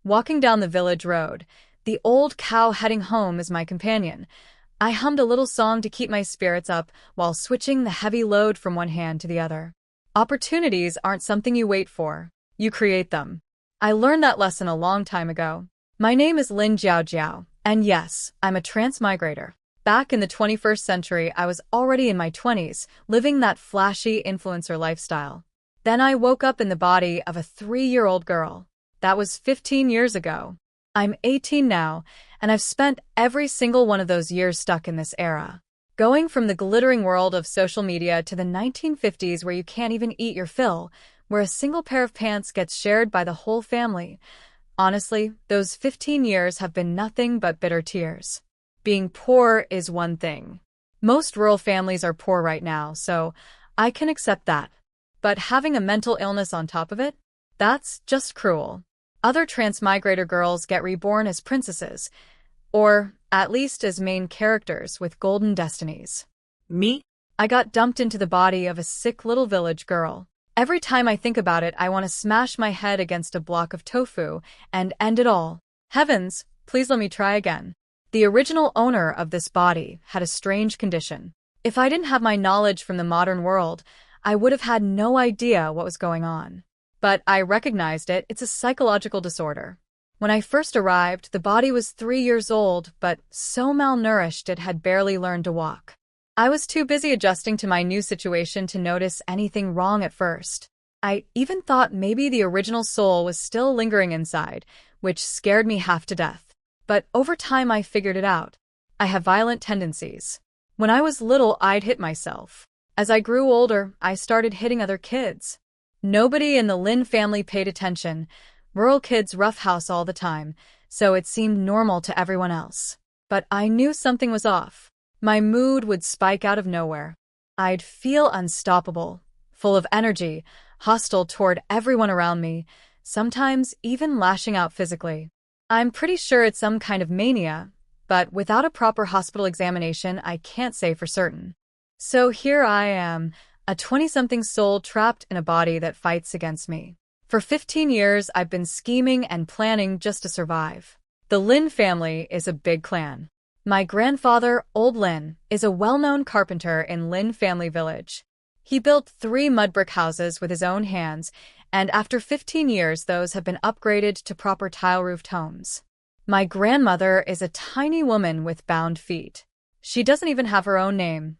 Walking down the village road, the old cow heading home is my companion. I hummed a little song to keep my spirits up while switching the heavy load from one hand to the other. Opportunities aren't something you wait for. You create them. I learned that lesson a long time ago. My name is Lynn Jiao, and yes, I'm a transmigrator. Back in the 21st century, I was already in my 20s, living that flashy influencer lifestyle. Then I woke up in the body of a 3-year-old girl. That was 15 years ago. I'm 18 now, and I've spent every single one of those years stuck in this era. Going from the glittering world of social media to the 1950s where you can't even eat your fill, where a single pair of pants gets shared by the whole family. Honestly, those 15 years have been nothing but bitter tears. Being poor is one thing. Most rural families are poor right now, so I can accept that. But having a mental illness on top of it? That's just cruel. Other transmigrator girls get reborn as princesses, or at least as main characters with golden destinies. Me? I got dumped into the body of a sick little village girl. Every time I think about it, I want to smash my head against a block of tofu and end it all. Heavens, please let me try again. The original owner of this body had a strange condition. If I didn't have my knowledge from the modern world, I would have had no idea what was going on. But I recognized it. It's a psychological disorder. When I first arrived, the body was 3 years old, but so malnourished it had barely learned to walk. I was too busy adjusting to my new situation to notice anything wrong at first. I even thought maybe the original soul was still lingering inside, which scared me half to death. But over time I figured it out. I have violent tendencies. When I was little, I'd hit myself. As I grew older, I started hitting other kids. Nobody in the Lynn family paid attention. Rural kids roughhouse all the time, so it seemed normal to everyone else. But I knew something was off. My mood would spike out of nowhere. I'd feel unstoppable, full of energy, hostile toward everyone around me, sometimes even lashing out physically. I'm pretty sure it's some kind of mania, but without a proper hospital examination, I can't say for certain. So here I am, a 20-something soul trapped in a body that fights against me. For 15 years, I've been scheming and planning just to survive. The Lynn family is a big clan. My grandfather, Old Lynn, is a well-known carpenter in Lynn family village. He built 3 mud brick houses with his own hands, and after 15 years, those have been upgraded to proper tile-roofed homes. My grandmother is a tiny woman with bound feet. She doesn't even have her own name.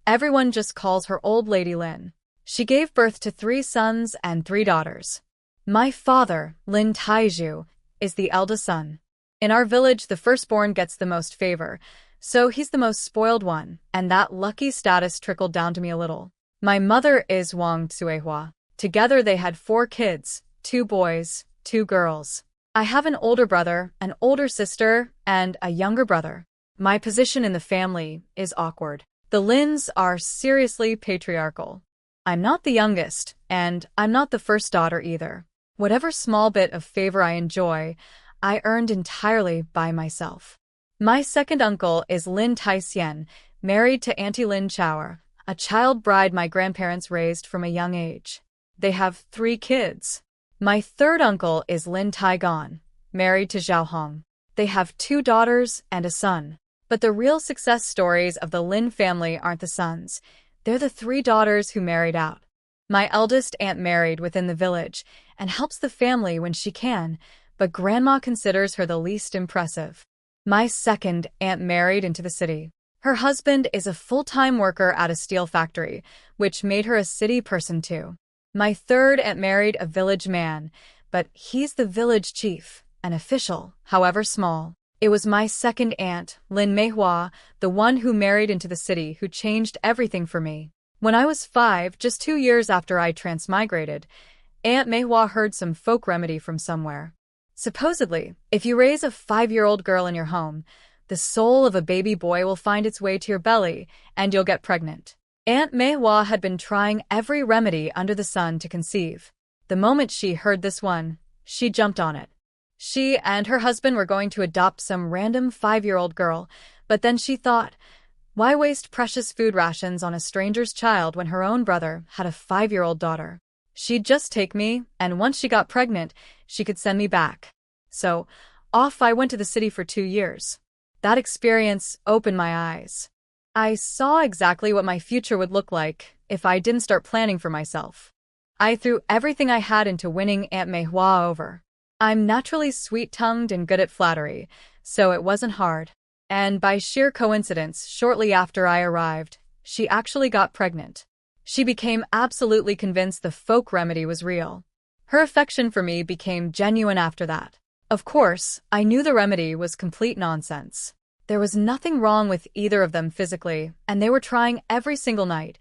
Everyone just calls her Old Lady Lynn. She gave birth to 3 sons and 3 daughters. My father, Lin Taiju, is the eldest son. In our village, the firstborn gets the most favor, so he's the most spoiled one, and that lucky status trickled down to me a little. My mother is Wang Tsuehua. Together they had 4 kids, 2 boys, 2 girls. I have an older brother, an older sister, and a younger brother. My position in the family is awkward. The Lins are seriously patriarchal. I'm not the youngest, and I'm not the first daughter either. Whatever small bit of favor I enjoy, I earned entirely by myself. My second uncle is Lin Taisien, married to Auntie Lin Chauer, a child bride my grandparents raised from a young age. They have 3 kids. My third uncle is Lin Taigon, married to Zhao Hong. They have 2 daughters and a son. But the real success stories of the Lin family aren't the sons. They're the 3 daughters who married out. My eldest aunt married within the village and helps the family when she can, but Grandma considers her the least impressive. My second aunt married into the city. Her husband is a full-time worker at a steel factory, which made her a city person too. My third aunt married a village man, but he's the village chief, an official, however small. It was my second aunt, Lin Meihua, the one who married into the city, who changed everything for me. When I was 5, just 2 years after I transmigrated, Aunt Meihua heard some folk remedy from somewhere. Supposedly, if you raise a 5-year-old girl in your home, the soul of a baby boy will find its way to your belly, and you'll get pregnant. Aunt Meihua had been trying every remedy under the sun to conceive. The moment she heard this one, she jumped on it. She and her husband were going to adopt some random 5-year-old girl, but then she thought, why waste precious food rations on a stranger's child when her own brother had a 5-year-old daughter? She'd just take me, and once she got pregnant, she could send me back. So, off I went to the city for 2 years. That experience opened my eyes. I saw exactly what my future would look like if I didn't start planning for myself. I threw everything I had into winning Aunt Mei Hua over. I'm naturally sweet-tongued and good at flattery, so it wasn't hard. And by sheer coincidence, shortly after I arrived, she actually got pregnant. She became absolutely convinced the folk remedy was real. Her affection for me became genuine after that. Of course, I knew the remedy was complete nonsense. There was nothing wrong with either of them physically, and they were trying every single night.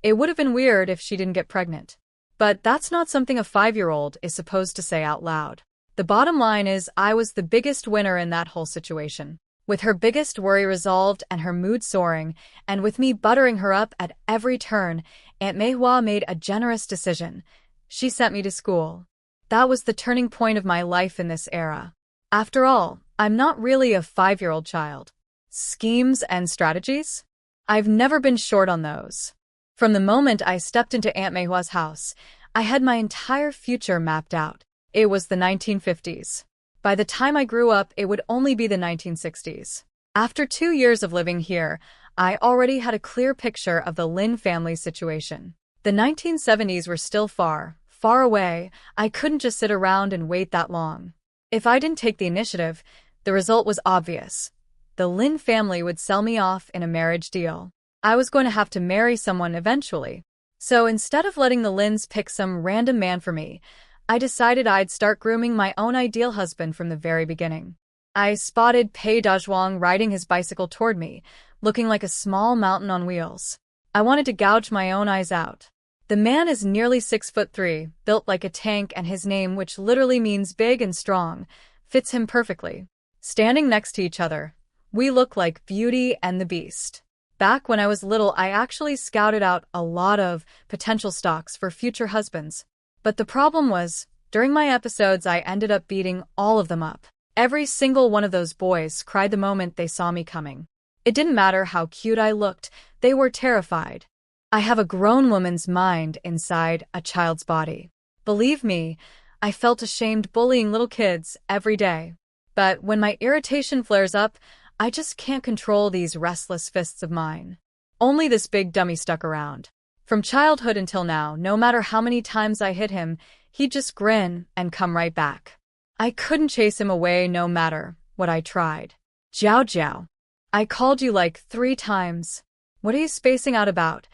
It would have been weird if she didn't get pregnant. But that's not something a 5-year-old is supposed to say out loud. The bottom line is I was the biggest winner in that whole situation. With her biggest worry resolved and her mood soaring, and with me buttering her up at every turn, Aunt Mei Hua made a generous decision. She sent me to school. That was the turning point of my life in this era. After all, I'm not really a 5-year-old child. Schemes and strategies? I've never been short on those. From the moment I stepped into Aunt Mei Hua's house, I had my entire future mapped out. It was the 1950s. By the time I grew up, it would only be the 1960s. After 2 years of living here, I already had a clear picture of the Lynn family situation. The 1970s were still far, far away. I couldn't just sit around and wait that long. If I didn't take the initiative, the result was obvious. The Lynn family would sell me off in a marriage deal. I was going to have to marry someone eventually. So instead of letting the Lyns pick some random man for me, I decided I'd start grooming my own ideal husband from the very beginning. I spotted Dwang riding his bicycle toward me, looking like a small mountain on wheels. I wanted to gouge my own eyes out. The man is nearly 6'3", built like a tank, and his name, which literally means big and strong, fits him perfectly. Standing next to each other, we look like Beauty and the Beast. Back when I was little, I actually scouted out a lot of potential stocks for future husbands. But the problem was, during my episodes, I ended up beating all of them up. Every single one of those boys cried the moment they saw me coming. It didn't matter how cute I looked, they were terrified. I have a grown woman's mind inside a child's body. Believe me, I felt ashamed bullying little kids every day. But when my irritation flares up, I just can't control these restless fists of mine. Only this big dummy stuck around. From childhood until now, no matter how many times I hit him, he'd just grin and come right back. I couldn't chase him away no matter what I tried. Jiao Jiao. I called you like 3 times. What are you spacing out about?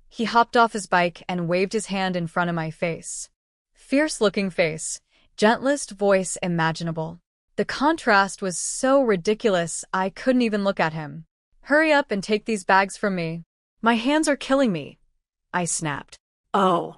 He hopped off his bike and waved his hand in front of my face. Fierce-looking face, gentlest voice imaginable. The contrast was so ridiculous I couldn't even look at him. Hurry up and take these bags from me. My hands are killing me. I snapped. Oh.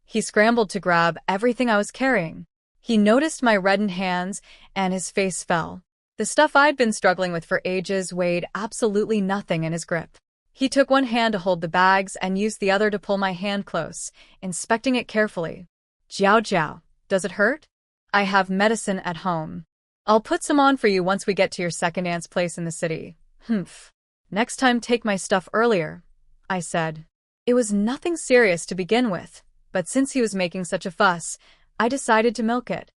He scrambled to grab everything I was carrying. He noticed my reddened hands and his face fell. The stuff I'd been struggling with for ages weighed absolutely nothing in his grip. He took one hand to hold the bags and used the other to pull my hand close, inspecting it carefully. Jiao Jiao, does it hurt? I have medicine at home. I'll put some on for you once we get to your second aunt's place in the city. Humph. Next time take my stuff earlier, I said. It was nothing serious to begin with, but since he was making such a fuss, I decided to milk it.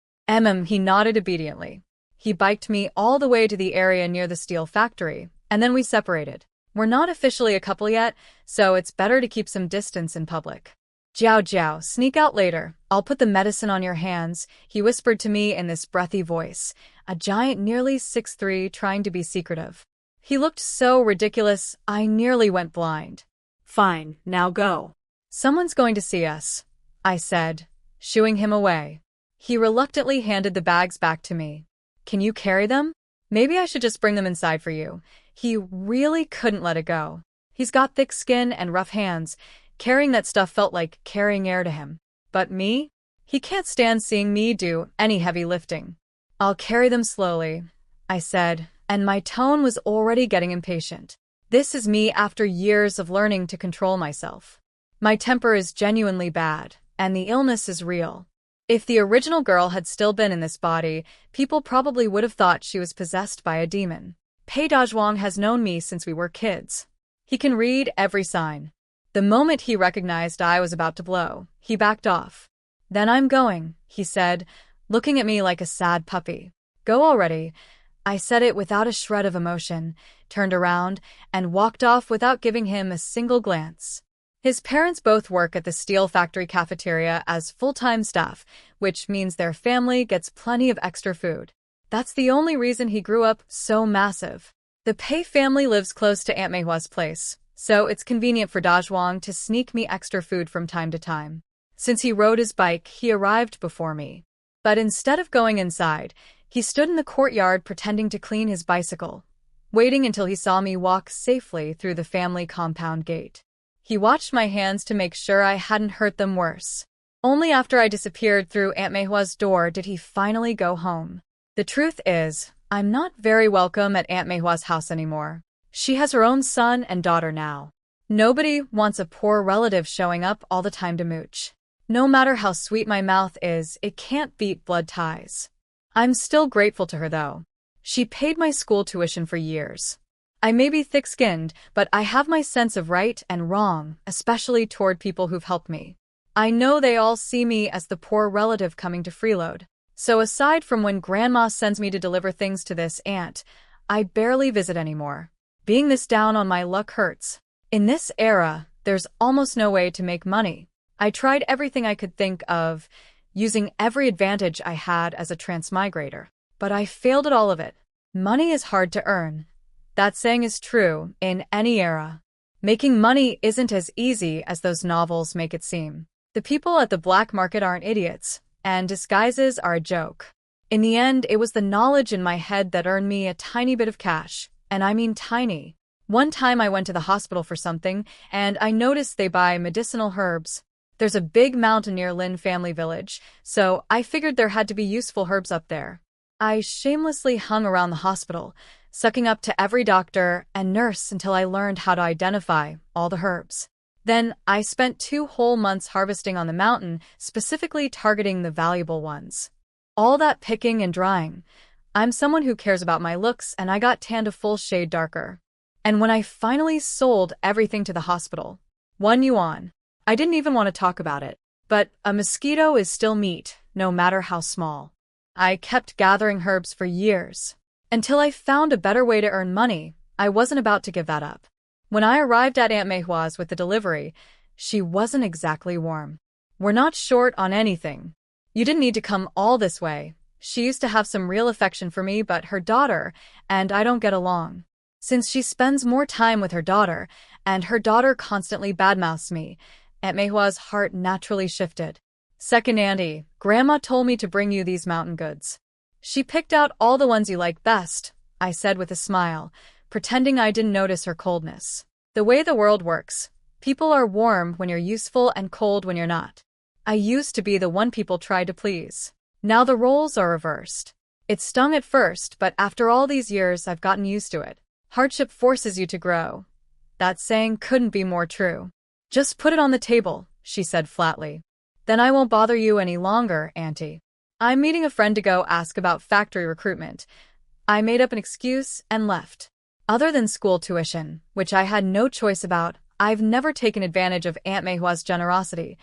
He nodded obediently. He biked me all the way to the area near the steel factory, and then we separated. We're not officially a couple yet, so it's better to keep some distance in public. Jiao Jiao, sneak out later. I'll put the medicine on your hands, he whispered to me in this breathy voice, a giant nearly 6'3" trying to be secretive. He looked so ridiculous, I nearly went blind. Fine, now go. Someone's going to see us, I said, shooing him away. He reluctantly handed the bags back to me. Can you carry them? Maybe I should just bring them inside for you. He really couldn't let it go. He's got thick skin and rough hands. Carrying that stuff felt like carrying air to him. But me? He can't stand seeing me do any heavy lifting. I'll carry them slowly, I said, and my tone was already getting impatient. This is me after years of learning to control myself. My temper is genuinely bad, and the illness is real. If the original girl had still been in this body, people probably would have thought she was possessed by a demon. Dwang has known me since we were kids. He can read every sign. The moment he recognized I was about to blow, he backed off. Then I'm going, he said, looking at me like a sad puppy. Go already. I said it without a shred of emotion, turned around, and walked off without giving him a single glance. His parents both work at the steel factory cafeteria as full-time staff, which means their family gets plenty of extra food. That's the only reason he grew up so massive. The Pei family lives close to Aunt Meihua's place, so it's convenient for Dwang to sneak me extra food from time to time. Since he rode his bike, he arrived before me. But instead of going inside, he stood in the courtyard pretending to clean his bicycle, waiting until he saw me walk safely through the family compound gate. He watched my hands to make sure I hadn't hurt them worse. Only after I disappeared through Aunt Meihua's door did he finally go home. The truth is, I'm not very welcome at Aunt Meihua's house anymore. She has her own son and daughter now. Nobody wants a poor relative showing up all the time to mooch. No matter how sweet my mouth is, it can't beat blood ties. I'm still grateful to her though. She paid my school tuition for years. I may be thick-skinned, but I have my sense of right and wrong, especially toward people who've helped me. I know they all see me as the poor relative coming to freeload. So aside from when Grandma sends me to deliver things to this aunt, I barely visit anymore. Being this down on my luck hurts. In this era, there's almost no way to make money. I tried everything I could think of, using every advantage I had as a transmigrator. But I failed at all of it. Money is hard to earn. That saying is true in any era. Making money isn't as easy as those novels make it seem. The people at the black market aren't idiots, and disguises are a joke. In the end, it was the knowledge in my head that earned me a tiny bit of cash, and I mean tiny. One time I went to the hospital for something, and I noticed they buy medicinal herbs. There's a big mountain near Lynn family village, so I figured there had to be useful herbs up there. I shamelessly hung around the hospital, sucking up to every doctor and nurse until I learned how to identify all the herbs. Then I spent 2 whole months harvesting on the mountain, specifically targeting the valuable ones. All that picking and drying. I'm someone who cares about my looks, and I got tanned a full shade darker. And when I finally sold everything to the hospital, 1 yuan. I didn't even want to talk about it. But a mosquito is still meat, no matter how small. I kept gathering herbs for years. Until I found a better way to earn money, I wasn't about to give that up. When I arrived at Aunt Meihua's with the delivery, she wasn't exactly warm. We're not short on anything. You didn't need to come all this way. She used to have some real affection for me, but her daughter and I don't get along. Since she spends more time with her daughter, and her daughter constantly badmouths me, Aunt Meihua's heart naturally shifted. Second auntie, Grandma told me to bring you these mountain goods. She picked out all the ones you like best, I said with a smile, pretending I didn't notice her coldness. The way the world works, people are warm when you're useful and cold when you're not. I used to be the one people tried to please. Now the roles are reversed. It stung at first, but after all these years I've gotten used to it. Hardship forces you to grow. That saying couldn't be more true. Just put it on the table, she said flatly. Then I won't bother you any longer, Auntie. I'm meeting a friend to go ask about factory recruitment. I made up an excuse and left. Other than school tuition, which I had no choice about, I've never taken advantage of Aunt Meihua's generosity,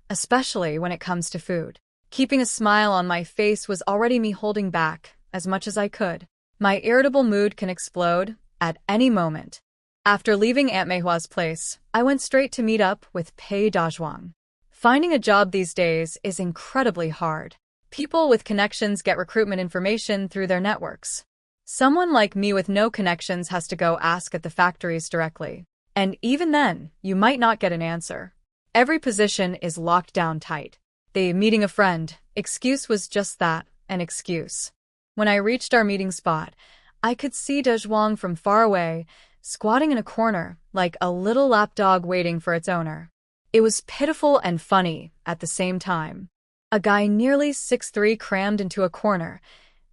especially when it comes to food. Keeping a smile on my face was already me holding back as much as I could. My irritable mood can explode at any moment. After leaving Aunt Meihua's place, I went straight to meet up with Pei Dwang. Finding a job these days is incredibly hard. People with connections get recruitment information through their networks. Someone like me with no connections has to go ask at the factories directly. And even then, you might not get an answer. Every position is locked down tight. The meeting a friend excuse was just that, an excuse. When I reached our meeting spot, I could see Dwang from far away, squatting in a corner, like a little lapdog waiting for its owner. It was pitiful and funny at the same time. A guy nearly 6'3" crammed into a corner.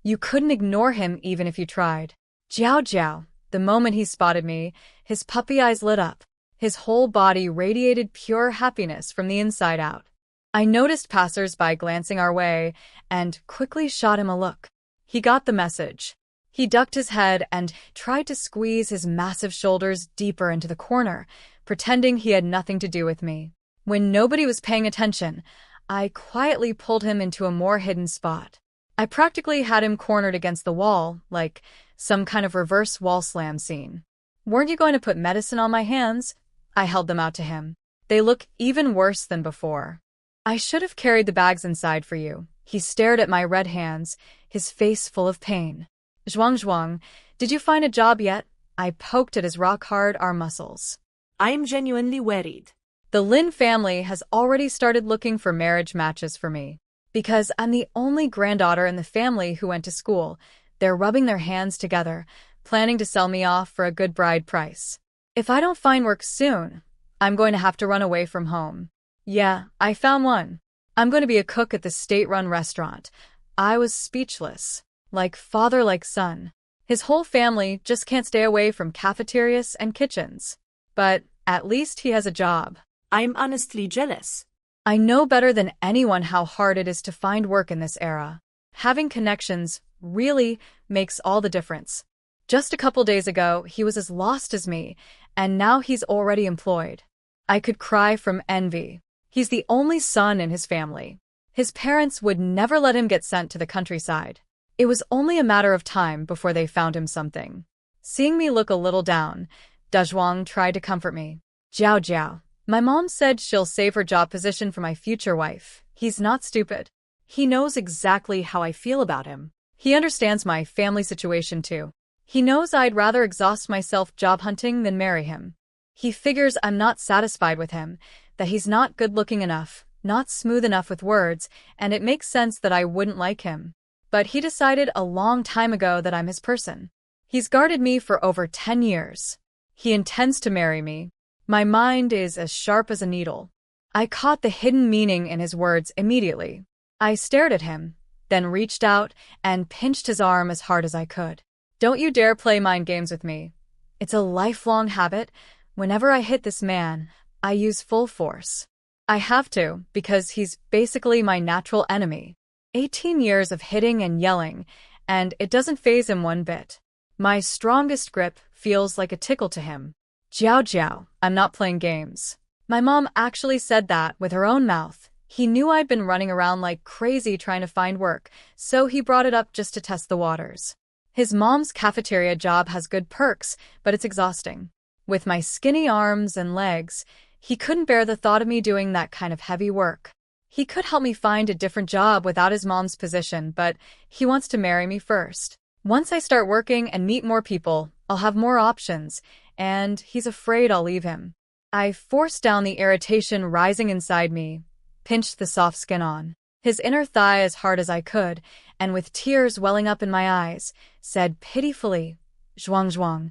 You couldn't ignore him even if you tried. Jiao Jiao, the moment he spotted me, his puppy eyes lit up. His whole body radiated pure happiness from the inside out. I noticed passers-by glancing our way and quickly shot him a look. He got the message. He ducked his head and tried to squeeze his massive shoulders deeper into the corner, pretending he had nothing to do with me. When nobody was paying attention, I quietly pulled him into a more hidden spot. I practically had him cornered against the wall, like some kind of reverse wall slam scene. Weren't you going to put medicine on my hands? I held them out to him. They look even worse than before. I should have carried the bags inside for you. He stared at my red hands, his face full of pain. Dwang, did you find a job yet? I poked at his rock-hard arm muscles. I'm genuinely worried. The Lynn family has already started looking for marriage matches for me. Because I'm the only granddaughter in the family who went to school, they're rubbing their hands together, planning to sell me off for a good bride price. If I don't find work soon, I'm going to have to run away from home. Yeah, I found one. I'm going to be a cook at the state-run restaurant. I was speechless. Like father, like son. His whole family just can't stay away from cafeterias and kitchens. But at least he has a job. I'm honestly jealous. I know better than anyone how hard it is to find work in this era. Having connections really makes all the difference. Just a couple days ago, he was as lost as me, and now he's already employed. I could cry from envy. He's the only son in his family. His parents would never let him get sent to the countryside. It was only a matter of time before they found him something. Seeing me look a little down, Dwang tried to comfort me. Jiao. My mom said she'll save her job position for my future wife. He's not stupid. He knows exactly how I feel about him. He understands my family situation too. He knows I'd rather exhaust myself job hunting than marry him. He figures I'm not satisfied with him, that he's not good-looking enough, not smooth enough with words, and it makes sense that I wouldn't like him. But he decided a long time ago that I'm his person. He's guarded me for over 10 years. He intends to marry me. My mind is as sharp as a needle. I caught the hidden meaning in his words immediately. I stared at him, then reached out and pinched his arm as hard as I could. Don't you dare play mind games with me. It's a lifelong habit. Whenever I hit this man, I use full force. I have to, because he's basically my natural enemy. 18 years of hitting and yelling, and it doesn't faze him one bit. My strongest grip feels like a tickle to him. Jiao, I'm not playing games. My mom actually said that with her own mouth. He knew I'd been running around like crazy trying to find work, so he brought it up just to test the waters. His mom's cafeteria job has good perks, but it's exhausting. With my skinny arms and legs, he couldn't bear the thought of me doing that kind of heavy work. He could help me find a different job without his mom's position, but he wants to marry me first. Once I start working and meet more people, I'll have more options, and he's afraid I'll leave him. I forced down the irritation rising inside me, pinched the soft skin on his inner thigh as hard as I could, and with tears welling up in my eyes, said pitifully, Dwang,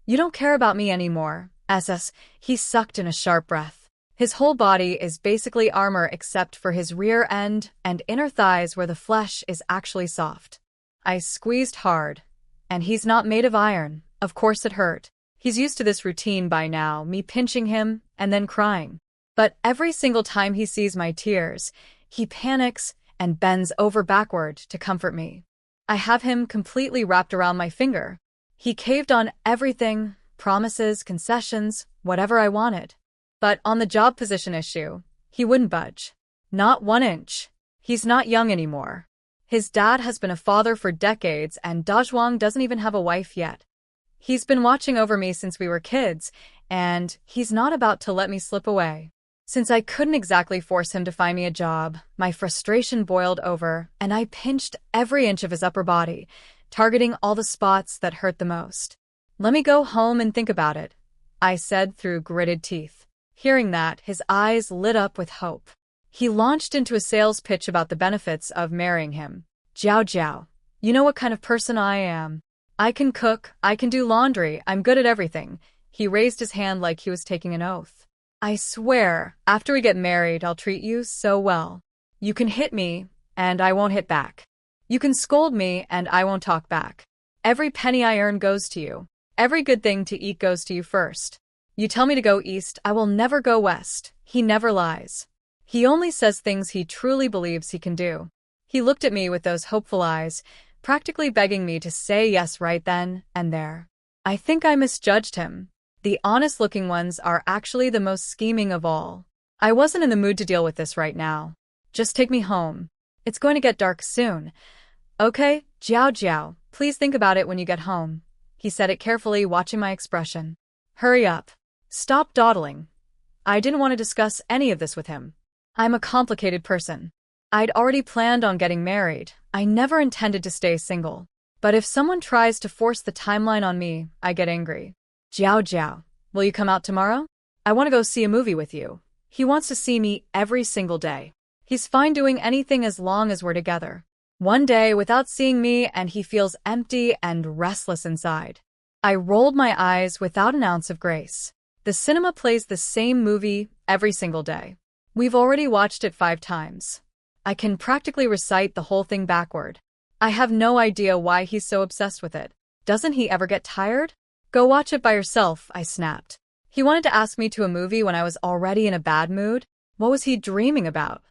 you don't care about me anymore. He sucked in a sharp breath. His whole body is basically armor except for his rear end and inner thighs where the flesh is actually soft. I squeezed hard, and he's not made of iron. Of course it hurt. He's used to this routine by now, me pinching him and then crying. But every single time he sees my tears, he panics and bends over backward to comfort me. I have him completely wrapped around my finger. He caved on everything, promises, concessions, whatever I wanted. But on the job position issue, he wouldn't budge. Not 1 inch. He's not young anymore. His dad has been a father for decades, and Dwang doesn't even have a wife yet. He's been watching over me since we were kids, and he's not about to let me slip away. Since I couldn't exactly force him to find me a job, my frustration boiled over, and I pinched every inch of his upper body, targeting all the spots that hurt the most. Let me go home and think about it, I said through gritted teeth. Hearing that, his eyes lit up with hope. He launched into a sales pitch about the benefits of marrying him. Jiao, you know what kind of person I am. I can cook, I can do laundry, I'm good at everything. He raised his hand like he was taking an oath. I swear, after we get married, I'll treat you so well. You can hit me, and I won't hit back. You can scold me, and I won't talk back. Every penny I earn goes to you. Every good thing to eat goes to you first. You tell me to go east, I will never go west. He never lies. He only says things he truly believes he can do. He looked at me with those hopeful eyes, practically begging me to say yes right then and there. I think I misjudged him. The honest-looking ones are actually the most scheming of all. I wasn't in the mood to deal with this right now. Just take me home. It's going to get dark soon. Okay, Jiao Jiao, please think about it when you get home. He said it carefully, watching my expression. Hurry up. Stop dawdling. I didn't want to discuss any of this with him. I'm a complicated person. I'd already planned on getting married. I never intended to stay single. But if someone tries to force the timeline on me, I get angry. Jiao Jiao, will you come out tomorrow? I want to go see a movie with you. He wants to see me every single day. He's fine doing anything as long as we're together. One day without seeing me and he feels empty and restless inside. I rolled my eyes without an ounce of grace. The cinema plays the same movie every single day. We've already watched it 5 times. I can practically recite the whole thing backward. I have no idea why he's so obsessed with it. Doesn't he ever get tired? Go watch it by yourself, I snapped. He wanted to ask me to a movie when I was already in a bad mood? What was he dreaming about?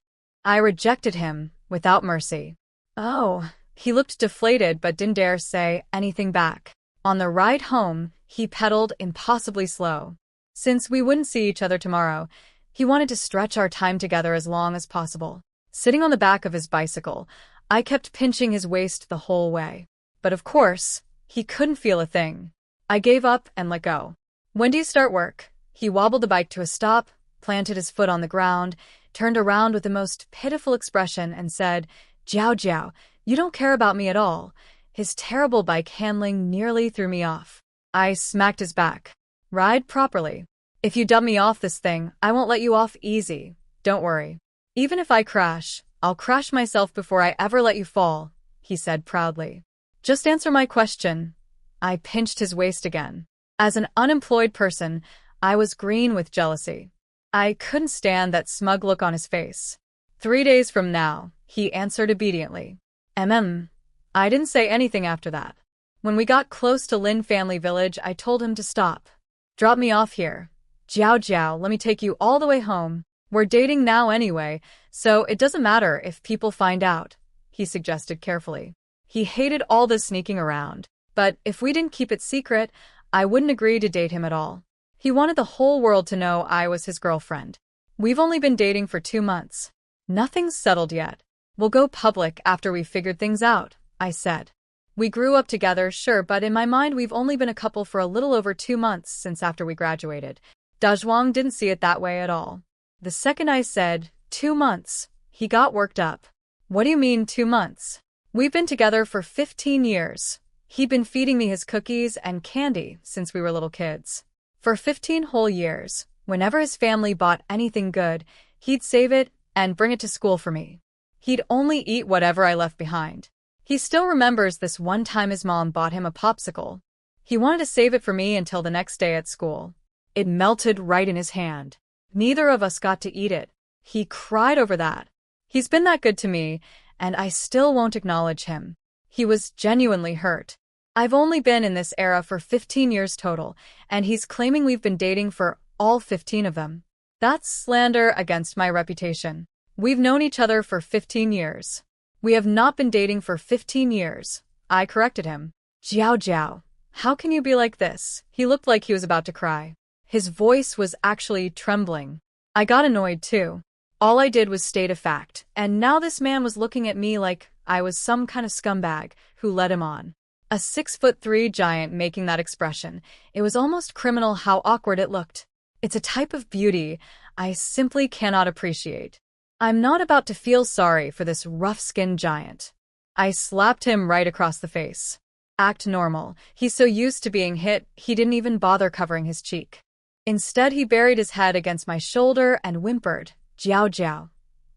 I rejected him, without mercy. Oh, he looked deflated but didn't dare say anything back. On the ride home, he pedaled impossibly slow. Since we wouldn't see each other tomorrow, he wanted to stretch our time together as long as possible. Sitting on the back of his bicycle, I kept pinching his waist the whole way. But of course, he couldn't feel a thing. I gave up and let go. When do you start work? He wobbled the bike to a stop, planted his foot on the ground, turned around with the most pitiful expression and said, Jiao Jiao, you don't care about me at all. His terrible bike handling nearly threw me off. I smacked his back. Ride properly. If you dub me off this thing, I won't let you off easy. Don't worry. Even if I crash, I'll crash myself before I ever let you fall, he said proudly. Just answer my question. I pinched his waist again. As an unemployed person, I was green with jealousy. I couldn't stand that smug look on his face. 3 days from now, he answered obediently. I didn't say anything after that. When we got close to Lynn family village, I told him to stop. Drop me off here. Jiao Jiao, let me take you all the way home. We're dating now anyway, so it doesn't matter if people find out, he suggested carefully. He hated all this sneaking around, but if we didn't keep it secret, I wouldn't agree to date him at all. He wanted the whole world to know I was his girlfriend. We've only been dating for 2 months. Nothing's settled yet. We'll go public after we've figured things out, I said. We grew up together, sure, but in my mind we've only been a couple for a little over 2 months since after we graduated. Dwang didn't see it that way at all. The second I said, 2 months, he got worked up. What do you mean 2 months? We've been together for 15 years. He'd been feeding me his cookies and candy since we were little kids. For 15 whole years, whenever his family bought anything good, he'd save it and bring it to school for me. He'd only eat whatever I left behind. He still remembers this one time his mom bought him a popsicle. He wanted to save it for me until the next day at school. It melted right in his hand. Neither of us got to eat it. He cried over that. He's been that good to me, and I still won't acknowledge him. He was genuinely hurt. I've only been in this era for 15 years total, and he's claiming we've been dating for all 15 of them. That's slander against my reputation. We've known each other for 15 years. We have not been dating for 15 years. I corrected him. Jiao Jiao, how can you be like this? He looked like he was about to cry. His voice was actually trembling. I got annoyed too. All I did was state a fact, and now this man was looking at me like I was some kind of scumbag who led him on. A 6'3" giant making that expression. It was almost criminal how awkward it looked. It's a type of beauty I simply cannot appreciate. I'm not about to feel sorry for this rough-skinned giant. I slapped him right across the face. Act normal. He's so used to being hit, he didn't even bother covering his cheek. Instead, he buried his head against my shoulder and whimpered, Jiao Jiao.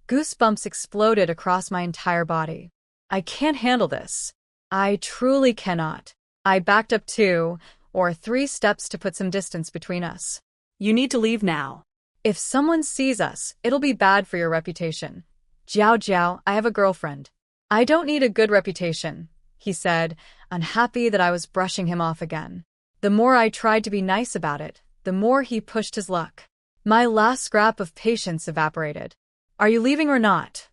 Goosebumps exploded across my entire body. I can't handle this. I truly cannot. I backed up 2 or 3 steps to put some distance between us. You need to leave now. If someone sees us, it'll be bad for your reputation. Jiao Jiao, I have a girlfriend. I don't need a good reputation, he said, unhappy that I was brushing him off again. The more I tried to be nice about it, the more he pushed his luck. My last scrap of patience evaporated. Are you leaving or not?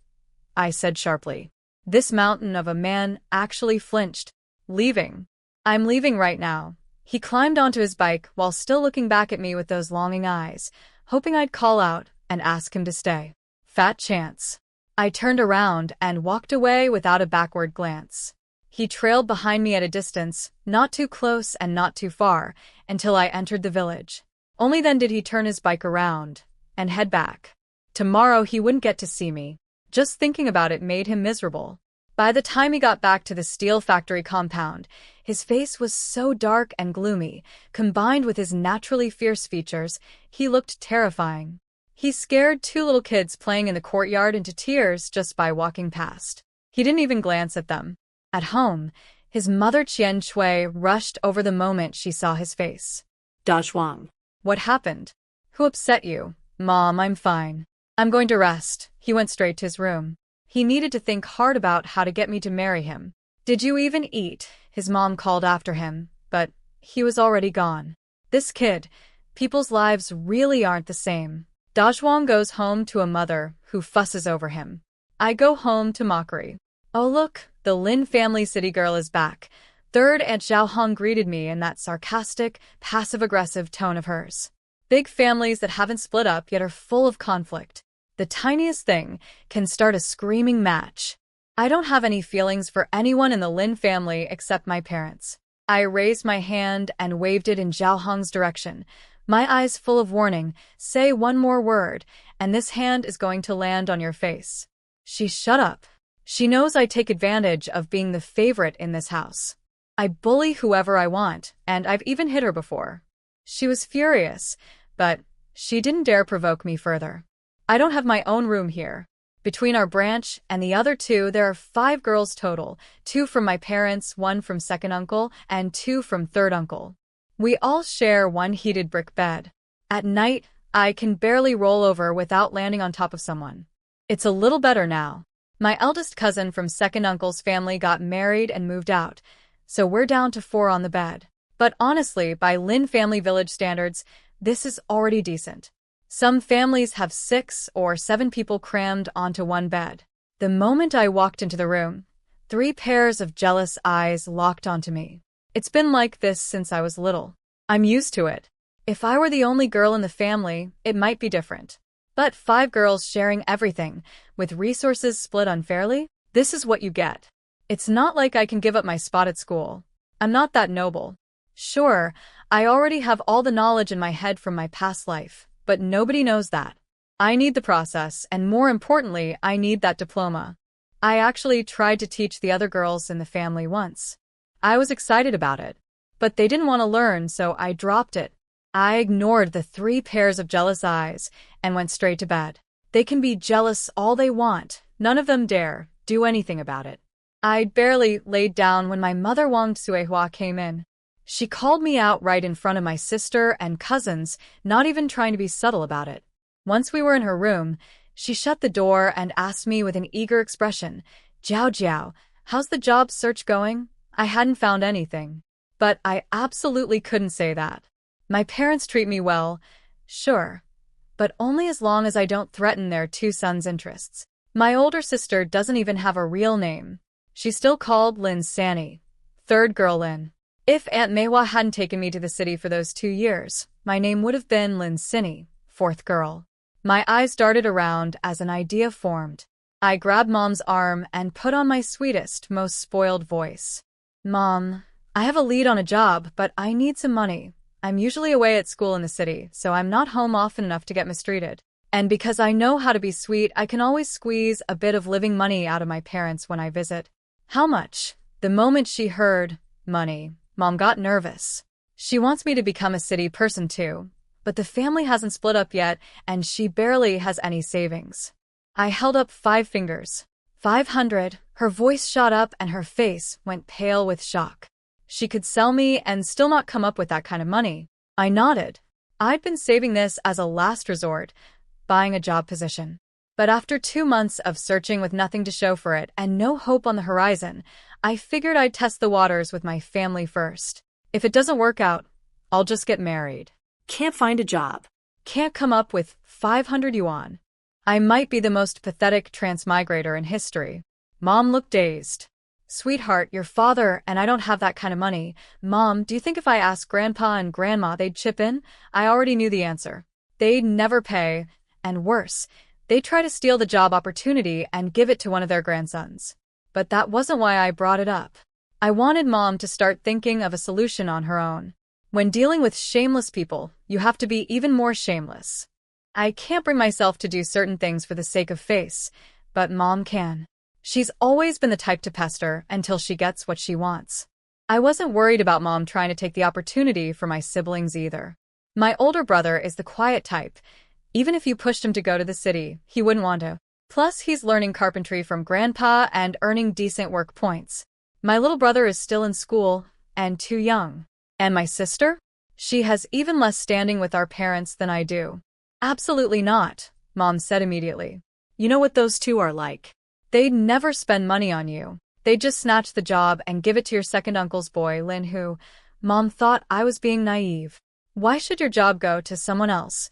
I said sharply. This mountain of a man actually flinched. Leaving. I'm leaving right now. He climbed onto his bike while still looking back at me with those longing eyes, hoping I'd call out and ask him to stay. Fat chance. I turned around and walked away without a backward glance. He trailed behind me at a distance, not too close and not too far, until I entered the village. Only then did he turn his bike around and head back. Tomorrow he wouldn't get to see me. Just thinking about it made him miserable. By the time he got back to the steel factory compound, his face was so dark and gloomy, combined with his naturally fierce features, he looked terrifying. He scared two little kids playing in the courtyard into tears just by walking past. He didn't even glance at them. At home, his mother Qian Shui rushed over the moment she saw his face. Dwang. What happened? Who upset you? Mom, I'm fine. I'm going to rest. He went straight to his room. He needed to think hard about how to get me to marry him. Did you even eat? His mom called after him, but he was already gone. This kid, people's lives really aren't the same. Dwang goes home to a mother who fusses over him. I go home to mockery. Oh look, the Lynn family city girl is back. Third Aunt Xiaohong greeted me in that sarcastic, passive-aggressive tone of hers. Big families that haven't split up yet are full of conflict. The tiniest thing can start a screaming match. I don't have any feelings for anyone in the Lin family except my parents. I raised my hand and waved it in Xiaohong's direction, my eyes full of warning. Say one more word, and this hand is going to land on your face. She shut up. She knows I take advantage of being the favorite in this house. I bully whoever I want, and I've even hit her before. She was furious, but she didn't dare provoke me further. I don't have my own room here. Between our branch and the other two, there are 5 girls total, 2 from my parents, 1 from second uncle, and 2 from third uncle. We all share one heated brick bed. At night, I can barely roll over without landing on top of someone. It's a little better now. My eldest cousin from second uncle's family got married and moved out, so we're down to 4 on the bed. But honestly, by Lin family village standards, this is already decent. Some families have 6 or 7 people crammed onto one bed. The moment I walked into the room, 3 pairs of jealous eyes locked onto me. It's been like this since I was little. I'm used to it. If I were the only girl in the family, it might be different. But 5 girls sharing everything, with resources split unfairly, this is what you get. It's not like I can give up my spot at school. I'm not that noble. Sure, I already have all the knowledge in my head from my past life, but nobody knows that. I need the process, and more importantly, I need that diploma. I actually tried to teach the other girls in the family once. I was excited about it, but they didn't want to learn, so I dropped it. I ignored the 3 pairs of jealous eyes and went straight to bed. They can be jealous all they want. None of them dare do anything about it. I'd barely laid down when my mother Wang Suihua came in. She called me out right in front of my sister and cousins, not even trying to be subtle about it. Once we were in her room, she shut the door and asked me with an eager expression, "Jiao Jiao, how's the job search going?" I hadn't found anything. But I absolutely couldn't say that. My parents treat me well, sure, but only as long as I don't threaten their 2 sons' interests. My older sister doesn't even have a real name. She's still called Lin Sanny, third girl Lin. If Aunt Meihua hadn't taken me to the city for those 2 years, my name would have been Lin Sinny, fourth girl. My eyes darted around as an idea formed. I grabbed Mom's arm and put on my sweetest, most spoiled voice. "Mom, I have a lead on a job, but I need some money. I'm usually away at school in the city, so I'm not home often enough to get mistreated. And because I know how to be sweet, I can always squeeze a bit of living money out of my parents when I visit." "How much?" The moment she heard money, Mom got nervous. She wants me to become a city person too, but the family hasn't split up yet, and she barely has any savings. I held up 5 fingers. 500. Her voice shot up and her face went pale with shock. She could sell me and still not come up with that kind of money. I nodded. I'd been saving this as a last resort, buying a job position. But after 2 months of searching with nothing to show for it and no hope on the horizon, I figured I'd test the waters with my family first. If it doesn't work out, I'll just get married. Can't find a job. Can't come up with 500 yuan. I might be the most pathetic transmigrator in history. Mom looked dazed. "Sweetheart, your father and I don't have that kind of money." "Mom, do you think if I asked Grandpa and Grandma they'd chip in?" I already knew the answer. They'd never pay, and worse, They try to steal the job opportunity and give it to one of their grandsons. But that wasn't why I brought it up. I wanted Mom to start thinking of a solution on her own. When dealing with shameless people, you have to be even more shameless. I can't bring myself to do certain things for the sake of face, but Mom can. She's always been the type to pester until she gets what she wants. I wasn't worried about Mom trying to take the opportunity for my siblings either. My older brother is the quiet type. Even if you pushed him to go to the city, he wouldn't want to. Plus, he's learning carpentry from Grandpa and earning decent work points. My little brother is still in school and too young. And my sister? She has even less standing with our parents than I do. Absolutely not, Mom said immediately. You know what those two are like. They'd never spend money on you. They'd just snatch the job and give it to your second uncle's boy, Lynn, who, Mom thought I was being naive. Why should your job go to someone else?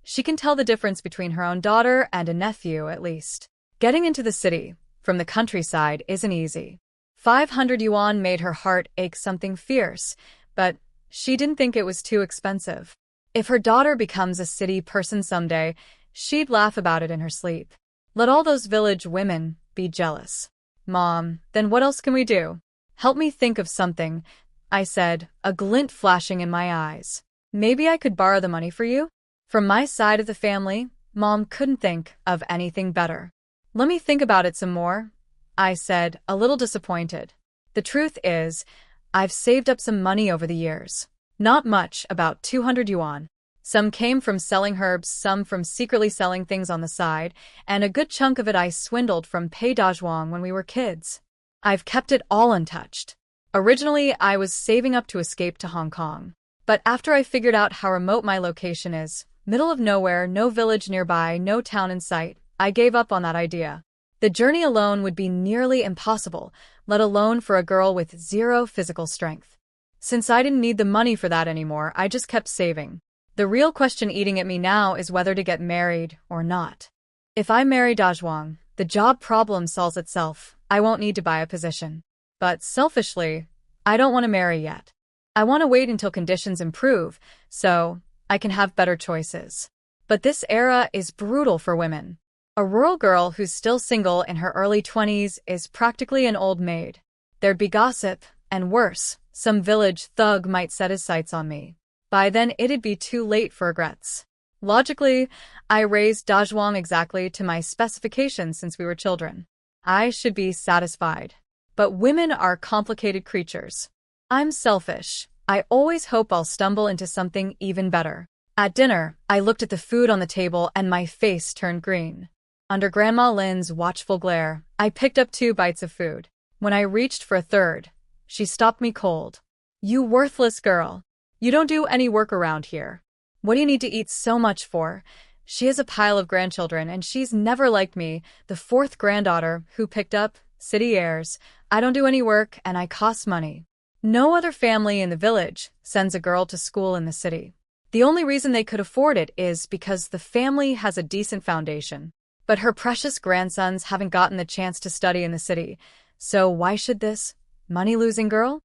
She can tell the difference between her own daughter and a nephew, at least. Getting into the city, from the countryside, isn't easy. 500 yuan made her heart ache something fierce, but she didn't think it was too expensive. If her daughter becomes a city person someday, she'd laugh about it in her sleep. Let all those village women be jealous. Mom, then what else can we do? Help me think of something, I said, a glint flashing in my eyes. Maybe I could borrow the money for you? From my side of the family, Mom couldn't think of anything better. Let me think about it some more, I said, a little disappointed. The truth is, I've saved up some money over the years. Not much, about 200 yuan. Some came from selling herbs, some from secretly selling things on the side, and a good chunk of it I swindled from pay Dwang when we were kids. I've kept it all untouched. Originally, I was saving up to escape to Hong Kong. But after I figured out how remote my location is, middle of nowhere, no village nearby, no town in sight, I gave up on that idea. The journey alone would be nearly impossible, let alone for a girl with zero physical strength. Since I didn't need the money for that anymore, I just kept saving. The real question eating at me now is whether to get married or not. If I marry Dwang, the job problem solves itself. I won't need to buy a position. But selfishly, I don't want to marry yet. I want to wait until conditions improve, so I can have better choices. But this era is brutal for women. A rural girl who's still single in her early 20s is practically an old maid. There'd be gossip, and worse, some village thug might set his sights on me. By then it'd be too late for regrets. Logically, I raised Dwang exactly to my specifications since we were children. I should be satisfied. But women are complicated creatures. I'm selfish. I always hope I'll stumble into something even better. At dinner, I looked at the food on the table and my face turned green. Under Grandma Lynn's watchful glare, I picked up 2 bites of food. When I reached for a third, she stopped me cold. You worthless girl. You don't do any work around here. What do you need to eat so much for? She has a pile of grandchildren and she's never liked me, the 4th granddaughter who picked up city heirs. I don't do any work and I cost money. No other family in the village sends a girl to school in the city. The only reason they could afford it is because the family has a decent foundation. But her precious grandsons haven't gotten the chance to study in the city. So why should this money-losing girl?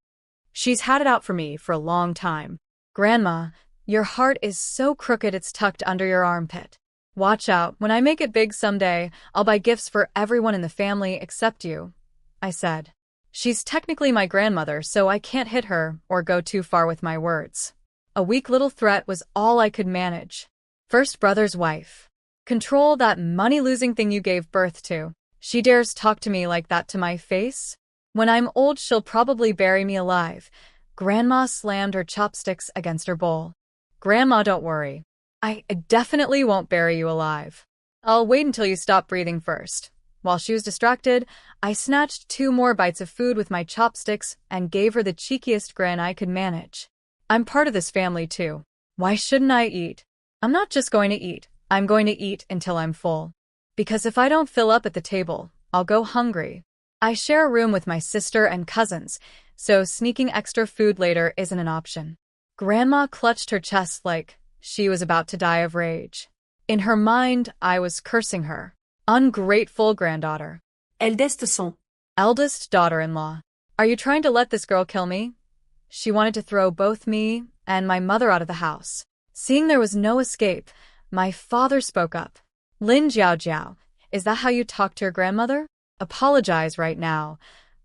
She's had it out for me for a long time. Grandma, your heart is so crooked it's tucked under your armpit. Watch out, when I make it big someday, I'll buy gifts for everyone in the family except you, I said. She's technically my grandmother, so I can't hit her or go too far with my words. A weak little threat was all I could manage. First brother's wife. Control that money-losing thing you gave birth to. She dares talk to me like that to my face? When I'm old, she'll probably bury me alive. Grandma slammed her chopsticks against her bowl. Grandma, don't worry. I definitely won't bury you alive. I'll wait until you stop breathing first. While she was distracted, I snatched 2 more bites of food with my chopsticks and gave her the cheekiest grin I could manage. I'm part of this family too. Why shouldn't I eat? I'm not just going to eat. I'm going to eat until I'm full. Because if I don't fill up at the table, I'll go hungry. I share a room with my sister and cousins, so sneaking extra food later isn't an option. Grandma clutched her chest like she was about to die of rage. In her mind, I was cursing her. Ungrateful granddaughter. Eldest son. Eldest daughter-in-law. Are you trying to let this girl kill me? She wanted to throw both me and my mother out of the house. Seeing there was no escape, my father spoke up. Lynn Jiao Jiao, is that how you talk to your grandmother? Apologize right now.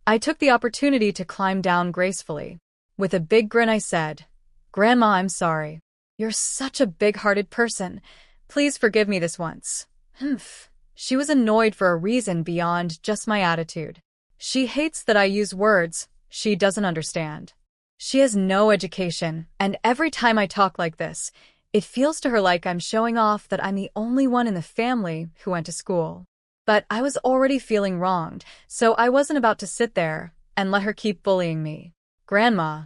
I took the opportunity to climb down gracefully. With a big grin I said, Grandma, I'm sorry. You're such a big-hearted person. Please forgive me this once. Humph. She was annoyed for a reason beyond just my attitude. She hates that I use words she doesn't understand. She has no education, and every time I talk like this, it feels to her like I'm showing off that I'm the only one in the family who went to school. But I was already feeling wronged, so I wasn't about to sit there and let her keep bullying me. Grandma,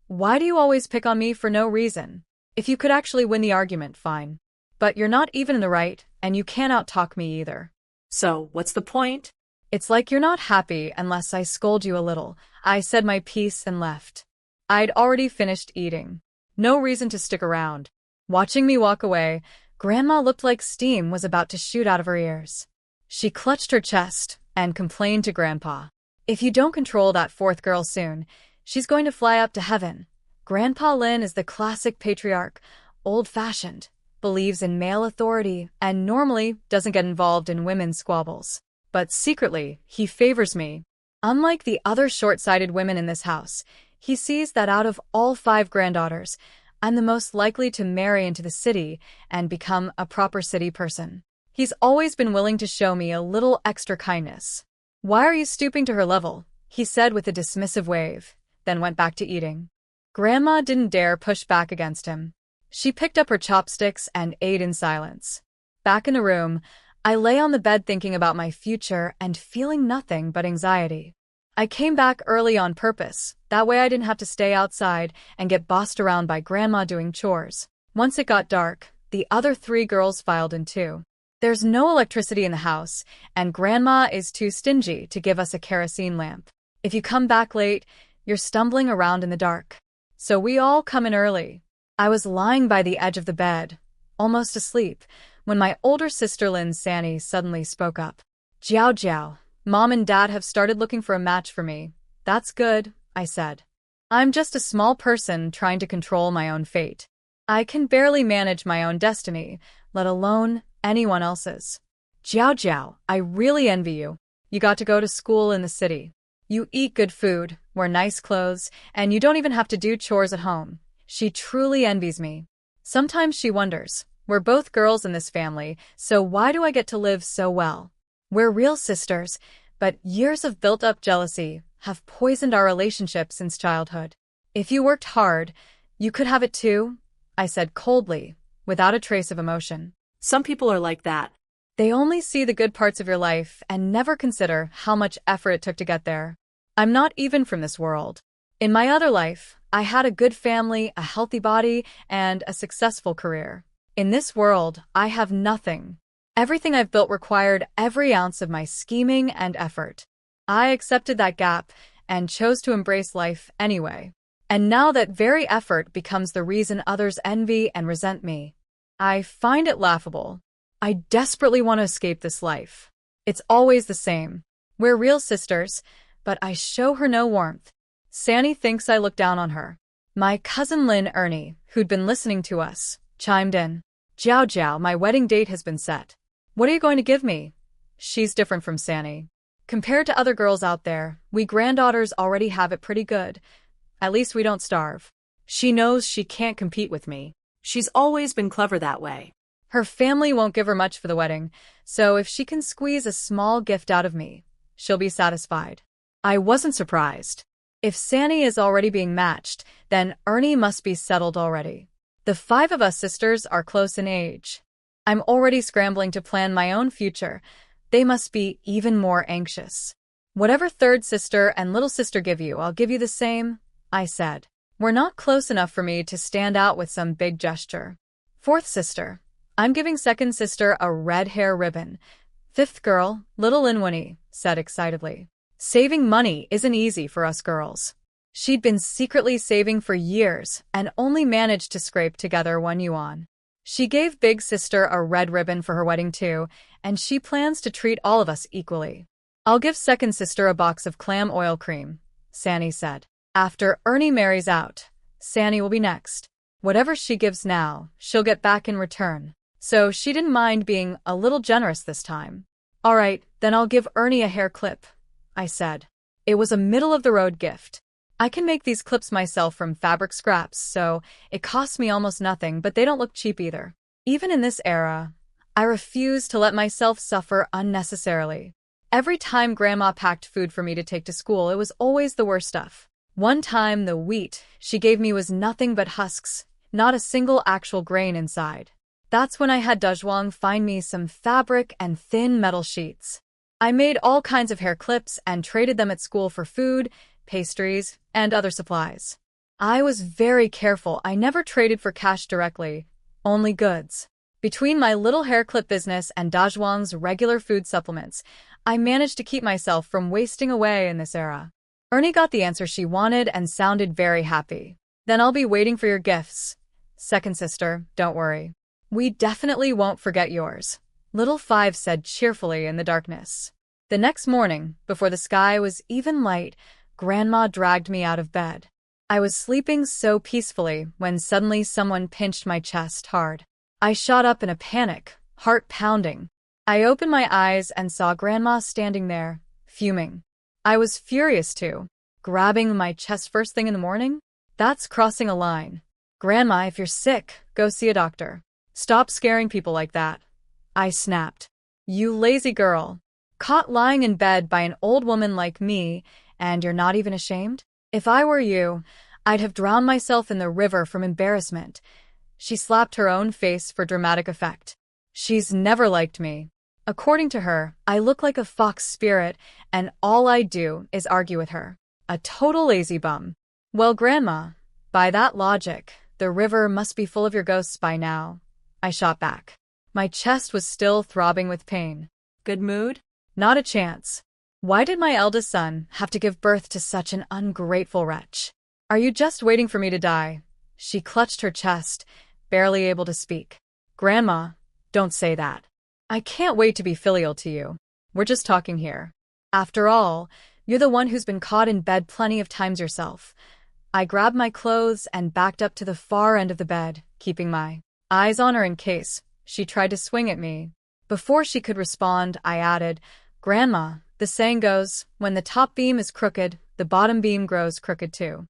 why do you always pick on me for no reason? If you could actually win the argument, fine. But you're not even in the right, and you can't out-talk me either. So, what's the point? It's like you're not happy unless I scold you a little. I said my piece and left. I'd already finished eating. No reason to stick around. Watching me walk away, Grandma looked like steam was about to shoot out of her ears. She clutched her chest and complained to Grandpa. If you don't control that fourth girl soon, she's going to fly up to heaven. Grandpa Lynn is the classic patriarch, old-fashioned, believes in male authority, and normally doesn't get involved in women's squabbles. But secretly, he favors me. Unlike the other short-sighted women in this house, he sees that out of all 5 granddaughters, I'm the most likely to marry into the city and become a proper city person. He's always been willing to show me a little extra kindness. Why are you stooping to her level? He said with a dismissive wave, then went back to eating. Grandma didn't dare push back against him. She picked up her chopsticks and ate in silence. Back in the room, I lay on the bed thinking about my future and feeling nothing but anxiety. I came back early on purpose, that way I didn't have to stay outside and get bossed around by Grandma doing chores. Once it got dark, the other 3 girls filed in too. There's no electricity in the house, and Grandma is too stingy to give us a kerosene lamp. If you come back late, you're stumbling around in the dark. So we all come in early. I was lying by the edge of the bed, almost asleep, when my older sister Lynn Sanny suddenly spoke up. Jiao Jiao, Mom and Dad have started looking for a match for me. That's good, I said. I'm just a small person trying to control my own fate. I can barely manage my own destiny, let alone anyone else's. Jiao Jiao, I really envy you. You got to go to school in the city. You eat good food, wear nice clothes, and you don't even have to do chores at home. She truly envies me. Sometimes she wonders, we're both girls in this family, so why do I get to live so well? We're real sisters, but years of built-up jealousy have poisoned our relationship since childhood. If you worked hard, you could have it too, I said coldly, without a trace of emotion. Some people are like that. They only see the good parts of your life and never consider how much effort it took to get there. I'm not even from this world. In my other life, I had a good family, a healthy body, and a successful career. In this world, I have nothing. Everything I've built required every ounce of my scheming and effort. I accepted that gap and chose to embrace life anyway. And now that very effort becomes the reason others envy and resent me. I find it laughable. I desperately want to escape this life. It's always the same. We're real sisters, but I show her no warmth. Sanny thinks I look down on her. My cousin Lynn Ernie, who'd been listening to us, chimed in. Jiao Jiao, my wedding date has been set. What are you going to give me? She's different from Sanny. Compared to other girls out there, we granddaughters already have it pretty good. At least we don't starve. She knows she can't compete with me. She's always been clever that way. Her family won't give her much for the wedding, so if she can squeeze a small gift out of me, she'll be satisfied. I wasn't surprised. If Sanny is already being matched, then Ernie must be settled already. The 5 of us sisters are close in age. I'm already scrambling to plan my own future. They must be even more anxious. Whatever third sister and little sister give you, I'll give you the same, I said. We're not close enough for me to stand out with some big gesture. Fourth sister, I'm giving second sister a red hair ribbon. Fifth girl, little Lynn said excitedly. Saving money isn't easy for us girls. She'd been secretly saving for years and only managed to scrape together 1 yuan. She gave big sister a red ribbon for her wedding too, and she plans to treat all of us equally. I'll give second sister a box of clam oil cream, Sanny said. After Ernie marries out, Sanny will be next. Whatever she gives now, she'll get back in return. so she didn't mind being a little generous this time. All right, then I'll give Ernie a hair clip, I said. It was a middle-of-the-road gift. I can make these clips myself from fabric scraps, so it costs me almost nothing, but they don't look cheap either. Even in this era, I refuse to let myself suffer unnecessarily. Every time Grandma packed food for me to take to school, it was always the worst stuff. One time, the wheat she gave me was nothing but husks, not a single actual grain inside. That's when I had Dwang find me some fabric and thin metal sheets. I made all kinds of hair clips and traded them at school for food, pastries, and other supplies. I was very careful. I never traded for cash directly, only goods. Between my little hair clip business and Dwang's regular food supplements, I managed to keep myself from wasting away in this era. Ernie got the answer she wanted and sounded very happy. Then I'll be waiting for your gifts. Second sister, don't worry. We definitely won't forget yours, Little Five said cheerfully in the darkness. The next morning, before the sky was even light, Grandma dragged me out of bed. I was sleeping so peacefully when suddenly someone pinched my chest hard. I shot up in a panic, heart pounding. I opened my eyes and saw Grandma standing there, fuming. I was furious too. Grabbing my chest first thing in the morning? That's crossing a line. Grandma, if you're sick, go see a doctor. Stop scaring people like that. I snapped. You lazy girl. Caught lying in bed by an old woman like me, and you're not even ashamed? If I were you, I'd have drowned myself in the river from embarrassment. She slapped her own face for dramatic effect. She's never liked me. According to her, I look like a fox spirit, and all I do is argue with her. A total lazy bum. Well, Grandma, by that logic, the river must be full of your ghosts by now. I shot back. My chest was still throbbing with pain. Good mood? Not a chance. Why did my eldest son have to give birth to such an ungrateful wretch? Are you just waiting for me to die? She clutched her chest, barely able to speak. Grandma, don't say that. I can't wait to be filial to you. We're just talking here. After all, you're the one who's been caught in bed plenty of times yourself. I grabbed my clothes and backed up to the far end of the bed, keeping my eyes on her in case she tried to swing at me. Before she could respond, I added, Grandma, the saying goes, when the top beam is crooked, the bottom beam grows crooked too.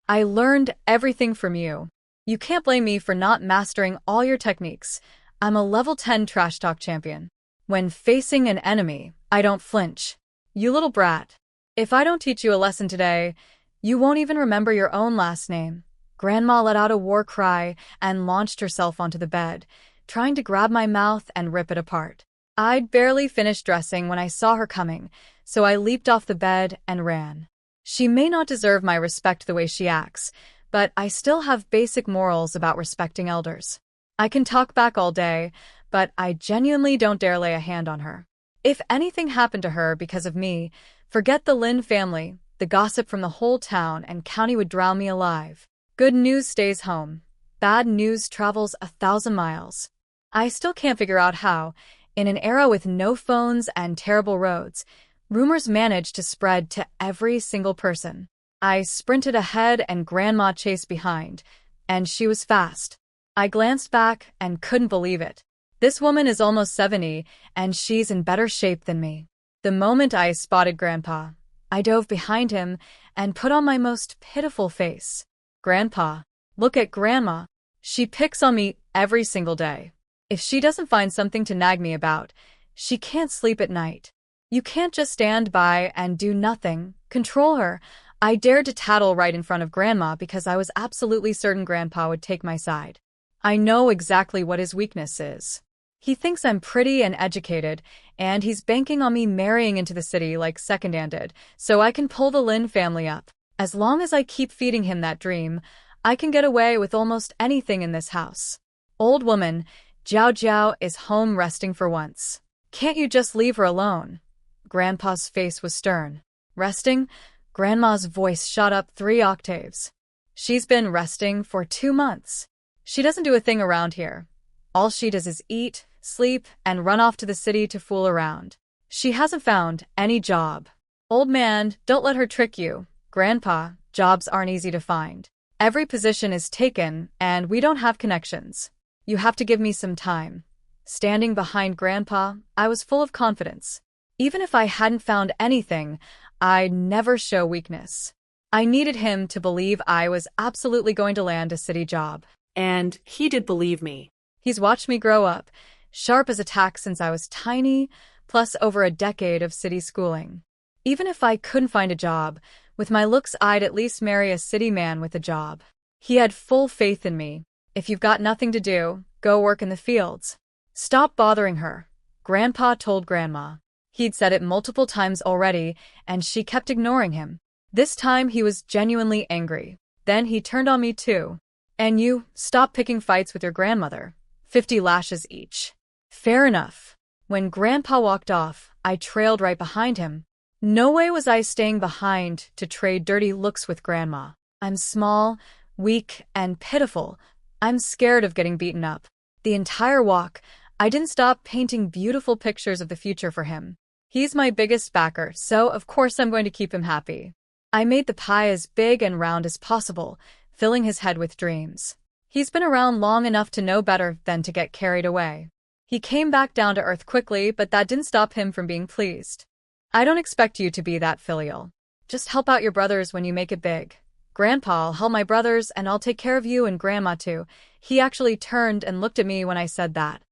I learned everything from you. You can't blame me for not mastering all your techniques. I'm a level 10 trash talk champion. When facing an enemy, I don't flinch. You little brat. If I don't teach you a lesson today, you won't even remember your own last name. Grandma let out a war cry and launched herself onto the bed, trying to grab my mouth and rip it apart. I'd barely finished dressing when I saw her coming, so I leaped off the bed and ran. She may not deserve my respect the way she acts, but I still have basic morals about respecting elders. I can talk back all day, but I genuinely don't dare lay a hand on her. If anything happened to her because of me, forget the Lynn family, the gossip from the whole town and county would drown me alive. Good news stays home. Bad news travels 1,000 miles. I still can't figure out how, in an era with no phones and terrible roads, rumors managed to spread to every single person. I sprinted ahead and Grandma chased behind, and she was fast. I glanced back and couldn't believe it. This woman is almost 70, and she's in better shape than me. The moment I spotted Grandpa, I dove behind him and put on my most pitiful face. Grandpa, look at Grandma. She picks on me every single day. If she doesn't find something to nag me about, she can't sleep at night. You can't just stand by and do nothing. Control her. I dared to tattle right in front of Grandma because I was absolutely certain Grandpa would take my side. I know exactly what his weakness is. He thinks I'm pretty and educated, and he's banking on me marrying into the city like Second did, so I can pull the Lynn family up. As long as I keep feeding him that dream, I can get away with almost anything in this house. Old woman, Jiao Jiao is home resting for once. Can't you just leave her alone? Grandpa's face was stern. Resting? Grandma's voice shot up 3 octaves. She's been resting for 2 months. She doesn't do a thing around here. All she does is eat, sleep, and run off to the city to fool around. She hasn't found any job. Old man, don't let her trick you. Grandpa, jobs aren't easy to find. Every position is taken, and we don't have connections. You have to give me some time. Standing behind Grandpa, I was full of confidence. Even if I hadn't found anything, I'd never show weakness. I needed him to believe I was absolutely going to land a city job. And he did believe me. He's watched me grow up, sharp as a tack since I was tiny, plus over a decade of city schooling. Even if I couldn't find a job, with my looks I'd at least marry a city man with a job. He had full faith in me. If you've got nothing to do, go work in the fields. Stop bothering her, Grandpa told Grandma. He'd said it multiple times already, and she kept ignoring him. This time he was genuinely angry. Then he turned on me too. And you, stop picking fights with your grandmother. 50 lashes each. Fair enough. When Grandpa walked off, I trailed right behind him. No way was I staying behind to trade dirty looks with Grandma. I'm small, weak, and pitiful. I'm scared of getting beaten up. The entire walk, I didn't stop painting beautiful pictures of the future for him. He's my biggest backer, so of course I'm going to keep him happy. I made the pie as big and round as possible, filling his head with dreams. He's been around long enough to know better than to get carried away. He came back down to earth quickly, but that didn't stop him from being pleased. I don't expect you to be that filial. Just help out your brothers when you make it big. Grandpa, I'll help my brothers and I'll take care of you and Grandma too. He actually turned and looked at me when I said that.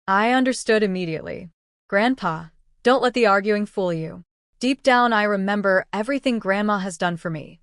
I understood immediately. Grandpa, don't let the arguing fool you. Deep down I remember everything Grandma has done for me.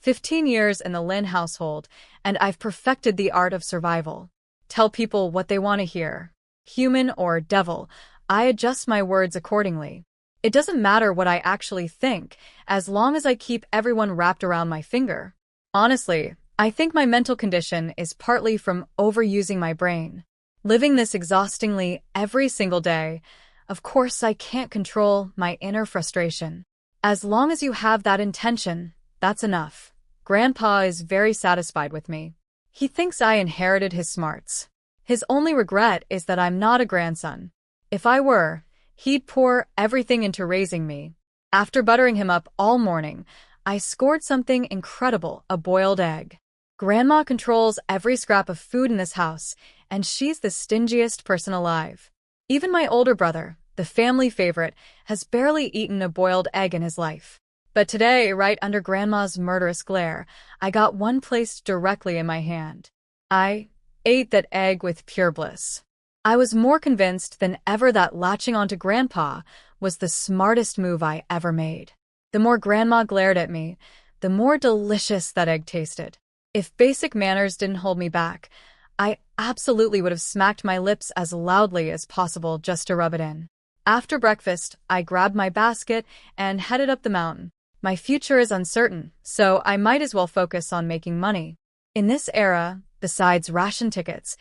15 years in the Lynn household, and I've perfected the art of survival. Tell people what they want to hear. Human or devil, I adjust my words accordingly. It doesn't matter what I actually think, as long as I keep everyone wrapped around my finger. Honestly, I think my mental condition is partly from overusing my brain. Living this exhaustingly every single day, of course I can't control my inner frustration. As long as you have that intention, that's enough. Grandpa is very satisfied with me. He thinks I inherited his smarts. His only regret is that I'm not a grandson. If I were, he'd pour everything into raising me. After buttering him up all morning, I scored something incredible, a boiled egg. Grandma controls every scrap of food in this house, and she's the stingiest person alive. Even my older brother, the family favorite, has barely eaten a boiled egg in his life. But today, right under Grandma's murderous glare, I got one placed directly in my hand. I ate that egg with pure bliss. I was more convinced than ever that latching onto Grandpa was the smartest move I ever made. The more Grandma glared at me, the more delicious that egg tasted. If basic manners didn't hold me back, I absolutely would have smacked my lips as loudly as possible just to rub it in. After breakfast, I grabbed my basket and headed up the mountain. My future is uncertain, so I might as well focus on making money. In this era, besides ration tickets,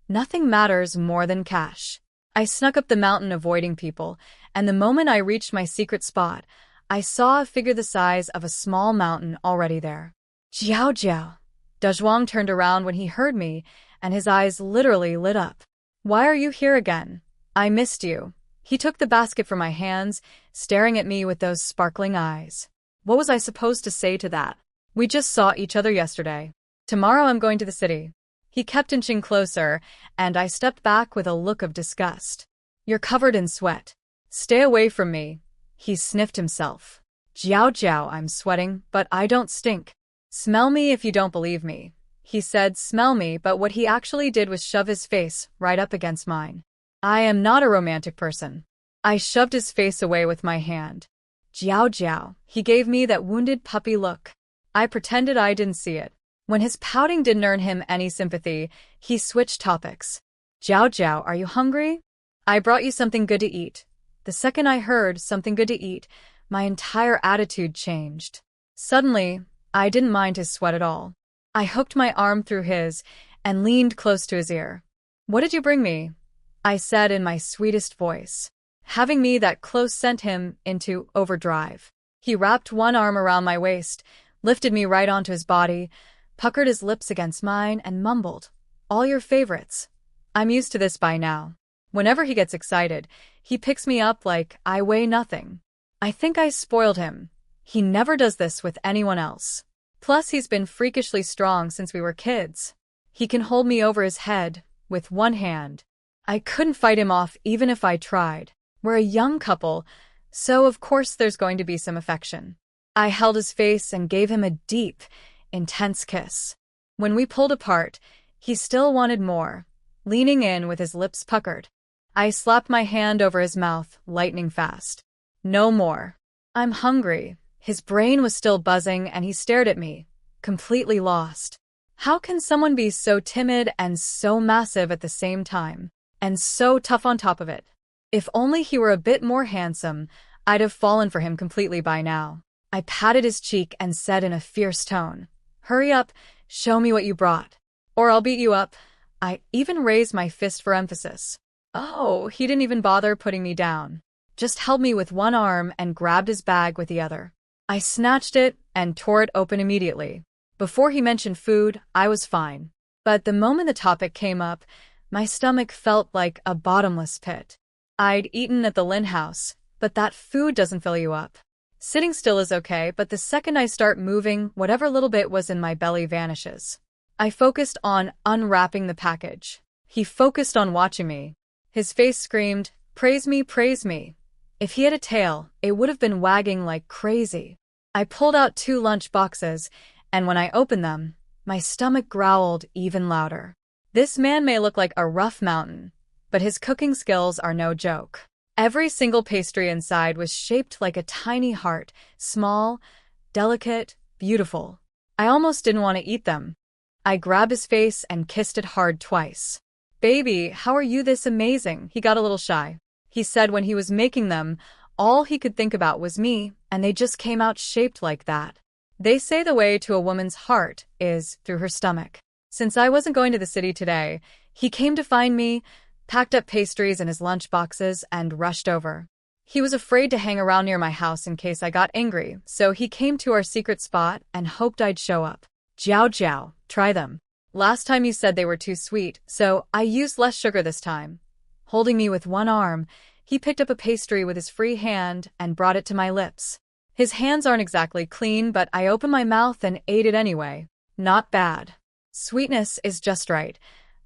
nothing matters more than cash. I snuck up the mountain avoiding people, and the moment I reached my secret spot, I saw a figure the size of a small mountain already there. Jiao Jiao. Dwang turned around when he heard me, and his eyes literally lit up. Why are you here again? I missed you. He took the basket from my hands, staring at me with those sparkling eyes. What was I supposed to say to that? We just saw each other yesterday. Tomorrow I'm going to the city. He kept inching closer, and I stepped back with a look of disgust. You're covered in sweat. Stay away from me. He sniffed himself. Jiao Jiao, I'm sweating, but I don't stink. Smell me if you don't believe me. He said smell me, but what he actually did was shove his face right up against mine. I am not a romantic person. I shoved his face away with my hand. Jiao Jiao, he gave me that wounded puppy look. I pretended I didn't see it. When his pouting didn't earn him any sympathy, he switched topics. Jiao Jiao, are you hungry? I brought you something good to eat. The second I heard something good to eat, my entire attitude changed. Suddenly, I didn't mind his sweat at all. I hooked my arm through his and leaned close to his ear. What did you bring me? I said in my sweetest voice. Having me that close sent him into overdrive. He wrapped one arm around my waist, lifted me right onto his body, puckered his lips against mine, and mumbled, all your favorites. I'm used to this by now. Whenever he gets excited, he picks me up like I weigh nothing. I think I spoiled him. He never does this with anyone else. Plus, he's been freakishly strong since we were kids. He can hold me over his head with one hand. I couldn't fight him off even if I tried. We're a young couple, so of course there's going to be some affection. I held his face and gave him a deep, intense kiss. When we pulled apart, he still wanted more, leaning in with his lips puckered. I slapped my hand over his mouth, lightning fast. No more. I'm hungry. His brain was still buzzing and he stared at me, completely lost. How can someone be so timid and so massive at the same time? And so tough on top of it? If only he were a bit more handsome, I'd have fallen for him completely by now. I patted his cheek and said in a fierce tone, "Hurry up, show me what you brought. Or I'll beat you up." I even raised my fist for emphasis. Oh, he didn't even bother putting me down. Just held me with one arm and grabbed his bag with the other. I snatched it and tore it open immediately. Before he mentioned food, I was fine. But the moment the topic came up, my stomach felt like a bottomless pit. I'd eaten at the Lynn house, but that food doesn't fill you up. Sitting still is okay, but the second I start moving, whatever little bit was in my belly vanishes. I focused on unwrapping the package. He focused on watching me. His face screamed, "Praise me, praise me." If he had a tail, it would have been wagging like crazy. I pulled out 2 lunch boxes, and when I opened them, my stomach growled even louder. This man may look like a rough mountain, but his cooking skills are no joke. Every single pastry inside was shaped like a tiny heart, small, delicate, beautiful. I almost didn't want to eat them. I grabbed his face and kissed it hard twice. "Baby, how are you this amazing?" He got a little shy. He said when he was making them, all he could think about was me, and they just came out shaped like that. They say the way to a woman's heart is through her stomach. Since I wasn't going to the city today, he came to find me, packed up pastries in his lunch boxes, and rushed over. He was afraid to hang around near my house in case I got angry, so he came to our secret spot and hoped I'd show up. "Jiao Jiao, try them. Last time you said they were too sweet, so I used less sugar this time." Holding me with one arm, he picked up a pastry with his free hand and brought it to my lips. His hands aren't exactly clean, but I opened my mouth and ate it anyway. Not bad. Sweetness is just right.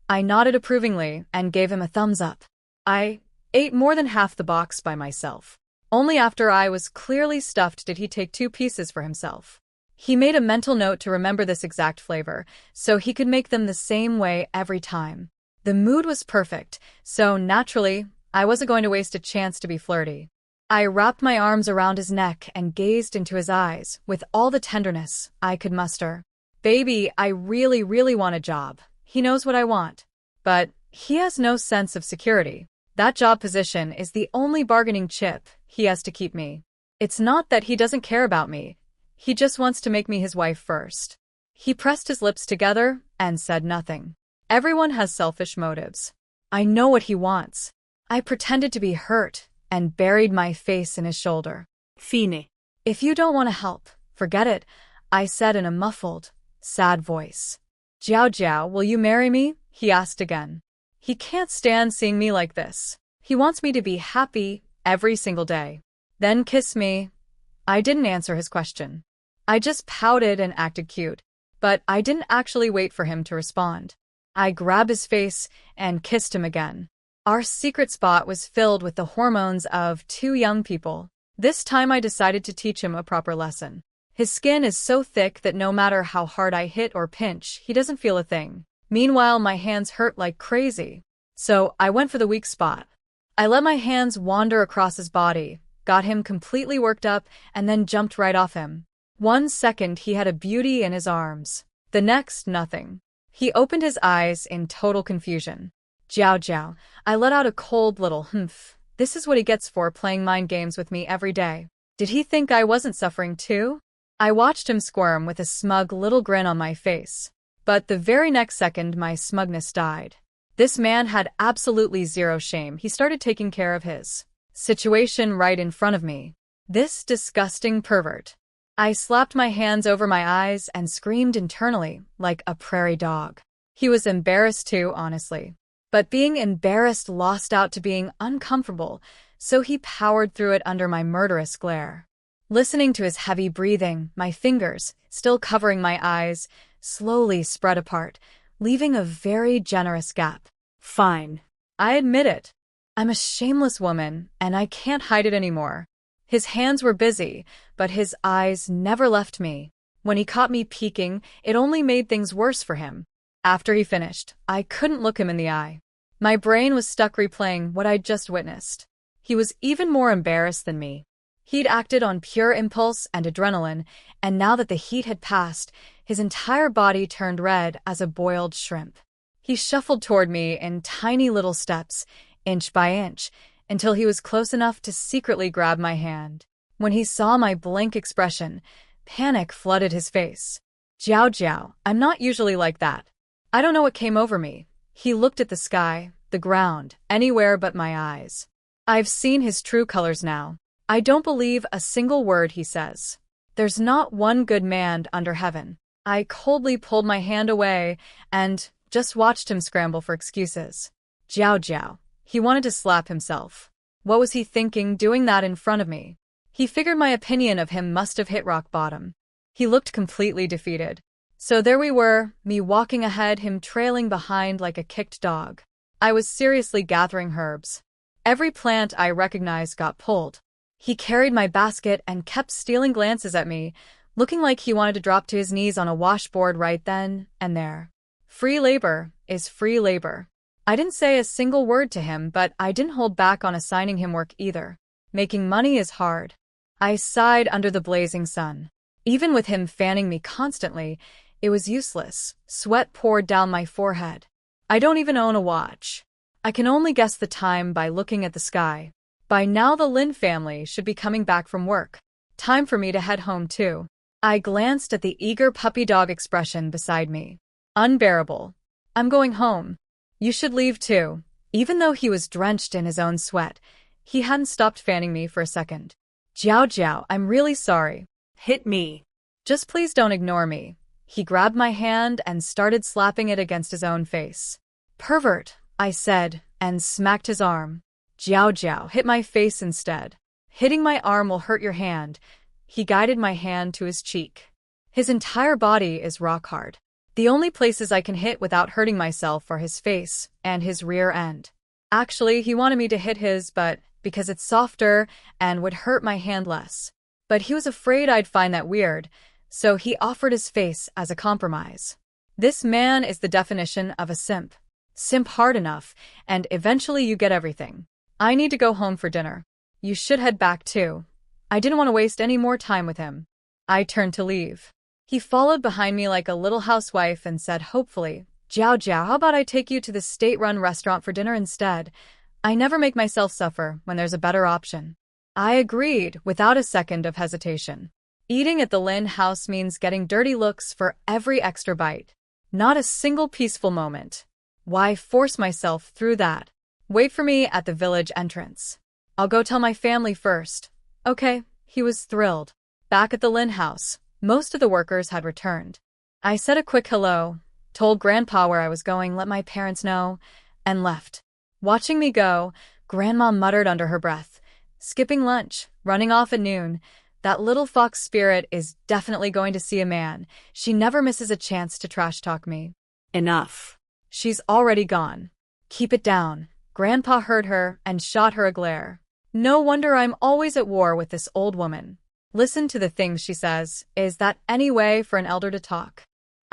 I nodded approvingly and gave him a thumbs up. I ate more than half the box by myself. Only after I was clearly stuffed did he take 2 pieces for himself. He made a mental note to remember this exact flavor, so he could make them the same way every time. The mood was perfect, so naturally, I wasn't going to waste a chance to be flirty. I wrapped my arms around his neck and gazed into his eyes with all the tenderness I could muster. "Baby, I really, really want a job. He knows what I want. But he has no sense of security. That job position is the only bargaining chip he has to keep me. It's not that he doesn't care about me. He just wants to make me his wife first." He pressed his lips together and said nothing. Everyone has selfish motives. I know what he wants. I pretended to be hurt and buried my face in his shoulder. "Fine. "If you don't want to help, forget it," I said in a muffled, sad voice. "Jiao Jiao, will you marry me?" he asked again. He can't stand seeing me like this. He wants me to be happy every single day. "Then kiss me." I didn't answer his question. I just pouted and acted cute, but I didn't actually wait for him to respond. I grabbed his face and kissed him again. Our secret spot was filled with the hormones of 2 young people. This time I decided to teach him a proper lesson. His skin is so thick that no matter how hard I hit or pinch, he doesn't feel a thing. Meanwhile, my hands hurt like crazy. So I went for the weak spot. I let my hands wander across his body, got him completely worked up, and then jumped right off him. 1 second he had a beauty in his arms. The next, nothing. He opened his eyes in total confusion. "Jiao Jiao," I let out a cold little humph. This is what he gets for playing mind games with me every day. Did he think I wasn't suffering too? I watched him squirm with a smug little grin on my face. But the very next second my smugness died. This man had absolutely zero shame. He started taking care of his situation right in front of me. This disgusting pervert. I slapped my hands over my eyes and screamed internally like a prairie dog. He was embarrassed too, honestly. But being embarrassed lost out to being uncomfortable, so he powered through it under my murderous glare. Listening to his heavy breathing, my fingers, still covering my eyes, slowly spread apart, leaving a very generous gap. "Fine. I admit it. I'm a shameless woman, and I can't hide it anymore. His hands were busy, but his eyes never left me. When he caught me peeking, it only made things worse for him. After he finished, I couldn't look him in the eye. My brain was stuck replaying what I'd just witnessed. He was even more embarrassed than me. He'd acted on pure impulse and adrenaline, and now that the heat had passed, his entire body turned red as a boiled shrimp. He shuffled toward me in tiny little steps, inch by inch, until he was close enough to secretly grab my hand. When he saw my blank expression, panic flooded his face. "Jiao Jiao, I'm not usually like that. I don't know what came over me." He looked at the sky, the ground, anywhere but my eyes. I've seen his true colors now. I don't believe a single word he says. There's not one good man under heaven. I coldly pulled my hand away and just watched him scramble for excuses. Jiao Jiao. He wanted to slap himself. What was he thinking doing that in front of me? He figured my opinion of him must have hit rock bottom. He looked completely defeated. So there we were, me walking ahead, him trailing behind like a kicked dog. I was seriously gathering herbs. Every plant I recognized got pulled. He carried my basket and kept stealing glances at me, looking like he wanted to drop to his knees on a washboard right then and there. Free labor is free labor. I didn't say a single word to him, but I didn't hold back on assigning him work either. Making money is hard. I sighed under the blazing sun. Even with him fanning me constantly, it was useless. Sweat poured down my forehead. I don't even own a watch. I can only guess the time by looking at the sky. By now the Lynn family should be coming back from work. Time for me to head home too. I glanced at the eager puppy dog expression beside me. Unbearable. I'm going home. You should leave too. Even though he was drenched in his own sweat, he hadn't stopped fanning me for a second. Jiao Jiao, I'm really sorry. Hit me. Just please don't ignore me. He grabbed my hand and started slapping it against his own face. Pervert, I said, and smacked his arm. Jiao Jiao, hit my face instead. Hitting my arm will hurt your hand. He guided my hand to his cheek. His entire body is rock hard. The only places I can hit without hurting myself are his face and his rear end. Actually, he wanted me to hit his butt because it's softer and would hurt my hand less. But he was afraid I'd find that weird, so he offered his face as a compromise. This man is the definition of a simp. Simp hard enough, and eventually you get everything. I need to go home for dinner. You should head back too. I didn't want to waste any more time with him. I turned to leave. He followed behind me like a little housewife and said hopefully, Jiao Jiao, how about I take you to the state-run restaurant for dinner instead? I never make myself suffer when there's a better option. I agreed without a second of hesitation. Eating at the Lynn house means getting dirty looks for every extra bite. Not a single peaceful moment. Why force myself through that? Wait for me at the village entrance. I'll go tell my family first. Okay, he was thrilled. Back at the Lynn house, most of the workers had returned. I said a quick hello, told Grandpa where I was going, let my parents know, and left. Watching me go, Grandma muttered under her breath, skipping lunch, running off at noon. That little fox spirit is definitely going to see a man. She never misses a chance to trash talk me. Enough. She's already gone. Keep it down. Grandpa heard her and shot her a glare. No wonder I'm always at war with this old woman. Listen to the things she says. Is that any way for an elder to talk?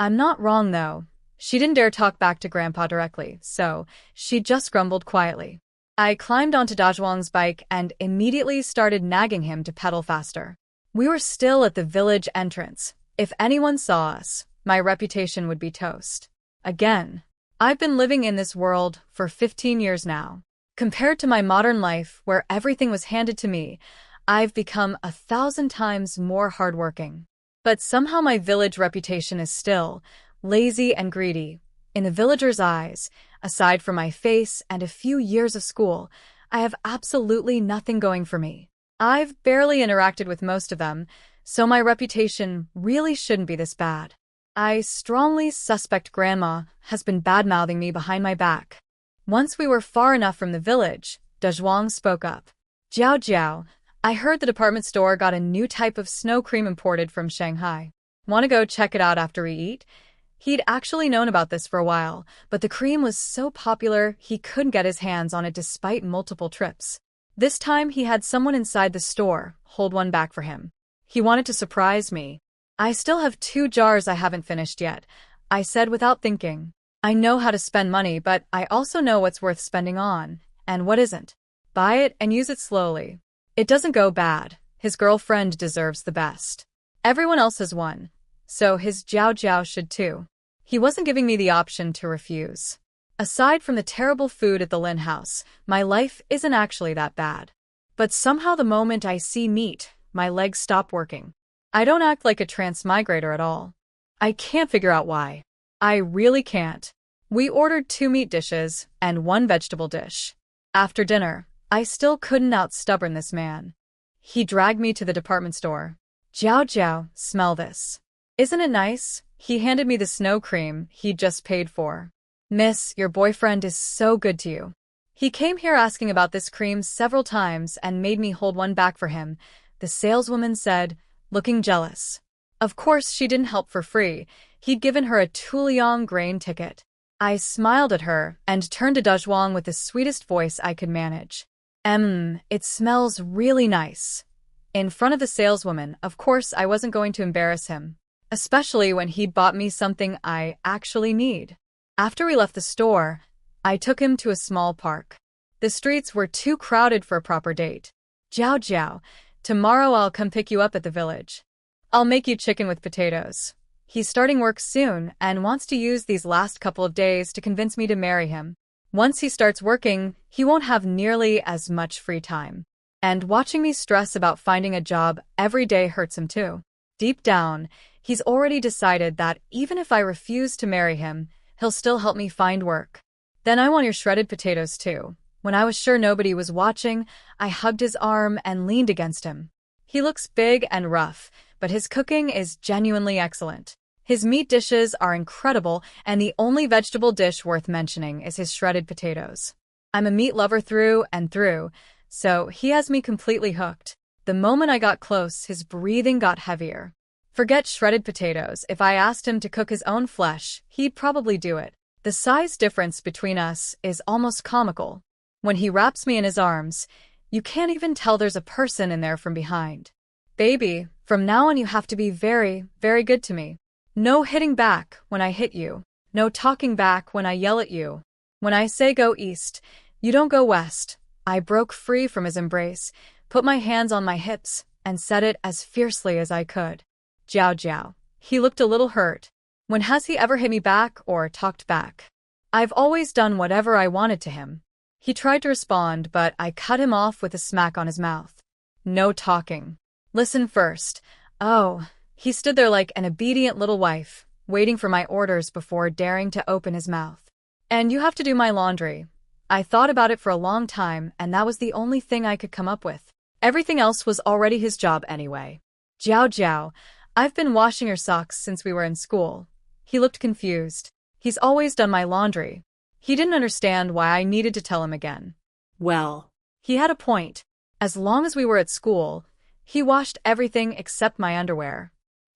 I'm not wrong, though. She didn't dare talk back to Grandpa directly, so she just grumbled quietly. I climbed onto Dwang's bike and immediately started nagging him to pedal faster. We were still at the village entrance. If anyone saw us, my reputation would be toast. Again, I've been living in this world for 15 years now. Compared to my modern life, where everything was handed to me, I've become 1,000 times more hardworking. But somehow my village reputation is still lazy and greedy. In the villagers' eyes, aside from my face and a few years of school, I have absolutely nothing going for me. I've barely interacted with most of them, so my reputation really shouldn't be this bad. I strongly suspect Grandma has been bad-mouthing me behind my back. Once we were far enough from the village, Dwang spoke up. Jiao Jiao, I heard the department store got a new type of snow cream imported from Shanghai. Want to go check it out after we eat? He'd actually known about this for a while, but the cream was so popular he couldn't get his hands on it despite multiple trips. This time he had someone inside the store hold one back for him. He wanted to surprise me. I still have 2 jars I haven't finished yet, I said without thinking. I know how to spend money, but I also know what's worth spending on, and what isn't. Buy it and use it slowly. It doesn't go bad. His girlfriend deserves the best. Everyone else has one, so his Jiao Jiao should too. He wasn't giving me the option to refuse. Aside from the terrible food at the Lynn house, my life isn't actually that bad. But somehow the moment I see meat, my legs stop working. I don't act like a transmigrator at all. I can't figure out why. I really can't. We ordered 2 meat dishes and 1 vegetable dish. After dinner, I still couldn't out-stubborn this man. He dragged me to the department store. Jiao Jiao, smell this. Isn't it nice? He handed me the snow cream he'd just paid for. Miss, your boyfriend is so good to you. He came here asking about this cream several times and made me hold one back for him, the saleswoman said, looking jealous. Of course she didn't help for free. He'd given her a Tuliang grain ticket. I smiled at her and turned to Dwang with the sweetest voice I could manage. It smells really nice. In front of the saleswoman, of course I wasn't going to embarrass him, especially when he'd bought me something I actually need. After we left the store, I took him to a small park. The streets were too crowded for a proper date. Jiao Jiao, tomorrow I'll come pick you up at the village. I'll make you chicken with potatoes. He's starting work soon and wants to use these last couple of days to convince me to marry him. Once he starts working, he won't have nearly as much free time. And watching me stress about finding a job every day hurts him too. Deep down, he's already decided that even if I refuse to marry him, he'll still help me find work. Then I want your shredded potatoes too. When I was sure nobody was watching, I hugged his arm and leaned against him. He looks big and rough, but his cooking is genuinely excellent. His meat dishes are incredible, and the only vegetable dish worth mentioning is his shredded potatoes. I'm a meat lover through and through, so he has me completely hooked. The moment I got close, his breathing got heavier. Forget shredded potatoes. If I asked him to cook his own flesh, he'd probably do it. The size difference between us is almost comical. When he wraps me in his arms, you can't even tell there's a person in there from behind. Baby, from now on you have to be very, very good to me. No hitting back when I hit you. No talking back when I yell at you. When I say go east, you don't go west. I broke free from his embrace, put my hands on my hips, and said it as fiercely as I could. Jiao Jiao. He looked a little hurt. When has he ever hit me back or talked back? I've always done whatever I wanted to him. He tried to respond, but I cut him off with a smack on his mouth. No talking. Listen first. Oh. He stood there like an obedient little wife, waiting for my orders before daring to open his mouth. And you have to do my laundry. I thought about it for a long time, and that was the only thing I could come up with. Everything else was already his job anyway. Jiao Jiao, I've been washing your socks since we were in school. He looked confused. He's always done my laundry. He didn't understand why I needed to tell him again. Well, he had a point. As long as we were at school, he washed everything except my underwear.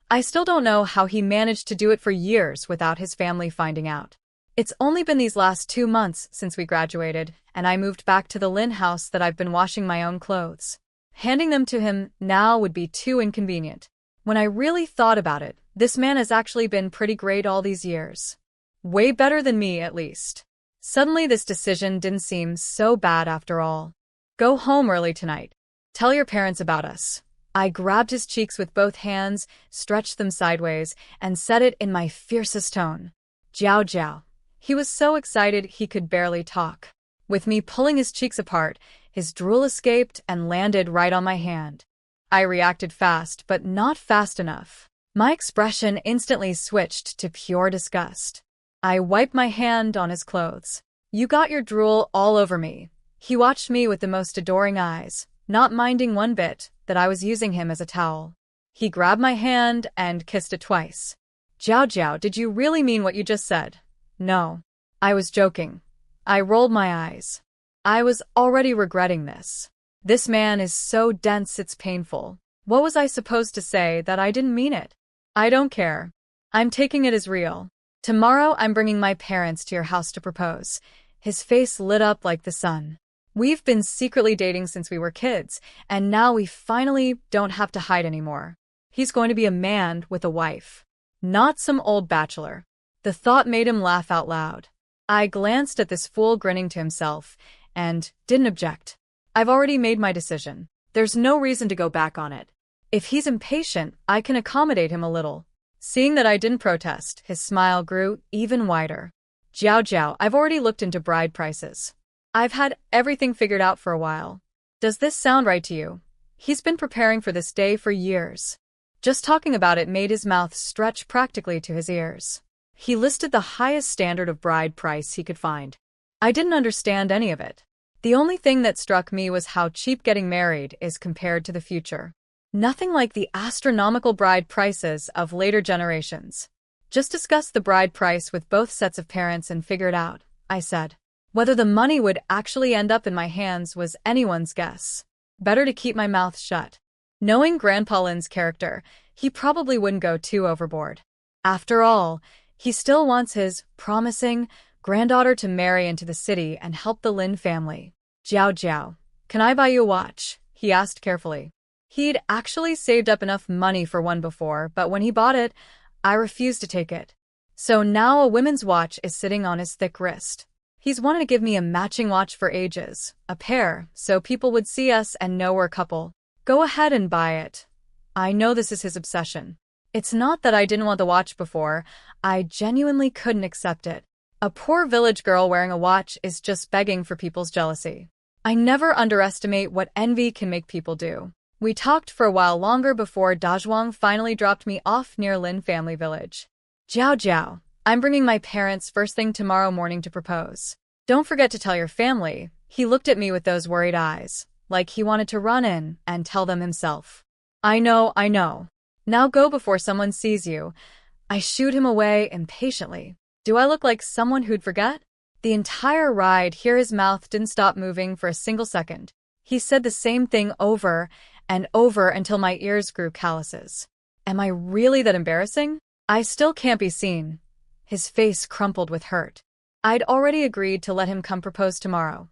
I still don't know how he managed to do it for years without his family finding out. It's only been these last 2 months since we graduated, and I moved back to the Lynn house that I've been washing my own clothes. Handing them to him now would be too inconvenient. When I really thought about it, this man has actually been pretty great all these years. Way better than me, at least. Suddenly this decision didn't seem so bad after all. Go home early tonight. Tell your parents about us. I grabbed his cheeks with both hands, stretched them sideways, and said it in my fiercest tone. Jiao Jiao. He was so excited he could barely talk. With me pulling his cheeks apart, his drool escaped and landed right on my hand. I reacted fast, but not fast enough. My expression instantly switched to pure disgust. I wiped my hand on his clothes. You got your drool all over me. He watched me with the most adoring eyes, not minding one bit that I was using him as a towel. He grabbed my hand and kissed it twice. Jiao Jiao, did you really mean what you just said? No. I was joking. I rolled my eyes. I was already regretting this. This man is so dense it's painful. What was I supposed to say that I didn't mean it? I don't care. I'm taking it as real. Tomorrow I'm bringing my parents to your house to propose. His face lit up like the sun. We've been secretly dating since we were kids, and now we finally don't have to hide anymore. He's going to be a man with a wife, not some old bachelor. The thought made him laugh out loud. I glanced at this fool grinning to himself and didn't object. I've already made my decision. There's no reason to go back on it. If he's impatient, I can accommodate him a little. Seeing that I didn't protest, his smile grew even wider. Jiao, I've already looked into bride prices. I've had everything figured out for a while. Does this sound right to you? He's been preparing for this day for years. Just talking about it made his mouth stretch practically to his ears. He listed the highest standard of bride price he could find. I didn't understand any of it. The only thing that struck me was how cheap getting married is compared to the future. Nothing like the astronomical bride prices of later generations. Just discuss the bride price with both sets of parents and figure it out, I said. Whether the money would actually end up in my hands was anyone's guess. Better to keep my mouth shut. Knowing Grandpa Lynn's character, he probably wouldn't go too overboard. After all, he still wants his promising granddaughter to marry into the city and help the Lynn family. Jiao, can I buy you a watch? He asked carefully. He'd actually saved up enough money for one before, but when he bought it, I refused to take it. So now a women's watch is sitting on his thick wrist. He's wanted to give me a matching watch for ages, a pair, so people would see us and know we're a couple. Go ahead and buy it. I know this is his obsession. It's not that I didn't want the watch before, I genuinely couldn't accept it. A poor village girl wearing a watch is just begging for people's jealousy. I never underestimate what envy can make people do. We talked for a while longer before Dwang finally dropped me off near Lynn family village. Jiao, I'm bringing my parents first thing tomorrow morning to propose. Don't forget to tell your family. He looked at me with those worried eyes, like he wanted to run in and tell them himself. I know. Now go before someone sees you. I shooed him away impatiently. Do I look like someone who'd forget? The entire ride here his mouth didn't stop moving for a single second. He said the same thing over and over until my ears grew calluses. Am I really that embarrassing? I still can't be seen. His face crumpled with hurt. I'd already agreed to let him come propose tomorrow.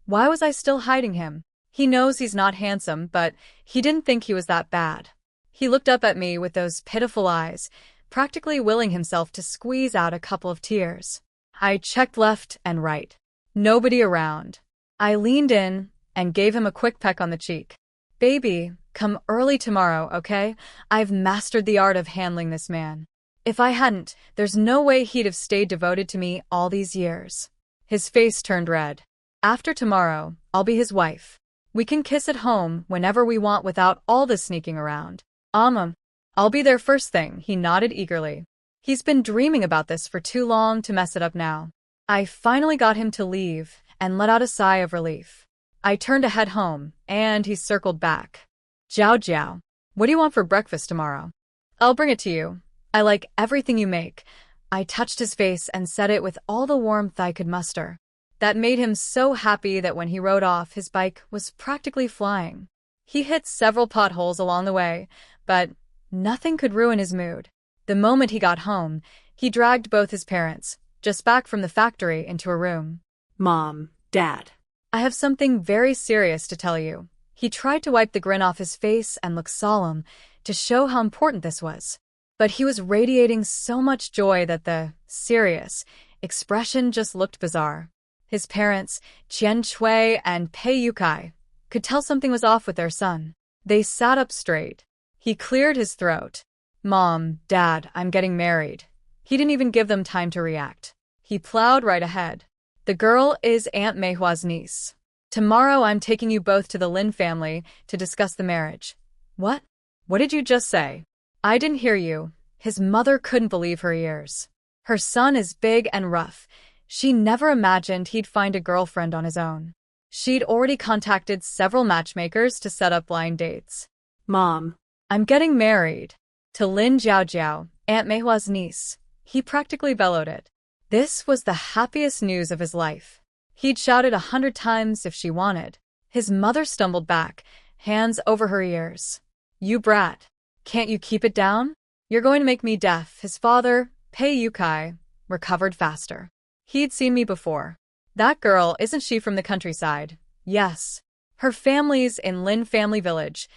Why was I still hiding him? He knows he's not handsome, but he didn't think he was that bad. He looked up at me with those pitiful eyes, practically willing himself to squeeze out a couple of tears. I checked left and right. Nobody around. I leaned in and gave him a quick peck on the cheek. Baby, come early tomorrow, okay? I've mastered the art of handling this man. If I hadn't, there's no way he'd have stayed devoted to me all these years. His face turned red. After tomorrow, I'll be his wife. We can kiss at home whenever we want without all the sneaking around. I'll be there first thing, he nodded eagerly. He's been dreaming about this for too long to mess it up now. I finally got him to leave and let out a sigh of relief. I turned to head home, and he circled back. Jiao, what do you want for breakfast tomorrow? I'll bring it to you. I like everything you make. I touched his face and said it with all the warmth I could muster. That made him so happy that when he rode off, his bike was practically flying. He hit several potholes along the way, but nothing could ruin his mood. The moment he got home, he dragged both his parents, just back from the factory, into a room. Mom, Dad. I have something very serious to tell you. He tried to wipe the grin off his face and look solemn to show how important this was. But he was radiating so much joy that the serious expression just looked bizarre. His parents, Qian Shui and Pei Yukai, could tell something was off with their son. They sat up straight. He cleared his throat. Mom, Dad, I'm getting married. He didn't even give them time to react. He plowed right ahead. The girl is Aunt Meihua's niece. Tomorrow I'm taking you both to the Lin family to discuss the marriage. What? What did you just say? I didn't hear you. His mother couldn't believe her ears. Her son is big and rough. She never imagined he'd find a girlfriend on his own. She'd already contacted several matchmakers to set up blind dates. Mom. I'm getting married. To Lin Jiao, Aunt Meihua's niece. He practically bellowed it. This was the happiest news of his life. He'd shouted 100 times if she wanted. His mother stumbled back, hands over her ears. You brat. Can't you keep it down? You're going to make me deaf. His father, Pei Yukai, recovered faster. He'd seen me before. That girl, isn't she from the countryside? Yes. Her family's in Lynn family village,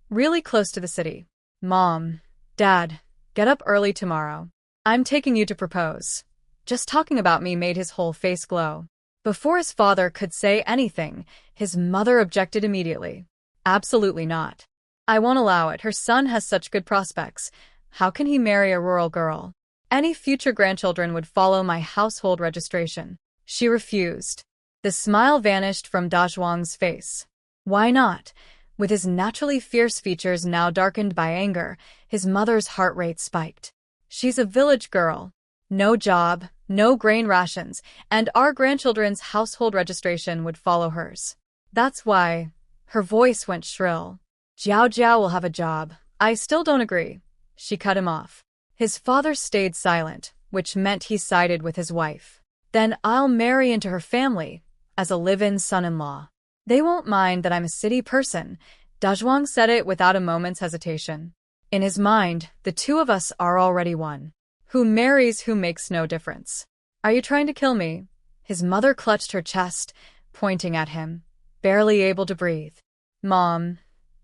really close to the city. Mom, Dad, get up early tomorrow. I'm taking you to propose. Just talking about me made his whole face glow. Before his father could say anything, his mother objected immediately. Absolutely not. I won't allow it. Her son has such good prospects. How can he marry a rural girl? Any future grandchildren would follow my household registration. She refused. The smile vanished from Dwang's face. Why not? With his naturally fierce features now darkened by anger, his mother's heart rate spiked. She's a village girl. No job, no grain rations, and our grandchildren's household registration would follow hers. That's why. Her voice went shrill. Jiao Jiao will have a job. I still don't agree. She cut him off. His father stayed silent, which meant he sided with his wife. Then I'll marry into her family, as a live-in son-in-law. They won't mind that I'm a city person. Dwang said it without a moment's hesitation. In his mind, the two of us are already one. Who marries who makes no difference. Are you trying to kill me? His mother clutched her chest, pointing at him, barely able to breathe. Mom,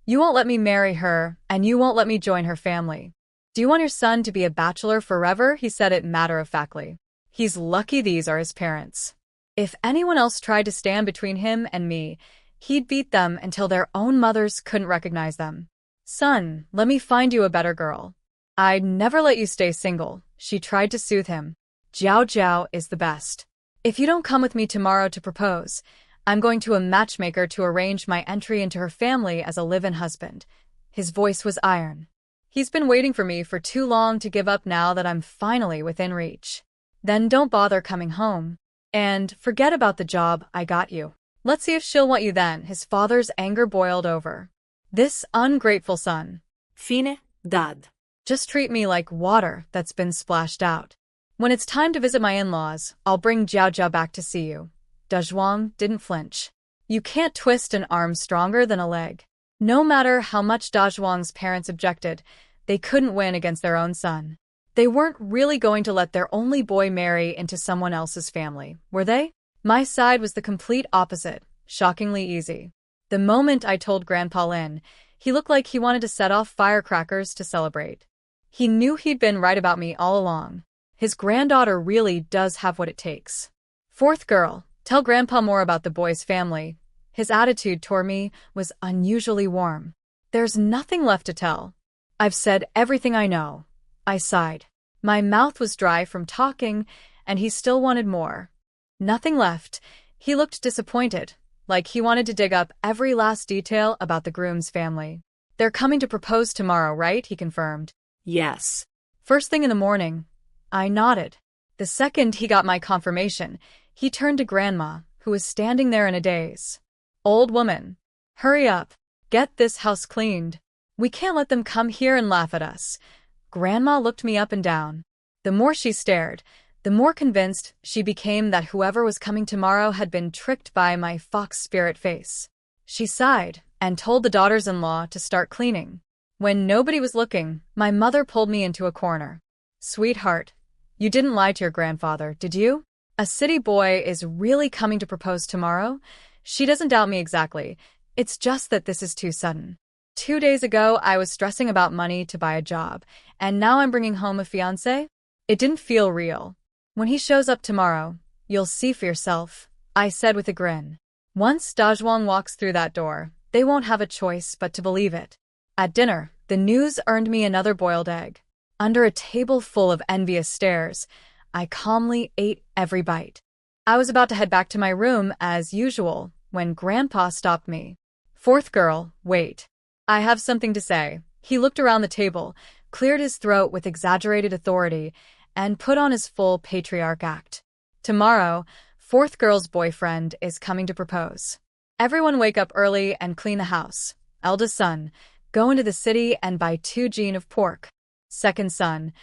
you won't let me marry her, and you won't let me join her family. Do you want your son to be a bachelor forever? He said it matter-of-factly. He's lucky these are his parents. If anyone else tried to stand between him and me, he'd beat them until their own mothers couldn't recognize them. Son, let me find you a better girl. I'd never let you stay single, she tried to soothe him. Jiao Jiao is the best. If you don't come with me tomorrow to propose, I'm going to a matchmaker to arrange my entry into her family as a live-in husband. His voice was iron. He's been waiting for me for too long to give up now that I'm finally within reach. Then don't bother coming home. And forget about the job I got you. Let's see if she'll want you then. His father's anger boiled over. This ungrateful son. Fine, Dad. Just treat me like water that's been splashed out. When it's time to visit my in-laws, I'll bring Jiao Jiao back to see you. Dwang didn't flinch. You can't twist an arm stronger than a leg. No matter how much Dwang's parents objected, they couldn't win against their own son. They weren't really going to let their only boy marry into someone else's family, were they? My side was the complete opposite, shockingly easy. The moment I told Grandpa Lynn, he looked like he wanted to set off firecrackers to celebrate. He knew he'd been right about me all along. His granddaughter really does have what it takes. Fourth girl, tell Grandpa more about the boy's family. His attitude toward me was unusually warm. There's nothing left to tell. I've said everything I know. I sighed. My mouth was dry from talking, and he still wanted more. Nothing left. He looked disappointed, like he wanted to dig up every last detail about the groom's family. They're coming to propose tomorrow, right? He confirmed. Yes. First thing in the morning. I nodded. The second he got my confirmation, he turned to Grandma, who was standing there in a daze. Old woman. Hurry up. Get this house cleaned. We can't let them come here and laugh at us. Grandma looked me up and down. The more she stared, the more convinced she became that whoever was coming tomorrow had been tricked by my fox spirit face. She sighed and told the daughters-in-law to start cleaning. When nobody was looking, my mother pulled me into a corner. Sweetheart, you didn't lie to your grandfather, did you? A city boy is really coming to propose tomorrow? She doesn't doubt me exactly. It's just that this is too sudden. 2 days ago, I was stressing about money to buy a job, and now I'm bringing home a fiancé? It didn't feel real. When he shows up tomorrow, you'll see for yourself, I said with a grin. Once Dwang walks through that door, they won't have a choice but to believe it. At dinner, the news earned me another boiled egg. Under a table full of envious stares, I calmly ate every bite. I was about to head back to my room as usual when Grandpa stopped me. Fourth girl, wait. I have something to say. He looked around the table, cleared his throat with exaggerated authority, and put on his full patriarch act. Tomorrow, fourth girl's boyfriend is coming to propose. Everyone wake up early and clean the house. Eldest son, go into the city and buy 2 gin of pork. Second son,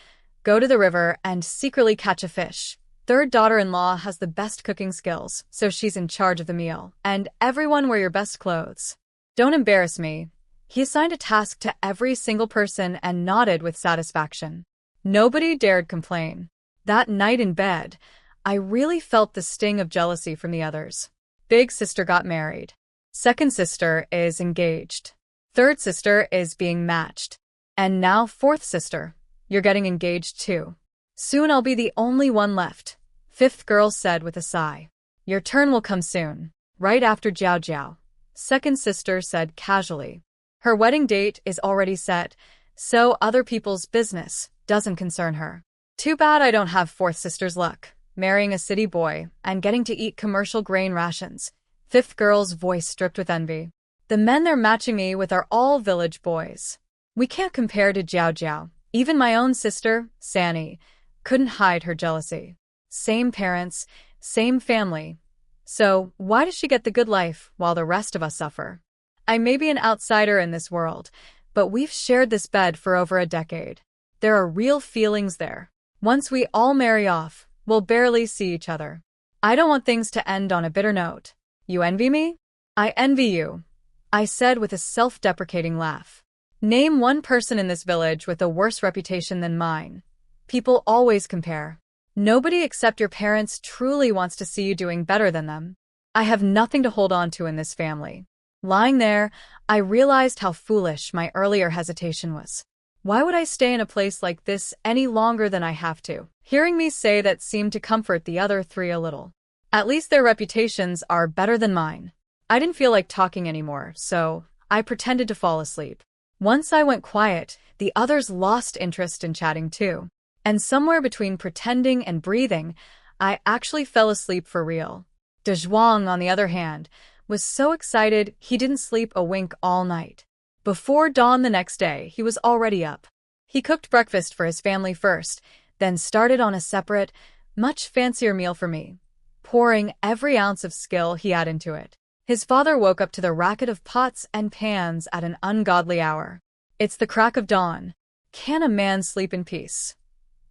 go to the river and secretly catch a fish. Third daughter-in-law has the best cooking skills, so she's in charge of the meal. And everyone wear your best clothes. Don't embarrass me. He assigned a task to every single person and nodded with satisfaction. Nobody dared complain. That night in bed, I really felt the sting of jealousy from the others. Big sister got married. Second sister is engaged. Third sister is being matched. And now fourth sister, you're getting engaged too. Soon I'll be the only one left, fifth girl said with a sigh. Your turn will come soon, right after Jiao Jiao, second sister said casually. Her wedding date is already set, so other people's business doesn't concern her. Too bad I don't have fourth sister's luck, marrying a city boy and getting to eat commercial grain rations. Fifth girl's voice stripped with envy. The men they're matching me with are all village boys. We can't compare to Jiao Jiao. Even my own sister, Sani, couldn't hide her jealousy. Same parents, same family. So why does she get the good life while the rest of us suffer? I may be an outsider in this world, but we've shared this bed for over a decade. There are real feelings there. Once we all marry off, we'll barely see each other. I don't want things to end on a bitter note. You envy me? I envy you, I said with a self-deprecating laugh. Name one person in this village with a worse reputation than mine. People always compare. Nobody except your parents truly wants to see you doing better than them. I have nothing to hold on to in this family. Lying there, I realized how foolish my earlier hesitation was. Why would I stay in a place like this any longer than I have to? Hearing me say that seemed to comfort the other three a little. At least their reputations are better than mine. I didn't feel like talking anymore, so I pretended to fall asleep. Once I went quiet, the others lost interest in chatting too. And somewhere between pretending and breathing, I actually fell asleep for real. Dwang, on the other hand, was so excited he didn't sleep a wink all night. Before dawn the next day, he was already up. He cooked breakfast for his family first, then started on a separate, much fancier meal for me, pouring every ounce of skill he had into it. His father woke up to the racket of pots and pans at an ungodly hour. It's the crack of dawn. Can a man sleep in peace?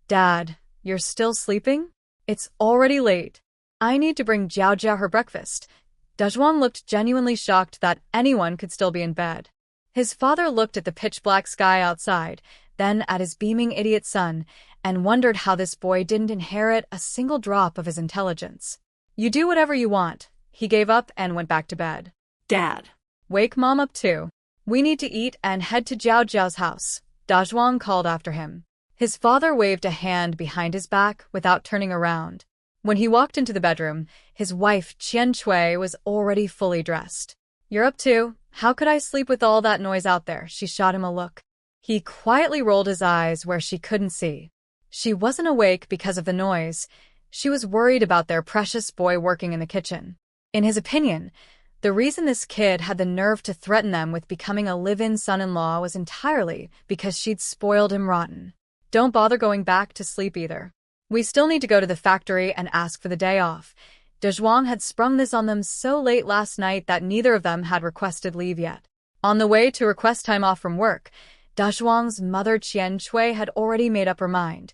Dad, you're still sleeping? It's already late. I need to bring Jiao Jiao her breakfast. Dwang looked genuinely shocked that anyone could still be in bed. His father looked at the pitch-black sky outside, then at his beaming idiot son, and wondered how this boy didn't inherit a single drop of his intelligence. You do whatever you want. He gave up and went back to bed. Dad. Wake Mom up too. We need to eat and head to Jiao Jiao's house, Dwang called after him. His father waved a hand behind his back without turning around. When he walked into the bedroom, his wife Qian Chui was already fully dressed. You're up too. How could I sleep with all that noise out there? She shot him a look. He quietly rolled his eyes where she couldn't see. She wasn't awake because of the noise. She was worried about their precious boy working in the kitchen. In his opinion, the reason this kid had the nerve to threaten them with becoming a live-in son-in-law was entirely because she'd spoiled him rotten. Don't bother going back to sleep either. We still need to go to the factory and ask for the day off. Dwang had sprung this on them so late last night that neither of them had requested leave yet. On the way to request time off from work, Dwang's mother Qian Chui had already made up her mind.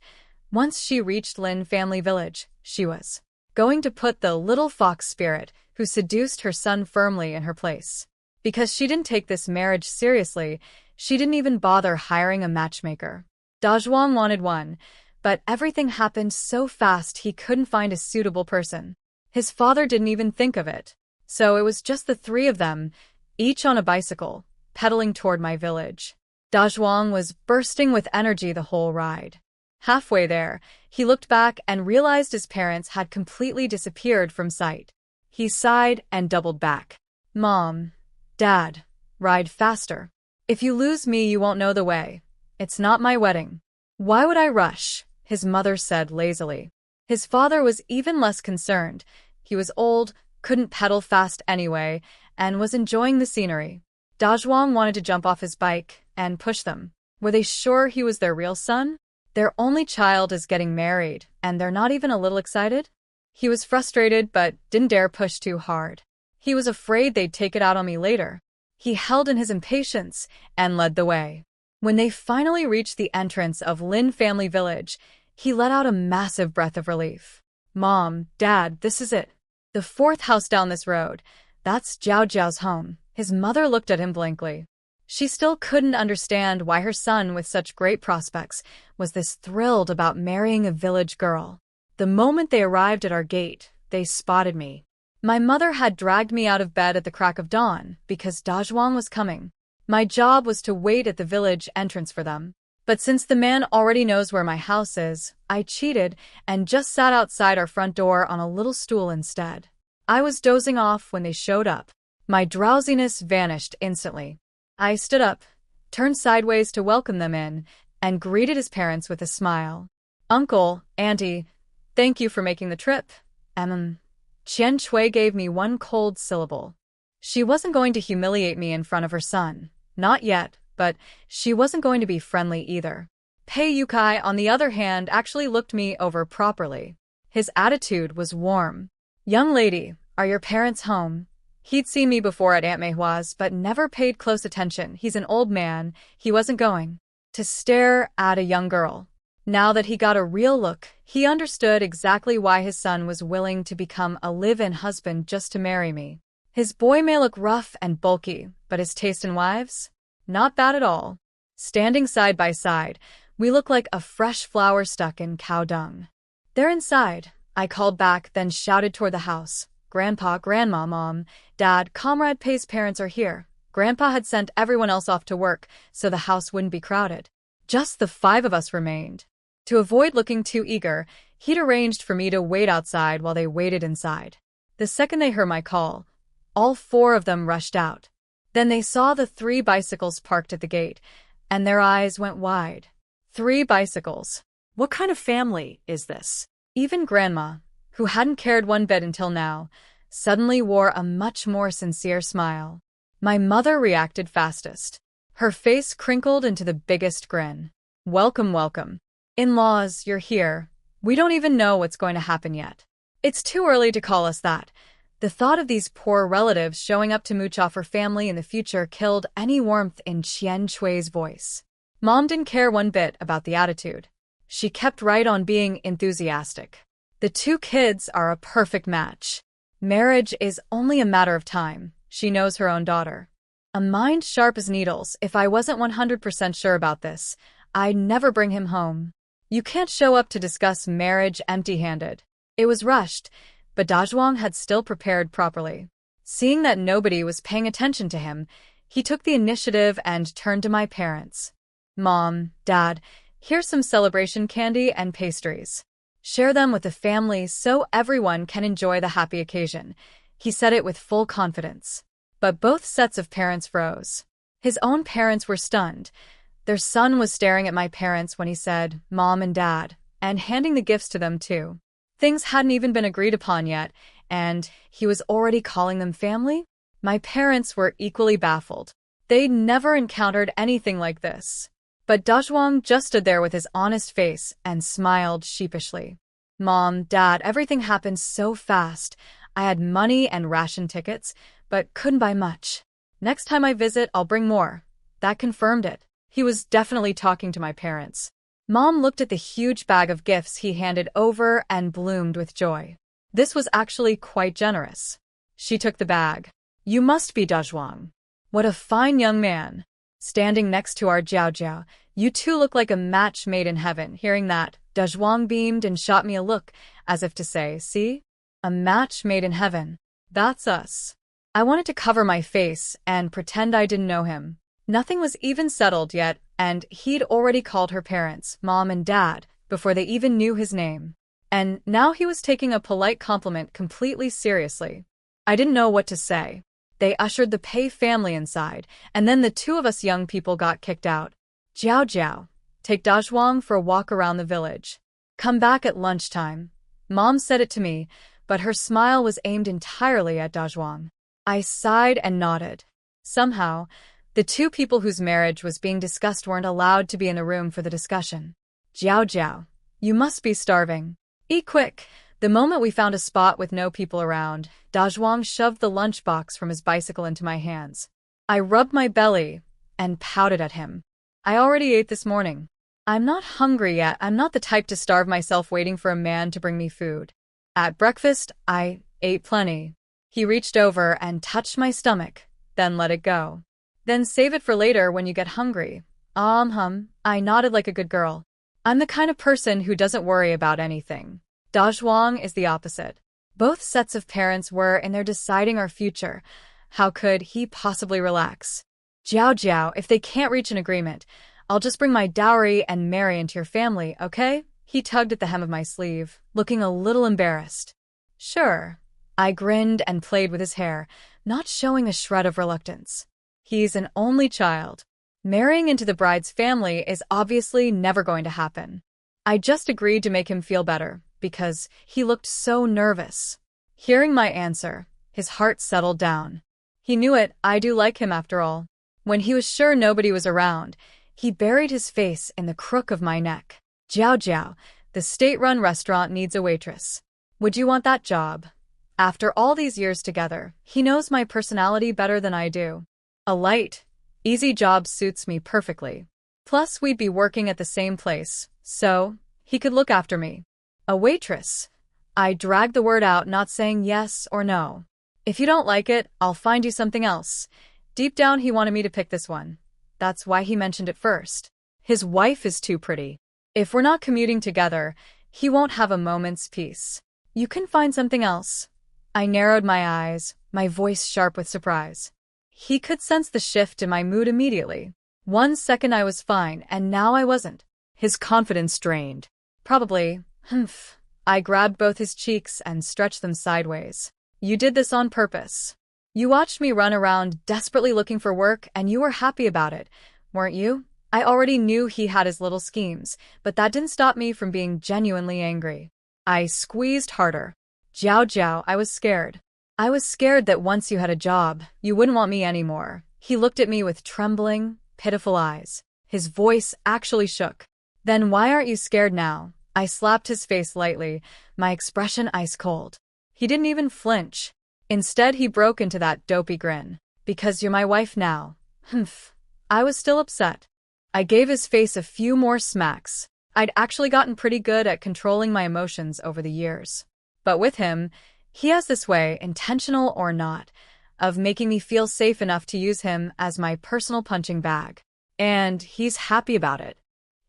Once she reached Lynn family village, she was going to put the little fox spirit who seduced her son firmly in her place. Because she didn't take this marriage seriously, she didn't even bother hiring a matchmaker. Dwang wanted one, but everything happened so fast he couldn't find a suitable person. His father didn't even think of it. So it was just the three of them, each on a bicycle, pedaling toward my village. Dwang was bursting with energy the whole ride. Halfway there, he looked back and realized his parents had completely disappeared from sight. He sighed and doubled back. Mom, Dad, ride faster. If you lose me, you won't know the way. It's not my wedding. Why would I rush? His mother said lazily. His father was even less concerned. He was old, couldn't pedal fast anyway, and was enjoying the scenery. Dwang wanted to jump off his bike and push them. Were they sure he was their real son? Their only child is getting married, and they're not even a little excited? He was frustrated but didn't dare push too hard. He was afraid they'd take it out on me later. He held in his impatience and led the way. When they finally reached the entrance of Lynn family village, he let out a massive breath of relief. Mom, Dad, this is it. The fourth house down this road. That's Jiao Jiao's home. His mother looked at him blankly. She still couldn't understand why her son, with such great prospects, was this thrilled about marrying a village girl. The moment they arrived at our gate, they spotted me. My mother had dragged me out of bed at the crack of dawn because Dwang was coming. My job was to wait at the village entrance for them. But since the man already knows where my house is, I cheated and just sat outside our front door on a little stool instead. I was dozing off when they showed up. My drowsiness vanished instantly. I stood up, turned sideways to welcome them in, and greeted his parents with a smile. Uncle, Auntie, thank you for making the trip. Qian Shui gave me one cold syllable. She wasn't going to humiliate me in front of her son. Not yet, but she wasn't going to be friendly either. Pei Yukai, on the other hand, actually looked me over properly. His attitude was warm. Young lady, are your parents home? He'd seen me before at Aunt Meihua's, but never paid close attention. He's an old man. He wasn't going to stare at a young girl. Now that he got a real look, he understood exactly why his son was willing to become a live-in husband just to marry me. His boy may look rough and bulky, but his taste in wives? Not bad at all. Standing side by side, we look like a fresh flower stuck in cow dung. They're inside, I called back, then shouted toward the house. Grandpa, Grandma, Mom, Dad, Comrade Pei's parents are here. Grandpa had sent everyone else off to work, so the house wouldn't be crowded. Just the 5 of us remained. To avoid looking too eager, he'd arranged for me to wait outside while they waited inside. The second they heard my call, all 4 of them rushed out. Then they saw the 3 bicycles parked at the gate, and their eyes went wide. 3 bicycles. What kind of family is this? Even Grandma, who hadn't cared one bit until now, suddenly wore a much more sincere smile. My mother reacted fastest. Her face crinkled into the biggest grin. Welcome, welcome. In-laws, you're here. We don't even know what's going to happen yet. It's too early to call us that. The thought of these poor relatives showing up to mooch off her family in the future killed any warmth in Qian Shui's voice. Mom didn't care one bit about the attitude. She kept right on being enthusiastic. The 2 kids are a perfect match. Marriage is only a matter of time. She knows her own daughter. A mind sharp as needles. If I wasn't 100% sure about this, I'd never bring him home. You can't show up to discuss marriage empty-handed. It was rushed, but Dwang had still prepared properly. Seeing that nobody was paying attention to him, he took the initiative and turned to my parents. Mom, Dad, here's some celebration candy and pastries. Share them with the family so everyone can enjoy the happy occasion. He said it with full confidence. But both sets of parents froze. His own parents were stunned. Their son was staring at my parents when he said, Mom and Dad, and handing the gifts to them too. Things hadn't even been agreed upon yet, and he was already calling them family? My parents were equally baffled. They'd never encountered anything like this. But Dwang just stood there with his honest face and smiled sheepishly. Mom, Dad, everything happened so fast. I had money and ration tickets, but couldn't buy much. Next time I visit, I'll bring more. That confirmed it. He was definitely talking to my parents. Mom looked at the huge bag of gifts he handed over and bloomed with joy. This was actually quite generous. She took the bag. You must be Dwang. What a fine young man. Standing next to our Jiao Jiao, you two look like a match made in heaven. Hearing that, Dwang beamed and shot me a look, as if to say, see? A match made in heaven. That's us. I wanted to cover my face and pretend I didn't know him. Nothing was even settled yet, and he'd already called her parents, Mom and Dad, before they even knew his name. And now he was taking a polite compliment completely seriously. I didn't know what to say. They ushered the Pei family inside, and then the 2 of us young people got kicked out. Jiao Jiao, take Dwang for a walk around the village. Come back at lunchtime. Mom said it to me, but her smile was aimed entirely at Dwang. I sighed and nodded. Somehow, the 2 people whose marriage was being discussed weren't allowed to be in the room for the discussion. Jiao Jiao, you must be starving. Eat quick. The moment we found a spot with no people around, Dwang shoved the lunchbox from his bicycle into my hands. I rubbed my belly and pouted at him. I already ate this morning. I'm not hungry yet. I'm not the type to starve myself waiting for a man to bring me food. At breakfast, I ate plenty. He reached over and touched my stomach, then let it go. Then save it for later when you get hungry. I nodded like a good girl. I'm the kind of person who doesn't worry about anything. Dwang is the opposite. Both sets of parents were, and they're deciding our future. How could he possibly relax? Jiao, if they can't reach an agreement, I'll just bring my dowry and marry into your family, okay? He tugged at the hem of my sleeve, looking a little embarrassed. Sure. I grinned and played with his hair, not showing a shred of reluctance. He's an only child. Marrying into the bride's family is obviously never going to happen. I just agreed to make him feel better, because he looked so nervous. Hearing my answer, his heart settled down. He knew it, I do like him after all. When he was sure nobody was around, he buried his face in the crook of my neck. Jiao, the state-run restaurant needs a waitress. Would you want that job? After all these years together, he knows my personality better than I do. A light, easy job suits me perfectly. Plus, we'd be working at the same place, so he could look after me. A waitress. I dragged the word out, not saying yes or no. If you don't like it, I'll find you something else. Deep down, he wanted me to pick this one. That's why he mentioned it first. His wife is too pretty. If we're not commuting together, he won't have a moment's peace. You can find something else. I narrowed my eyes, my voice sharp with surprise. He could sense the shift in my mood immediately. 1 second I was fine, and now I wasn't. His confidence drained. Probably. I grabbed both his cheeks and stretched them sideways. You did this on purpose. You watched me run around desperately looking for work, and you were happy about it, weren't you? I already knew he had his little schemes, but that didn't stop me from being genuinely angry. I squeezed harder. Jiao, I was scared. I was scared that once you had a job, you wouldn't want me anymore. He looked at me with trembling, pitiful eyes. His voice actually shook. Then why aren't you scared now? I slapped his face lightly, my expression ice cold. He didn't even flinch. Instead, he broke into that dopey grin. Because you're my wife now. I was still upset. I gave his face a few more smacks. I'd actually gotten pretty good at controlling my emotions over the years. But with him, he has this way, intentional or not, of making me feel safe enough to use him as my personal punching bag. And he's happy about it.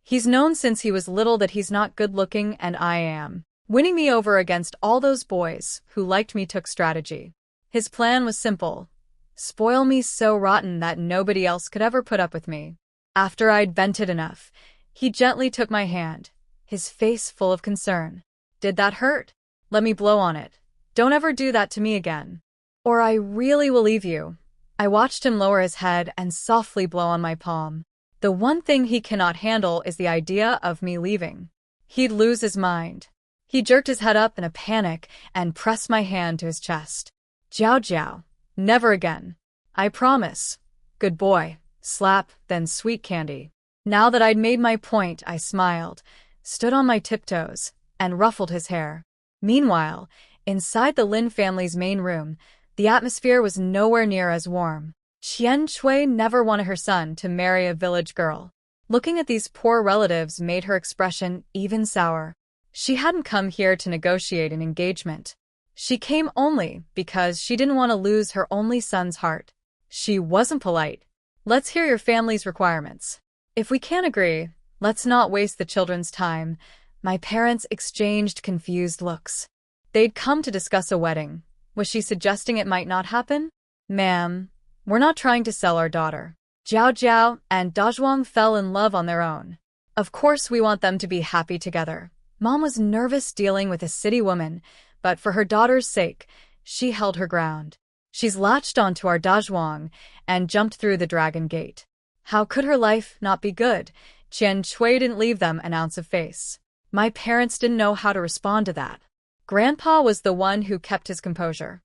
He's known since he was little that he's not good-looking, and I am. Winning me over against all those boys who liked me took strategy. His plan was simple. Spoil me so rotten that nobody else could ever put up with me. After I'd vented enough, he gently took my hand, his face full of concern. Did that hurt? Let me blow on it. Don't ever do that to me again, or I really will leave you. I watched him lower his head and softly blow on my palm. The one thing he cannot handle is the idea of me leaving. He'd lose his mind. He jerked his head up in a panic and pressed my hand to his chest. Jiao, never again. I promise. Good boy. Slap, then sweet candy. Now that I'd made my point, I smiled, stood on my tiptoes, and ruffled his hair. Meanwhile, inside the Lynn family's main room, the atmosphere was nowhere near as warm. Qian Shui never wanted her son to marry a village girl. Looking at these poor relatives made her expression even sour. She hadn't come here to negotiate an engagement. She came only because she didn't want to lose her only son's heart. She wasn't polite. Let's hear your family's requirements. If we can't agree, let's not waste the children's time. My parents exchanged confused looks. They'd come to discuss a wedding. Was she suggesting it might not happen? Ma'am, we're not trying to sell our daughter. Jiao and Dwang fell in love on their own. Of course we want them to be happy together. Mom was nervous dealing with a city woman, but for her daughter's sake, she held her ground. She's latched onto our Dwang and jumped through the dragon gate. How could her life not be good? Qian Shui didn't leave them an ounce of face. My parents didn't know how to respond to that. Grandpa was the one who kept his composure.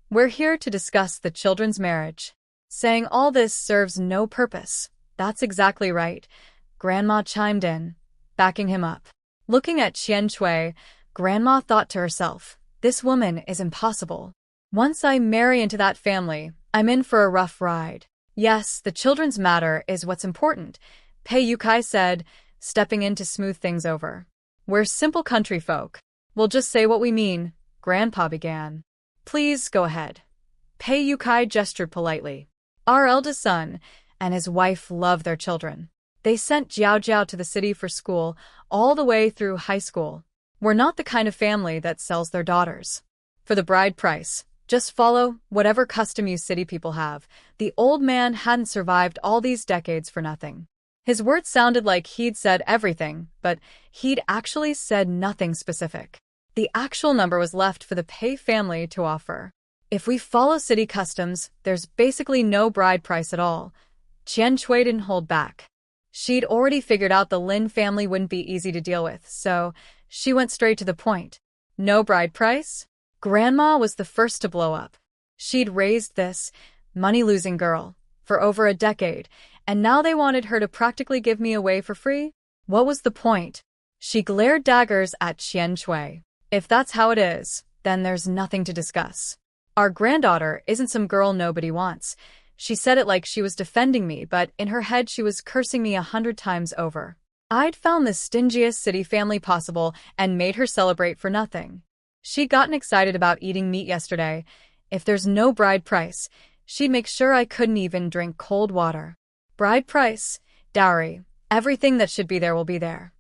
We're here to discuss the children's marriage. Saying all this serves no purpose. That's exactly right. Grandma chimed in, backing him up. Looking at Qian Shui, Grandma thought to herself, this woman is impossible. Once I marry into that family, I'm in for a rough ride. Yes, the children's matter is what's important, Pei Yukai said, stepping in to smooth things over. We're simple country folk. We'll just say what we mean, Grandpa began. Please go ahead. Pei Yukai gestured politely. Our eldest son and his wife love their children. They sent Jiao Jiao to the city for school all the way through high school. We're not the kind of family that sells their daughters for the bride price. Just follow whatever custom you city people have. The old man hadn't survived all these decades for nothing. His words sounded like he'd said everything, but he'd actually said nothing specific. The actual number was left for the Pei family to offer. If we follow city customs, there's basically no bride price at all. Qian Shui didn't hold back. She'd already figured out the Lynn family wouldn't be easy to deal with, so she went straight to the point. No bride price? Grandma was the first to blow up. She'd raised this money-losing girl for over a decade, and now they wanted her to practically give me away for free? What was the point? She glared daggers at Qian Shui. If that's how it is, then there's nothing to discuss. Our granddaughter isn't some girl nobody wants. She said it like she was defending me, but in her head she was cursing me 100 times over. I'd found the stingiest city family possible and made her celebrate for nothing. She'd gotten excited about eating meat yesterday. If there's no bride price, she'd make sure I couldn't even drink cold water. Bride price, dowry, everything that should be there will be there.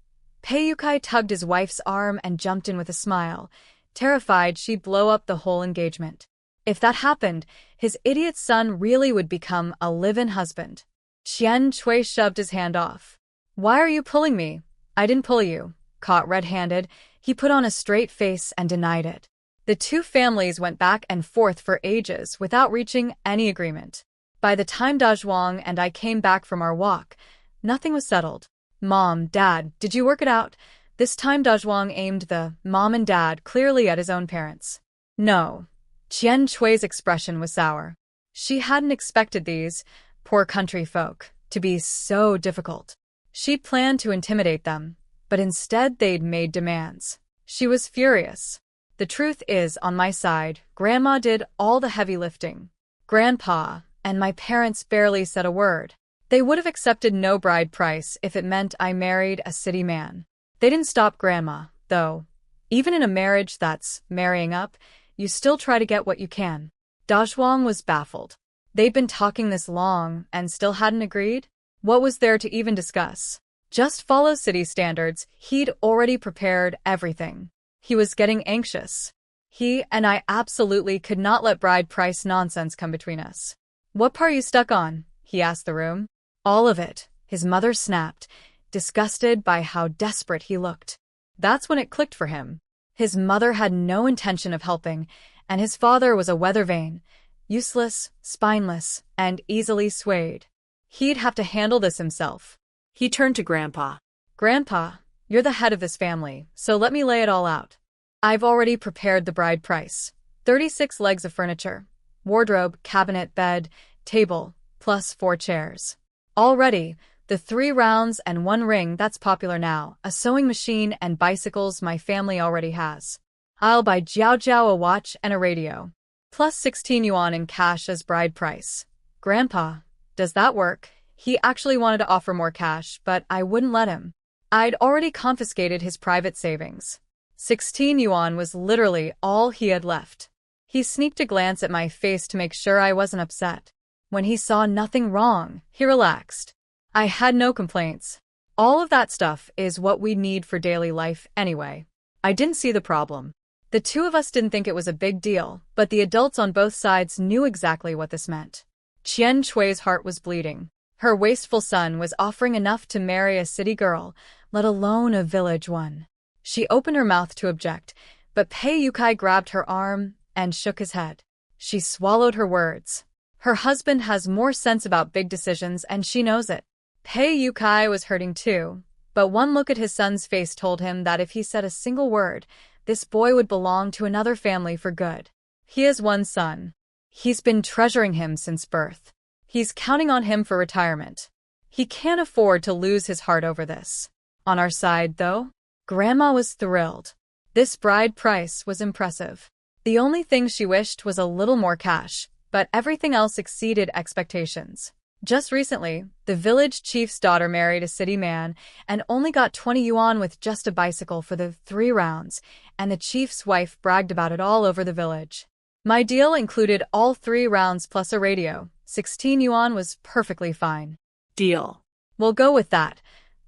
Pei Yukai tugged his wife's arm and jumped in with a smile, terrified she'd blow up the whole engagement. If that happened, his idiot son really would become a live-in husband. Qian Shui shoved his hand off. Why are you pulling me? I didn't pull you. Caught red-handed, he put on a straight face and denied it. The two families went back and forth for ages without reaching any agreement. By the time Dwang and I came back from our walk, nothing was settled. Mom, Dad, did you work it out? This time Dwang aimed the mom and dad clearly at his own parents. No. Qian Shui's expression was sour. She hadn't expected these poor country folk to be so difficult. She'd planned to intimidate them, but instead they'd made demands. She was furious. The truth is, on my side, Grandma did all the heavy lifting. Grandpa and my parents barely said a word. They would have accepted no bride price if it meant I married a city man. They didn't stop Grandma, though. Even in a marriage that's marrying up, you still try to get what you can. Dwang was baffled. They'd been talking this long and still hadn't agreed? What was there to even discuss? Just follow city standards. He'd already prepared everything. He was getting anxious. He and I absolutely could not let bride price nonsense come between us. What part are you stuck on? He asked the room. All of it, his mother snapped, disgusted by how desperate he looked. That's when it clicked for him. His mother had no intention of helping, and his father was a weather vane, useless, spineless, and easily swayed. He'd have to handle this himself. He turned to Grandpa. Grandpa, you're the head of this family, so let me lay it all out. I've already prepared the bride price. 36 legs of furniture. Wardrobe, cabinet, bed, table, plus 4 chairs. Already, the 3 rounds and 1 ring that's popular now, a sewing machine and bicycles my family already has. I'll buy Jiao Jiao a watch and a radio. Plus 16 yuan in cash as bride price. Grandpa, does that work? He actually wanted to offer more cash, but I wouldn't let him. I'd already confiscated his private savings. 16 yuan was literally all he had left. He sneaked a glance at my face to make sure I wasn't upset. When he saw nothing wrong, he relaxed. I had no complaints. All of that stuff is what we need for daily life anyway. I didn't see the problem. The two of us didn't think it was a big deal, but the adults on both sides knew exactly what this meant. Qian Shui's heart was bleeding. Her wasteful son was offering enough to marry a city girl, let alone a village one. She opened her mouth to object, but Pei Yukai grabbed her arm and shook his head. She swallowed her words. Her husband has more sense about big decisions, and she knows it. Pei Yukai was hurting too, but one look at his son's face told him that if he said a single word, this boy would belong to another family for good. He has one son. He's been treasuring him since birth. He's counting on him for retirement. He can't afford to lose his heart over this. On our side, though, Grandma was thrilled. This bride price was impressive. The only thing she wished was a little more cash, but everything else exceeded expectations. Just recently, the village chief's daughter married a city man and only got 20 yuan with just a bicycle for the 3 rounds, and the chief's wife bragged about it all over the village. My deal included all 3 rounds plus a radio, 16 yuan was perfectly fine. Deal. We'll go with that.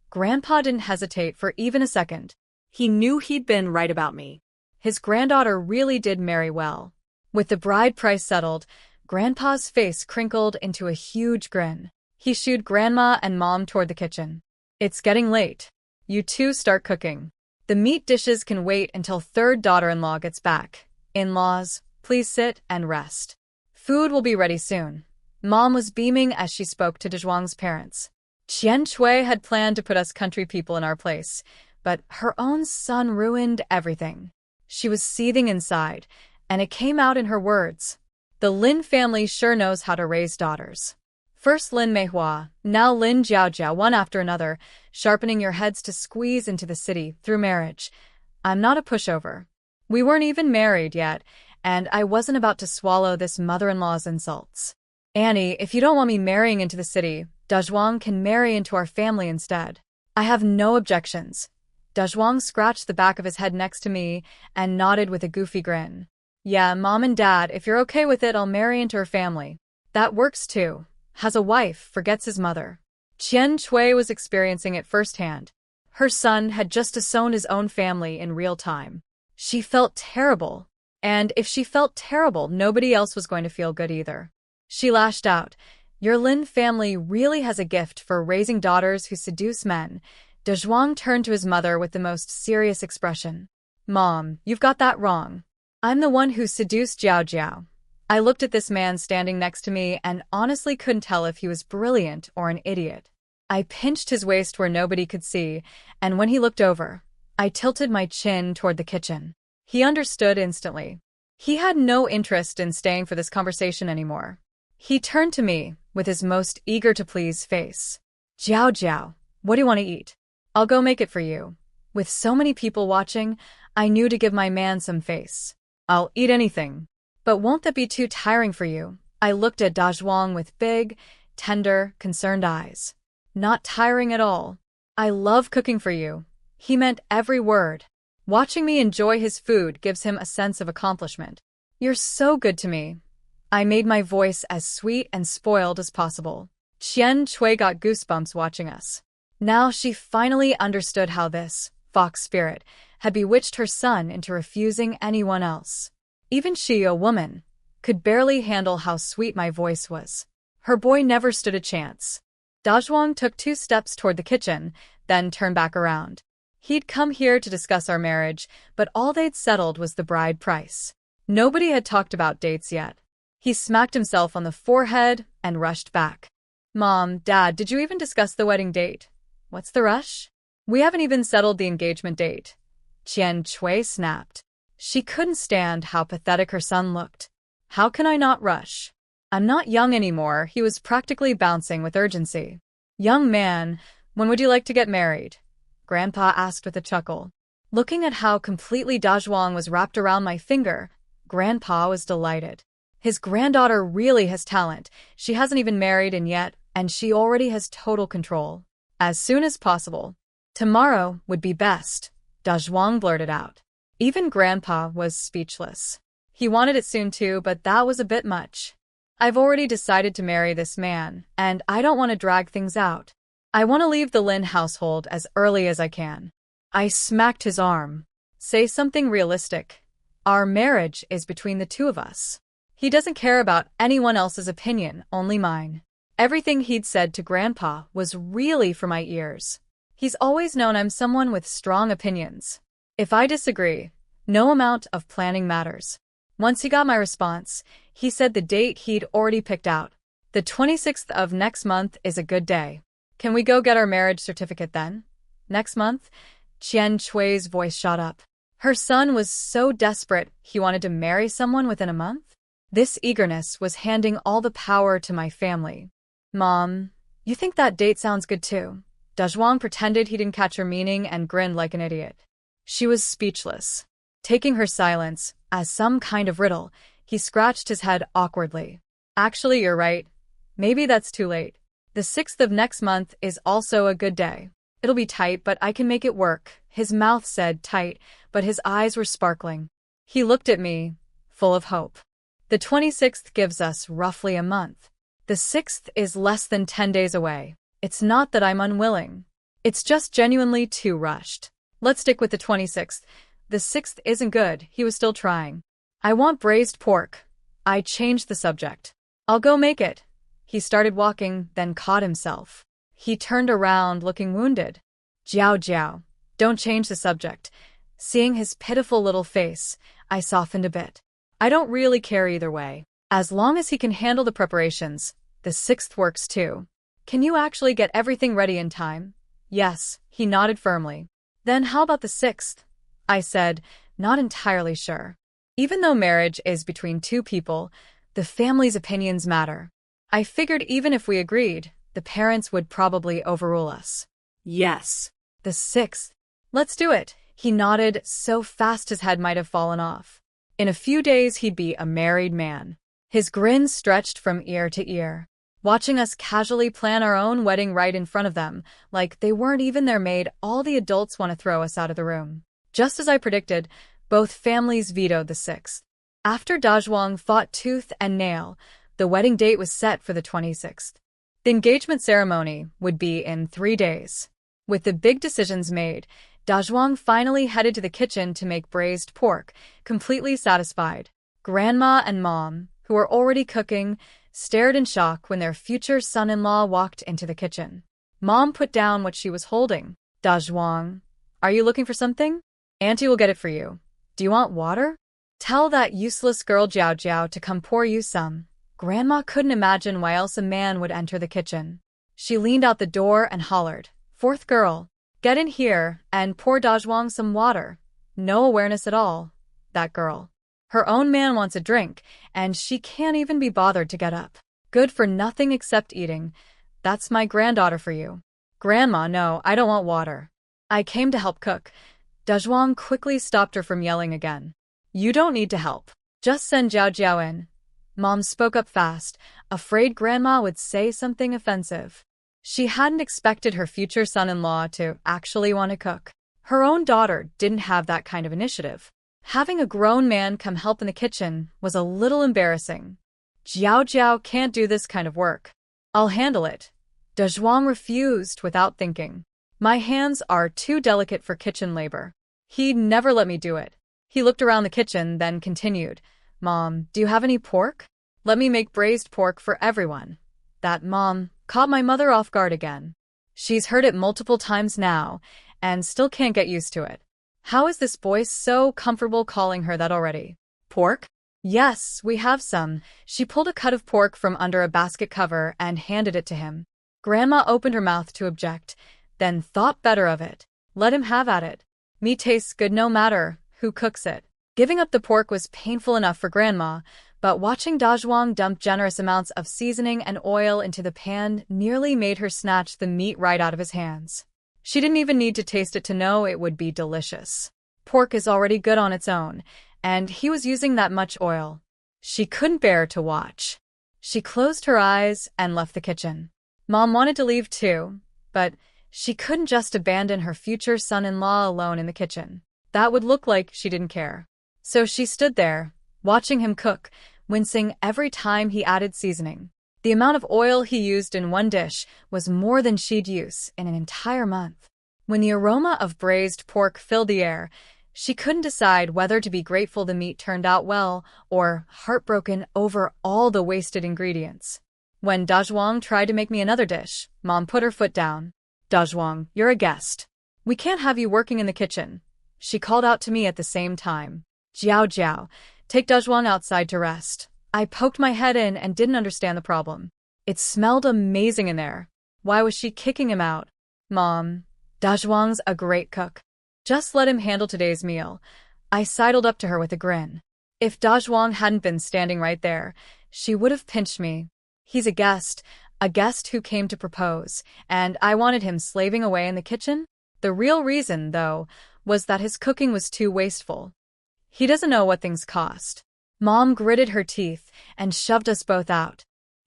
Grandpa didn't hesitate for even a second. He knew he'd been right about me. His granddaughter really did marry well. With the bride price settled, Grandpa's face crinkled into a huge grin. He shooed Grandma and Mom toward the kitchen. It's getting late. You two start cooking. The meat dishes can wait until third daughter-in-law gets back. In-laws, please sit and rest. Food will be ready soon. Mom was beaming as she spoke to Dwang's parents. Qian Shui had planned to put us country people in our place, but her own son ruined everything. She was seething inside, and it came out in her words. The Lin family sure knows how to raise daughters. First Lin Meihua, now Lin Jiaojiao, one after another, sharpening your heads to squeeze into the city through marriage. I'm not a pushover. We weren't even married yet, and I wasn't about to swallow this mother-in-law's insults. Annie, if you don't want me marrying into the city, Dwang can marry into our family instead. I have no objections. Dwang scratched the back of his head next to me and nodded with a goofy grin. Yeah, Mom and Dad, if you're okay with it, I'll marry into her family. That works too. Has a wife, forgets his mother. Qian Shui was experiencing it firsthand. Her son had just disowned his own family in real time. She felt terrible. And if she felt terrible, nobody else was going to feel good either. She lashed out. Your Lin family really has a gift for raising daughters who seduce men. Dwang turned to his mother with the most serious expression. Mom, you've got that wrong. I'm the one who seduced Jiao Jiao. I looked at this man standing next to me and honestly couldn't tell if he was brilliant or an idiot. I pinched his waist where nobody could see, and when he looked over, I tilted my chin toward the kitchen. He understood instantly. He had no interest in staying for this conversation anymore. He turned to me with his most eager-to-please face. Jiao Jiao, what do you want to eat? I'll go make it for you. With so many people watching, I knew to give my man some face. I'll eat anything. But won't that be too tiring for you? I looked at Dwang with big, tender, concerned eyes. Not tiring at all. I love cooking for you. He meant every word. Watching me enjoy his food gives him a sense of accomplishment. You're so good to me. I made my voice as sweet and spoiled as possible. Qian Shui got goosebumps watching us. Now she finally understood how this fox spirit had bewitched her son into refusing anyone else. Even she, a woman, could barely handle how sweet my voice was. Her boy never stood a chance. Dwang took 2 steps toward the kitchen, then turned back around. He'd come here to discuss our marriage, but all they'd settled was the bride price. Nobody had talked about dates yet. He smacked himself on the forehead and rushed back. Mom, Dad, did you even discuss the wedding date? What's the rush? We haven't even settled the engagement date. Qian Shui snapped. She couldn't stand how pathetic her son looked. How can I not rush? I'm not young anymore, he was practically bouncing with urgency. Young man, when would you like to get married? Grandpa asked with a chuckle. Looking at how completely Dwang was wrapped around my finger, Grandpa was delighted. His granddaughter really has talent. She hasn't even married in yet, and she already has total control. As soon as possible. Tomorrow would be best, Dwang blurted out. Even Grandpa was speechless. He wanted it soon too, but that was a bit much. I've already decided to marry this man, and I don't want to drag things out. I want to leave the Lin household as early as I can. I smacked his arm. Say something realistic. Our marriage is between the two of us. He doesn't care about anyone else's opinion, only mine. Everything he'd said to Grandpa was really for my ears. He's always known I'm someone with strong opinions. If I disagree, no amount of planning matters. Once he got my response, he said the date he'd already picked out. The 26th of next month is a good day. Can we go get our marriage certificate then? Next month? Qian Shui's voice shot up. Her son was so desperate he wanted to marry someone within a month? This eagerness was handing all the power to my family. Mom, you think that date sounds good too? Dwang pretended he didn't catch her meaning and grinned like an idiot. She was speechless. Taking her silence as some kind of riddle, he scratched his head awkwardly. Actually, you're right. Maybe that's too late. The 6th of next month is also a good day. It'll be tight, but I can make it work. His mouth said tight, but his eyes were sparkling. He looked at me, full of hope. The 26th gives us roughly a month. The 6th is less than 10 days away. It's not that I'm unwilling. It's just genuinely too rushed. Let's stick with the 26th. The 6th isn't good, he was still trying. I want braised pork. I changed the subject. I'll go make it. He started walking, then caught himself. He turned around, looking wounded. Jiao Jiao, don't change the subject. Seeing his pitiful little face, I softened a bit. I don't really care either way. As long as he can handle the preparations, the 6th works too. Can you actually get everything ready in time? Yes, he nodded firmly. Then how about the 6th? I said, not entirely sure. Even though marriage is between two people, the family's opinions matter. I figured even if we agreed, the parents would probably overrule us. Yes. The 6th. Let's do it. He nodded so fast his head might have fallen off. In a few days, he'd be a married man. His grin stretched from ear to ear, watching us casually plan our own wedding right in front of them, like they weren't even there made all the adults want to throw us out of the room. Just as I predicted, both families vetoed the 6th. After Dwang fought tooth and nail, the wedding date was set for the 26th. The engagement ceremony would be in 3 days. With the big decisions made, Dwang finally headed to the kitchen to make braised pork, completely satisfied. Grandma and Mom, who were already cooking, stared in shock when their future son-in-law walked into the kitchen. Mom put down what she was holding. Dwang, are you looking for something? Auntie will get it for you. Do you want water? Tell that useless girl Jiao Jiao to come pour you some. Grandma couldn't imagine why else a man would enter the kitchen. She leaned out the door and hollered, "Fourth girl, get in here and pour Dwang some water." No awareness at all, that girl. Her own man wants a drink, and she can't even be bothered to get up. Good for nothing except eating. That's my granddaughter for you. Grandma, no, I don't want water. I came to help cook. Dwang quickly stopped her from yelling again. You don't need to help. Just send Jiao Jiao in. Mom spoke up fast, afraid Grandma would say something offensive. She hadn't expected her future son-in-law to actually want to cook. Her own daughter didn't have that kind of initiative. Having a grown man come help in the kitchen was a little embarrassing. Jiao Jiao can't do this kind of work. I'll handle it. Dwang refused without thinking. My hands are too delicate for kitchen labor. He'd never let me do it. He looked around the kitchen, then continued, Mom, do you have any pork? Let me make braised pork for everyone. That Mom caught my mother off guard again. She's heard it multiple times now, and still can't get used to it. How is this boy so comfortable calling her that already? Pork? Yes, we have some. She pulled a cut of pork from under a basket cover and handed it to him. Grandma opened her mouth to object, then thought better of it. Let him have at it. Meat tastes good no matter who cooks it. Giving up the pork was painful enough for Grandma, but watching Dwang dump generous amounts of seasoning and oil into the pan nearly made her snatch the meat right out of his hands. She didn't even need to taste it to know it would be delicious. Pork is already good on its own, and he was using that much oil. She couldn't bear to watch. She closed her eyes and left the kitchen. Mom wanted to leave too, but she couldn't just abandon her future son-in-law alone in the kitchen. That would look like she didn't care. So she stood there, watching him cook, wincing every time he added seasoning. The amount of oil he used in one dish was more than she'd use in an entire month. When the aroma of braised pork filled the air, she couldn't decide whether to be grateful the meat turned out well or heartbroken over all the wasted ingredients. When Dwang tried to make me another dish, Mom put her foot down. Dwang, you're a guest. We can't have you working in the kitchen. She called out to me at the same time. Jiao Jiao, take Dwang outside to rest. I poked my head in and didn't understand the problem. It smelled amazing in there. Why was she kicking him out? Mom, Dwang's a great cook. Just let him handle today's meal. I sidled up to her with a grin. If Dwang hadn't been standing right there, she would have pinched me. He's a guest who came to propose, and I wanted him slaving away in the kitchen? The real reason, though, was that his cooking was too wasteful. He doesn't know what things cost. Mom gritted her teeth and shoved us both out.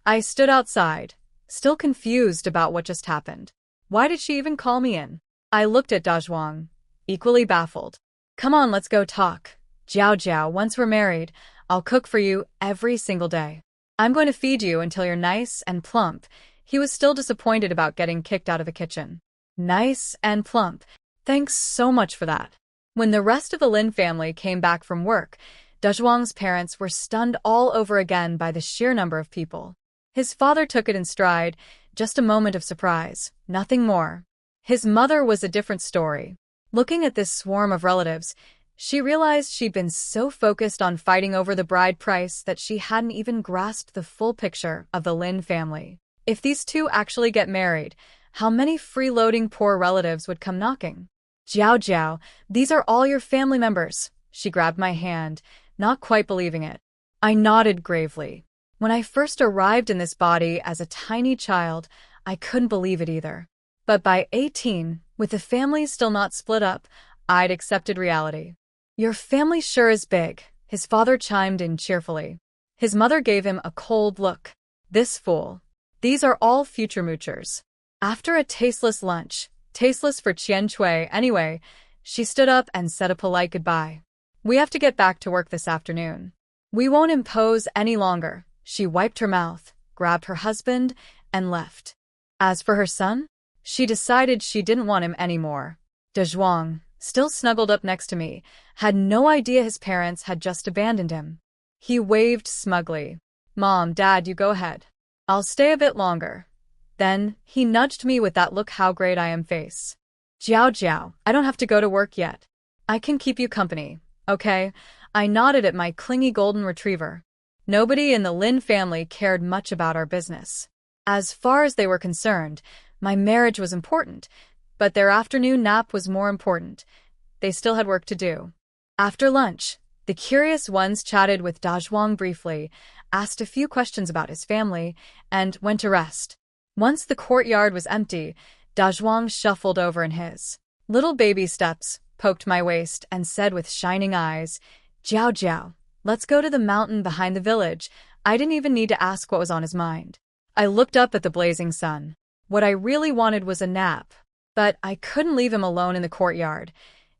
I stood outside, still confused about what just happened. Why did she even call me in? I looked at Dwang, equally baffled. Come on, let's go talk. Jiao Jiao, once we're married, I'll cook for you every single day. I'm going to feed you until you're nice and plump. He was still disappointed about getting kicked out of the kitchen. Nice and plump. Thanks so much for that. When the rest of the Lynn family came back from work, Dwang's parents were stunned all over again by the sheer number of people. His father took it in stride, just a moment of surprise, nothing more. His mother was a different story. Looking at this swarm of relatives, she realized she'd been so focused on fighting over the bride price that she hadn't even grasped the full picture of the Lynn family. If these two actually get married, how many freeloading poor relatives would come knocking? Jiao Jiao, these are all your family members. She grabbed my hand, not quite believing it. I nodded gravely. When I first arrived in this body as a tiny child, I couldn't believe it either. But by 18, with the family still not split up, I'd accepted reality. Your family sure is big, his father chimed in cheerfully. His mother gave him a cold look. This fool. These are all future moochers. After a tasteless lunch, tasteless for Qian Chui anyway, she stood up and said a polite goodbye. We have to get back to work this afternoon. We won't impose any longer. She wiped her mouth, grabbed her husband, and left. As for her son, she decided she didn't want him anymore. Dwang, still snuggled up next to me, had no idea his parents had just abandoned him. He waved smugly. Mom, Dad, you go ahead. I'll stay a bit longer. Then, he nudged me with that look how great I am face. Jiao Jiao, I don't have to go to work yet. I can keep you company, okay? I nodded at my clingy golden retriever. Nobody in the Lynn family cared much about our business. As far as they were concerned, my marriage was important, but their afternoon nap was more important. They still had work to do. After lunch, the curious ones chatted with Dwang briefly, asked a few questions about his family, and went to rest. Once the courtyard was empty, Dwang shuffled over in his little baby steps, poked my waist, and said with shining eyes, Jiao Jiao, let's go to the mountain behind the village. I didn't even need to ask what was on his mind. I looked up at the blazing sun. What I really wanted was a nap. But I couldn't leave him alone in the courtyard.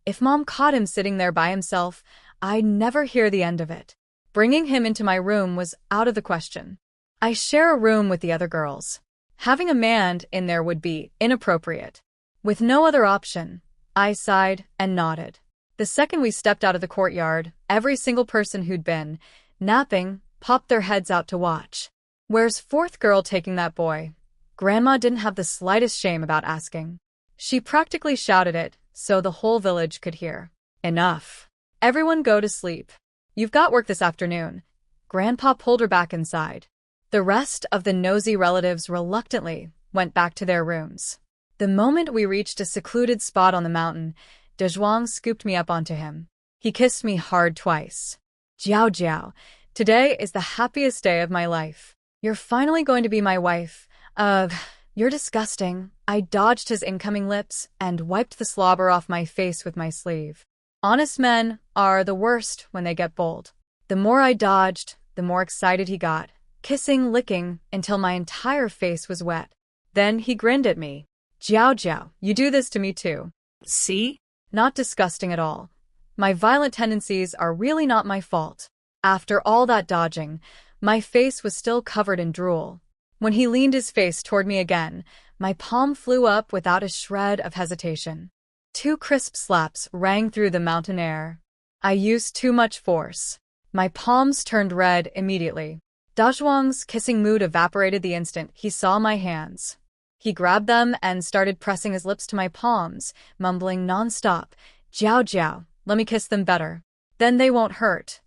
If Mom caught him sitting there by himself, I'd never hear the end of it. Bringing him into my room was out of the question. I share a room with the other girls. Having a man in there would be inappropriate. With no other option, I sighed and nodded. The second we stepped out of the courtyard, every single person who'd been napping popped their heads out to watch. Where's fourth girl taking that boy? Grandma didn't have the slightest shame about asking. She practically shouted it, so the whole village could hear. Enough. Everyone go to sleep. You've got work this afternoon. Grandpa pulled her back inside. The rest of the nosy relatives reluctantly went back to their rooms. The moment we reached a secluded spot on the mountain, Dwang scooped me up onto him. He kissed me hard twice. Jiao Jiao, today is the happiest day of my life. You're finally going to be my wife. Ugh, you're disgusting. I dodged his incoming lips and wiped the slobber off my face with my sleeve. Honest men are the worst when they get bold. The more I dodged, the more excited he got, kissing, licking, until my entire face was wet. Then he grinned at me. Jiao Jiao, you do this to me too. See? Not disgusting at all. My violent tendencies are really not my fault. After all that dodging, my face was still covered in drool. When he leaned his face toward me again, my palm flew up without a shred of hesitation. 2 crisp slaps rang through the mountain air. I used too much force. My palms turned red immediately. Dwang's kissing mood evaporated the instant he saw my hands. He grabbed them and started pressing his lips to my palms, mumbling nonstop, Jiao Jiao, let me kiss them better. Then they won't hurt.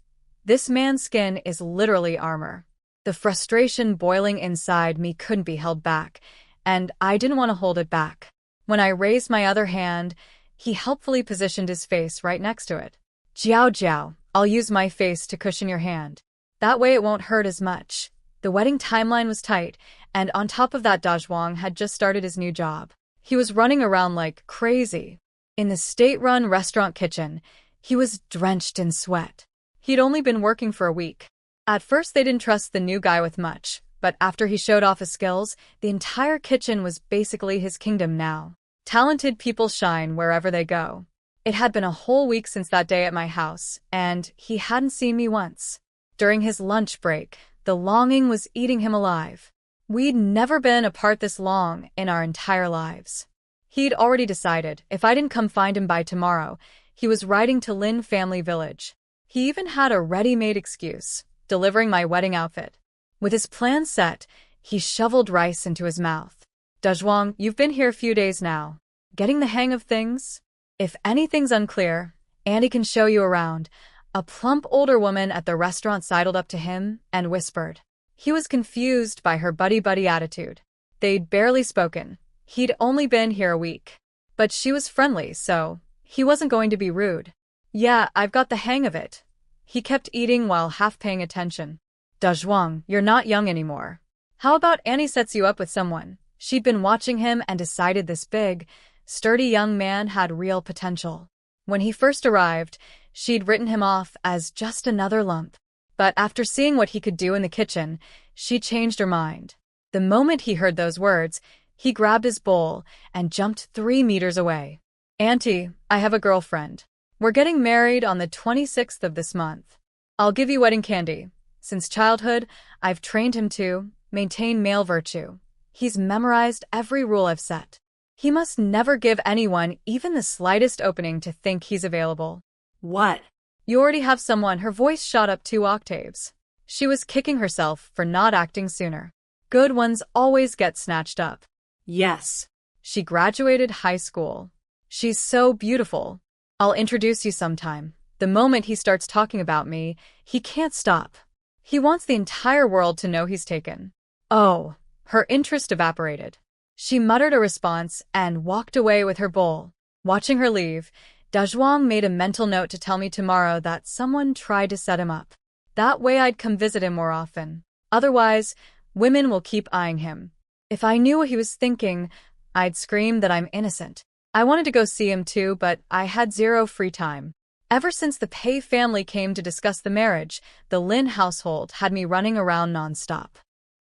This man's skin is literally armor. The frustration boiling inside me couldn't be held back, and I didn't want to hold it back. When I raised my other hand, he helpfully positioned his face right next to it. Jiao Jiao, I'll use my face to cushion your hand. That way it won't hurt as much. The wedding timeline was tight, and on top of that, Dwang had just started his new job. He was running around like crazy. In the state-run restaurant kitchen, he was drenched in sweat. He'd only been working for a week. At first, they didn't trust the new guy with much, but after he showed off his skills, the entire kitchen was basically his kingdom now. Talented people shine wherever they go. It had been a whole week since that day at my house, and he hadn't seen me once. During his lunch break, The longing was eating him alive. We'd never been apart this long in our entire lives. He'd already decided if I didn't come find him by tomorrow, he was riding to Lynn family village. He even had a ready-made excuse, delivering my wedding outfit. With his plan set, he shoveled rice into his mouth. Dwang, you've been here a few days now. Getting the hang of things? If anything's unclear, Andy can show you around. A plump older woman at the restaurant sidled up to him and whispered. He was confused by her buddy-buddy attitude. They'd barely spoken. He'd only been here a week. But she was friendly, so he wasn't going to be rude. Yeah, I've got the hang of it. He kept eating while half paying attention. Dwang, you're not young anymore. How about Annie sets you up with someone? She'd been watching him and decided this big, sturdy young man had real potential. When he first arrived, she'd written him off as just another lump. But after seeing what he could do in the kitchen, she changed her mind. The moment he heard those words, he grabbed his bowl and jumped 3 meters away. Auntie, I have a girlfriend. We're getting married on the 26th of this month. I'll give you wedding candy. Since childhood, I've trained him to maintain male virtue. He's memorized every rule I've set. He must never give anyone even the slightest opening to think he's available. What? You already have someone. Her voice shot up 2 octaves. She was kicking herself for not acting sooner. Good ones always get snatched up. Yes. She graduated high school. She's so beautiful. I'll introduce you sometime. The moment he starts talking about me, he can't stop. He wants the entire world to know he's taken. Oh, her interest evaporated. She muttered a response and walked away with her bowl. Watching her leave, Dwang made a mental note to tell me tomorrow that someone tried to set him up. That way I'd come visit him more often. Otherwise, women will keep eyeing him. If I knew what he was thinking, I'd scream that I'm innocent. I wanted to go see him too, but I had 0 free time. Ever since the Pei family came to discuss the marriage, the Lynn household had me running around nonstop.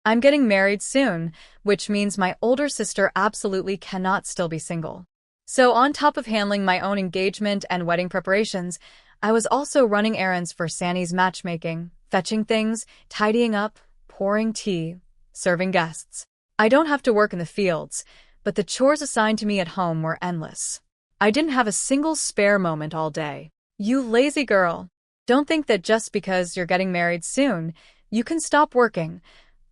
I'm getting married soon, which means my older sister absolutely cannot still be single. So on top of handling my own engagement and wedding preparations, I was also running errands for Sanny's matchmaking, fetching things, tidying up, pouring tea, serving guests. I don't have to work in the fields, but the chores assigned to me at home were endless. I didn't have a single spare moment all day. You lazy girl. Don't think that just because you're getting married soon, you can stop working.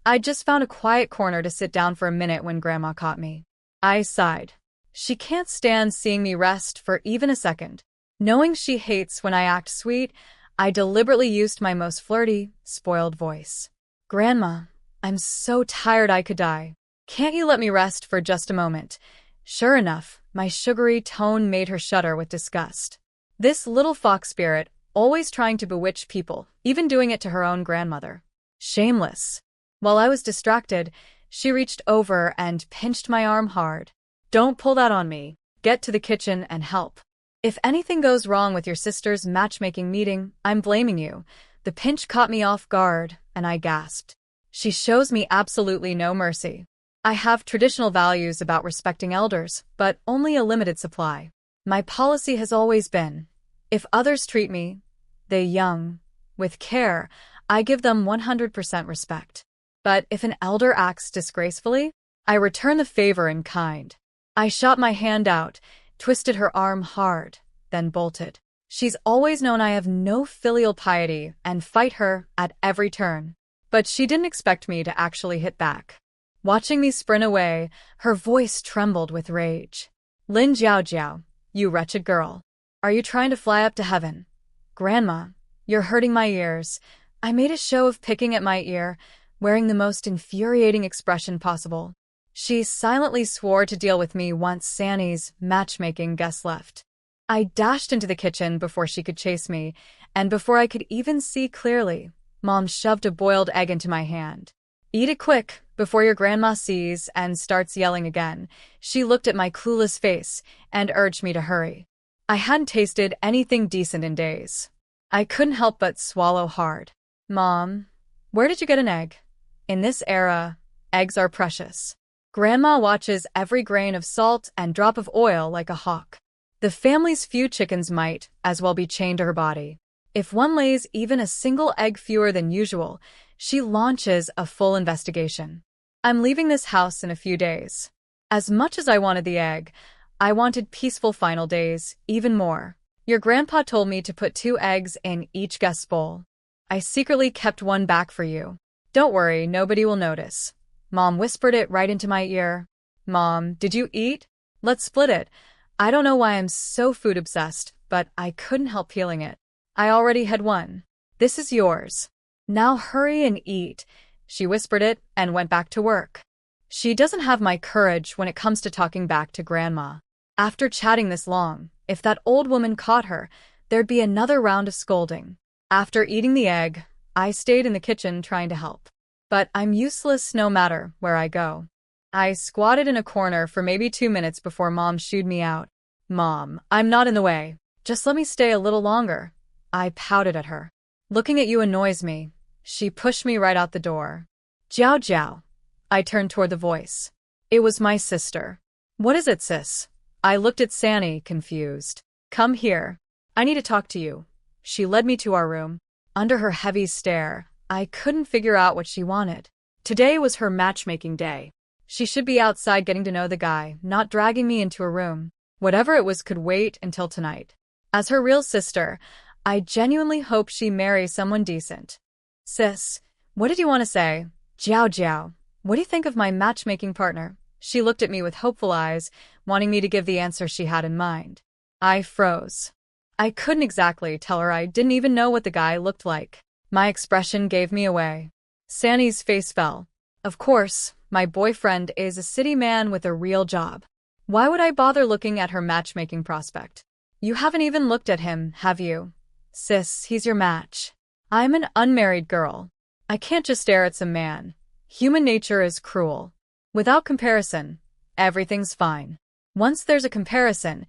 I just found a quiet corner to sit down for a minute when Grandma caught me. I sighed. She can't stand seeing me rest for even a second. Knowing she hates when I act sweet, I deliberately used my most flirty, spoiled voice. Grandma, I'm so tired I could die. Can't you let me rest for just a moment? Sure enough, my sugary tone made her shudder with disgust. This little fox spirit, always trying to bewitch people, even doing it to her own grandmother. Shameless. While I was distracted, she reached over and pinched my arm hard. Don't pull that on me. Get to the kitchen and help. If anything goes wrong with your sister's matchmaking meeting, I'm blaming you. The pinch caught me off guard, and I gasped. She shows me absolutely no mercy. I have traditional values about respecting elders, but only a limited supply. My policy has always been, if others treat me, they young, with care, I give them 100% respect. But if an elder acts disgracefully, I return the favor in kind. I shot my hand out, twisted her arm hard, then bolted. She's always known I have no filial piety and fight her at every turn. But she didn't expect me to actually hit back. Watching me sprint away, her voice trembled with rage. Lynn Jiao, you wretched girl. Are you trying to fly up to heaven? Grandma, you're hurting my ears. I made a show of picking at my ear, wearing the most infuriating expression possible. She silently swore to deal with me once Sanny's matchmaking guests left. I dashed into the kitchen before she could chase me, and before I could even see clearly, Mom shoved a boiled egg into my hand. Eat it quick, before your grandma sees and starts yelling again. She looked at my clueless face and urged me to hurry. I hadn't tasted anything decent in days. I couldn't help but swallow hard. Mom, where did you get an egg? In this era, eggs are precious. Grandma watches every grain of salt and drop of oil like a hawk. The family's few chickens might as well be chained to her body. If one lays even a single egg fewer than usual, she launches a full investigation. I'm leaving this house in a few days. As much as I wanted the egg, I wanted peaceful final days, even more. Your grandpa told me to put 2 eggs in each guest bowl. I secretly kept one back for you. Don't worry, nobody will notice. Mom whispered it right into my ear. Mom, did you eat? Let's split it. I don't know why I'm so food obsessed, but I couldn't help feeling it. I already had one. This is yours. Now hurry and eat. She whispered it and went back to work. She doesn't have my courage when it comes to talking back to Grandma. After chatting this long, if that old woman caught her, there'd be another round of scolding. After eating the egg, I stayed in the kitchen trying to help. But I'm useless no matter where I go. I squatted in a corner for maybe 2 minutes before Mom shooed me out. Mom, I'm not in the way. Just let me stay a little longer. I pouted at her. Looking at you annoys me. She pushed me right out the door. Jiao Jiao. I turned toward the voice. It was my sister. What is it, sis? I looked at Sanny, confused. Come here. I need to talk to you. She led me to our room. Under her heavy stare, I couldn't figure out what she wanted. Today was her matchmaking day. She should be outside getting to know the guy, not dragging me into a room. Whatever it was could wait until tonight. As her real sister, I genuinely hope she marries someone decent. Sis, what did you want to say? Jiao Jiao, what do you think of my matchmaking partner? She looked at me with hopeful eyes, wanting me to give the answer she had in mind. I froze. I couldn't exactly tell her. I didn't even know what the guy looked like. My expression gave me away. Sanny's face fell. Of course, my boyfriend is a city man with a real job. Why would I bother looking at her matchmaking prospect? You haven't even looked at him, have you? Sis, he's your match. I'm an unmarried girl. I can't just stare at some man. Human nature is cruel. Without comparison, everything's fine. Once there's a comparison,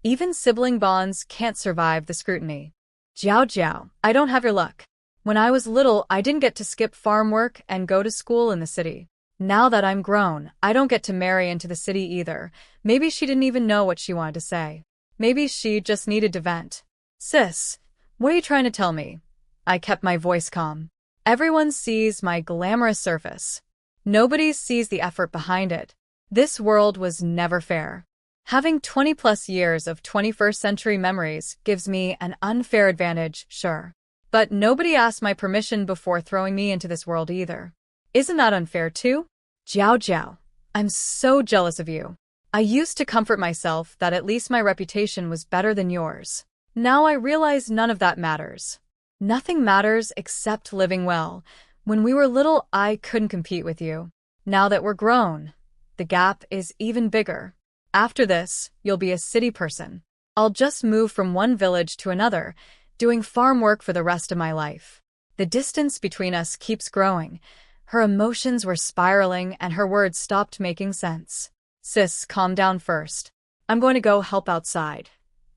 even sibling bonds can't survive the scrutiny. Jiao Jiao, I don't have your luck. When I was little, I didn't get to skip farm work and go to school in the city. Now that I'm grown, I don't get to marry into the city either. Maybe she didn't even know what she wanted to say. Maybe she just needed to vent. Sis, what are you trying to tell me? I kept my voice calm. Everyone sees my glamorous surface. Nobody sees the effort behind it. This world was never fair. Having 20+ years of 21st century memories gives me an unfair advantage, sure. But nobody asked my permission before throwing me into this world either. Isn't that unfair too? Jiao Jiao, I'm so jealous of you. I used to comfort myself that at least my reputation was better than yours. Now I realize none of that matters. Nothing matters except living well. When we were little, I couldn't compete with you. Now that we're grown, the gap is even bigger. After this, you'll be a city person. I'll just move from one village to another, doing farm work for the rest of my life. The distance between us keeps growing. Her emotions were spiraling and her words stopped making sense. Sis, calm down first. I'm going to go help outside.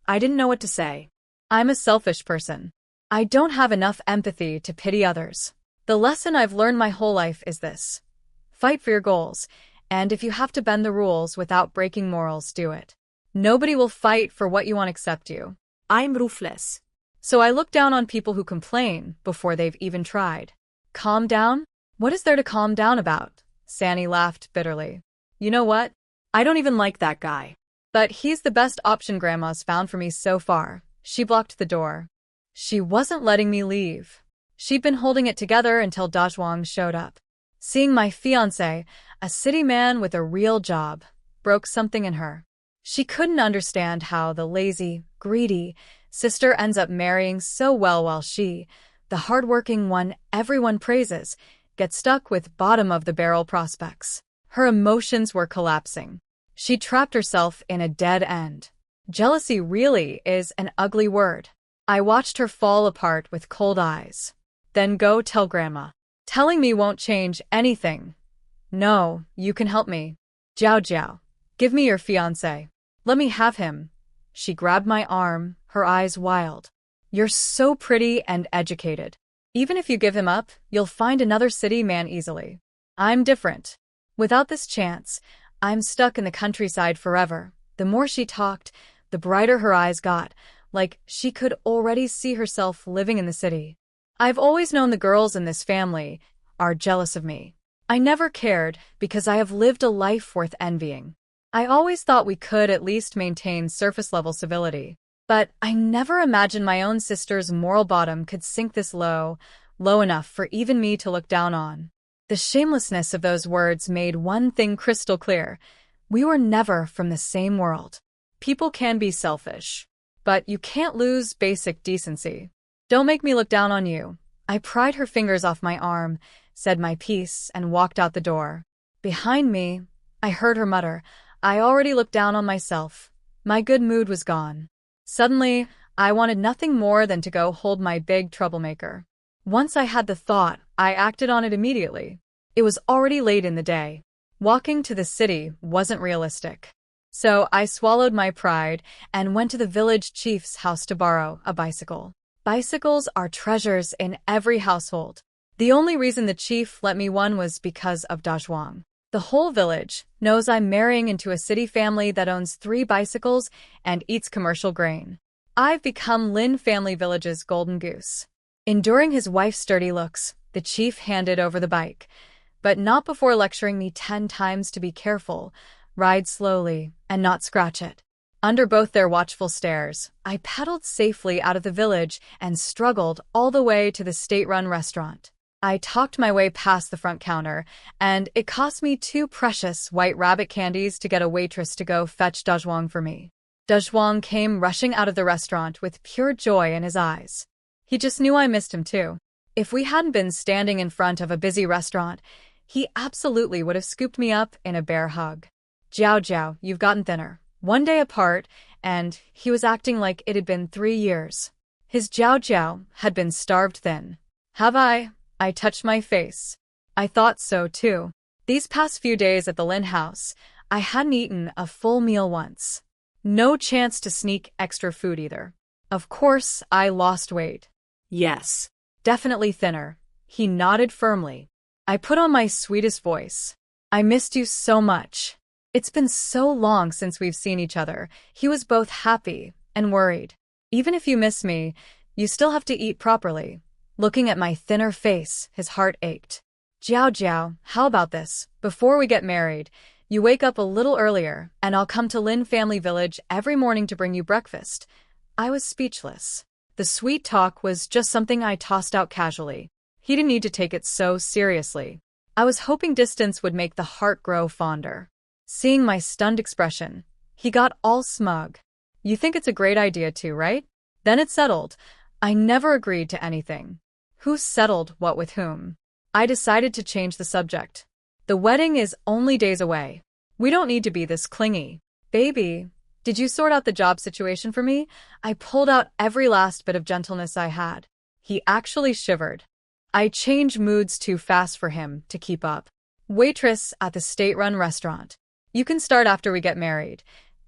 I didn't know what to say. I'm a selfish person. I don't have enough empathy to pity others. The lesson I've learned my whole life is this. Fight for your goals, and if you have to bend the rules without breaking morals, do it. Nobody will fight for what you want except you. I'm ruthless. So I look down on people who complain before they've even tried. Calm down? What is there to calm down about? Sanny laughed bitterly. You know what? I don't even like that guy. But he's the best option Grandma's found for me so far. She blocked the door. She wasn't letting me leave. She'd been holding it together until Dwang showed up. Seeing my fiancé, a city man with a real job, broke something in her. She couldn't understand how the lazy, greedy sister ends up marrying so well while she, the hardworking one everyone praises, gets stuck with bottom-of-the-barrel prospects. Her emotions were collapsing. She trapped herself in a dead end. Jealousy really is an ugly word. I watched her fall apart with cold eyes. Then go tell Grandma. Telling me won't change anything. No, you can help me. Jiao Jiao, give me your fiancé. Let me have him. She grabbed my arm, her eyes wild. You're so pretty and educated. Even if you give him up, you'll find another city man easily. I'm different. Without this chance, I'm stuck in the countryside forever. The more she talked, the brighter her eyes got, like she could already see herself living in the city. I've always known the girls in this family are jealous of me. I never cared because I have lived a life worth envying. I always thought we could at least maintain surface-level civility. But I never imagined my own sister's moral bottom could sink this low enough for even me to look down on. The shamelessness of those words made one thing crystal clear. We were never from the same world. People can be selfish, but you can't lose basic decency. Don't make me look down on you. I pried her fingers off my arm, said my piece, and walked out the door. Behind me, I heard her mutter, I already looked down on myself. My good mood was gone. Suddenly, I wanted nothing more than to go hold my big troublemaker. Once I had the thought, I acted on it immediately. It was already late in the day. Walking to the city wasn't realistic. So I swallowed my pride and went to the village chief's house to borrow a bicycle. Bicycles are treasures in every household. The only reason the chief let me one was because of Dwang. The whole village knows I'm marrying into a city family that owns 3 bicycles and eats commercial grain. I've become Lynn family village's golden goose. Enduring his wife's sturdy looks, the chief handed over the bike, but not before lecturing me 10 times to be careful, ride slowly, and not scratch it. Under both their watchful stares, I pedaled safely out of the village and struggled all the way to the state-run restaurant. I talked my way past the front counter, and it cost me 2 precious white rabbit candies to get a waitress to go fetch Dwang for me. Dwang came rushing out of the restaurant with pure joy in his eyes. He just knew I missed him too. If we hadn't been standing in front of a busy restaurant, he absolutely would have scooped me up in a bear hug. Jiao, you've gotten thinner. 1 day apart, and he was acting like it had been 3 years. His Jiao had been starved thin. Have I? I touched my face. I thought so too. These past few days at the Lynn house, I hadn't eaten a full meal once. No chance to sneak extra food either. Of course, I lost weight. Yes. Definitely thinner. He nodded firmly. I put on my sweetest voice. I missed you so much. It's been so long since we've seen each other. He was both happy and worried. Even if you miss me, you still have to eat properly. Looking at my thinner face, his heart ached. Jiao, how about this? Before we get married, you wake up a little earlier, and I'll come to Lynn Family Village every morning to bring you breakfast. I was speechless. The sweet talk was just something I tossed out casually. He didn't need to take it so seriously. I was hoping distance would make the heart grow fonder. Seeing my stunned expression, he got all smug. You think it's a great idea too, right? Then it's settled. I never agreed to anything. Who settled what with whom? I decided to change the subject. The wedding is only days away. We don't need to be this clingy. Baby, did you sort out the job situation for me? I pulled out every last bit of gentleness I had. He actually shivered. I changed moods too fast for him to keep up. Waitress at the state-run restaurant. You can start after we get married.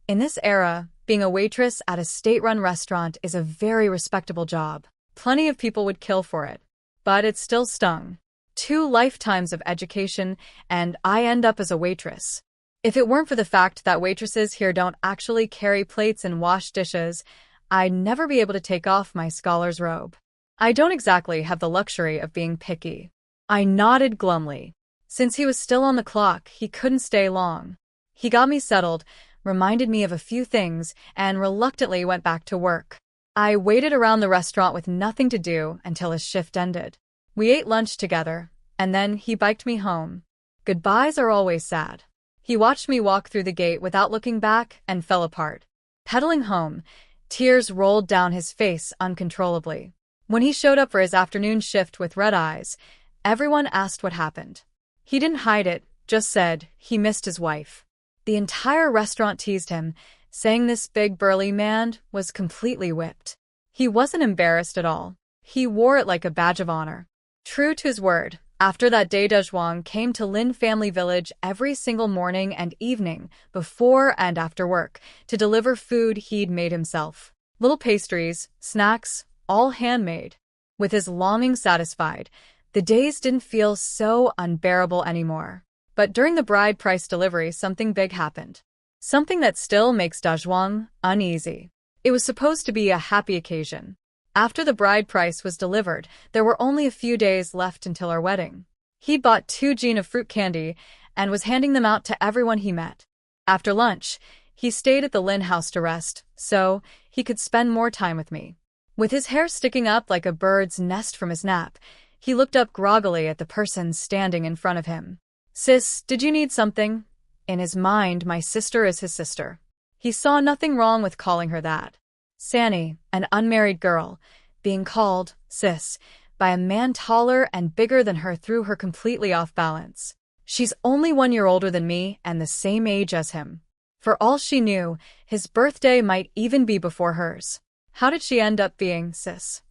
In this era, being a waitress at a state-run restaurant is a very respectable job. Plenty of people would kill for it. But it still stung. 2 lifetimes of education, and I end up as a waitress. If it weren't for the fact that waitresses here don't actually carry plates and wash dishes, I'd never be able to take off my scholar's robe. I don't exactly have the luxury of being picky. I nodded glumly. Since he was still on the clock, he couldn't stay long. He got me settled, reminded me of a few things, and reluctantly went back to work. I waited around the restaurant with nothing to do until his shift ended. We ate lunch together, and then he biked me home. Goodbyes are always sad. He watched me walk through the gate without looking back and fell apart. Pedaling home, tears rolled down his face uncontrollably. When he showed up for his afternoon shift with red eyes, everyone asked what happened. He didn't hide it, just said he missed his wife. The entire restaurant teased him, saying this big burly man was completely whipped. He wasn't embarrassed at all. He wore it like a badge of honor. True to his word, after that day Dwang came to Lynn Family Village every single morning and evening, before and after work, to deliver food he'd made himself. Little pastries, snacks, all handmade. With his longing satisfied, the days didn't feel so unbearable anymore. But during the bride price delivery, something big happened. Something that still makes Dwang uneasy. It was supposed to be a happy occasion. After the bride price was delivered, there were only a few days left until our wedding. He bought 2 jeans of fruit candy and was handing them out to everyone he met. After lunch, he stayed at the Lynn house to rest, so he could spend more time with me. With his hair sticking up like a bird's nest from his nap, he looked up groggily at the person standing in front of him. "Sis, did you need something?" In his mind, my sister is his sister. He saw nothing wrong with calling her that. Sanny, an unmarried girl, being called sis by a man taller and bigger than her threw her completely off balance. She's only 1 year older than me and the same age as him. For all she knew, his birthday might even be before hers. How did she end up being sis?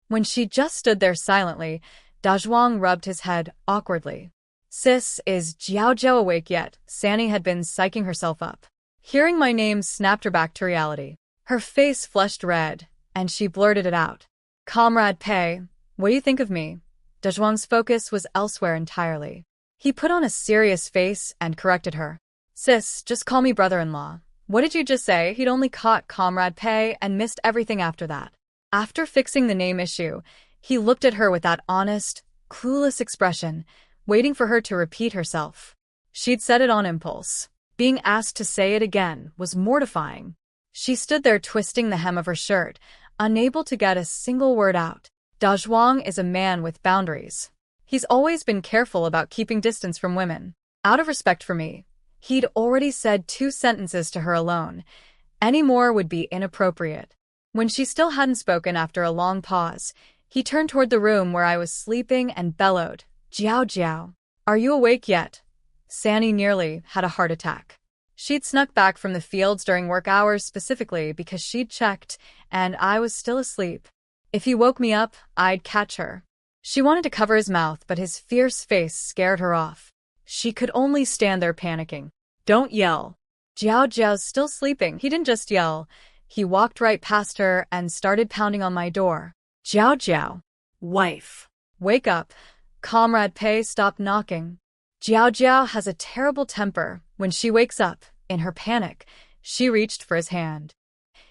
When she just stood there silently, Dwang rubbed his head awkwardly. "Sis, is Jiao Jiao awake yet?" Sanny had been psyching herself up. Hearing my name snapped her back to reality. Her face flushed red, and she blurted it out. "Comrade Pei, what do you think of me?" Dwang's focus was elsewhere entirely. He put on a serious face and corrected her. "Sis, just call me brother-in-law." What did you just say? He'd only caught Comrade Pei and missed everything after that. After fixing the name issue, he looked at her with that honest, clueless expression, waiting for her to repeat herself. She'd said it on impulse. Being asked to say it again was mortifying. She stood there twisting the hem of her shirt, unable to get a single word out. Dwang is a man with boundaries. He's always been careful about keeping distance from women. Out of respect for me, he'd already said 2 sentences to her alone. Any more would be inappropriate. When she still hadn't spoken after a long pause, he turned toward the room where I was sleeping and bellowed, "Jiao Jiao, are you awake yet?" Sanny nearly had a heart attack. She'd snuck back from the fields during work hours specifically because she'd checked, and I was still asleep. If he woke me up, I'd catch her. She wanted to cover his mouth, but his fierce face scared her off. She could only stand there panicking. "Don't yell." Jiao Jiao's still sleeping. He didn't just yell. He walked right past her and started pounding on my door. "Jiao Jiao, wife, wake up." Comrade Pei stopped knocking. Jiao Jiao has a terrible temper. When she wakes up, in her panic, she reached for his hand.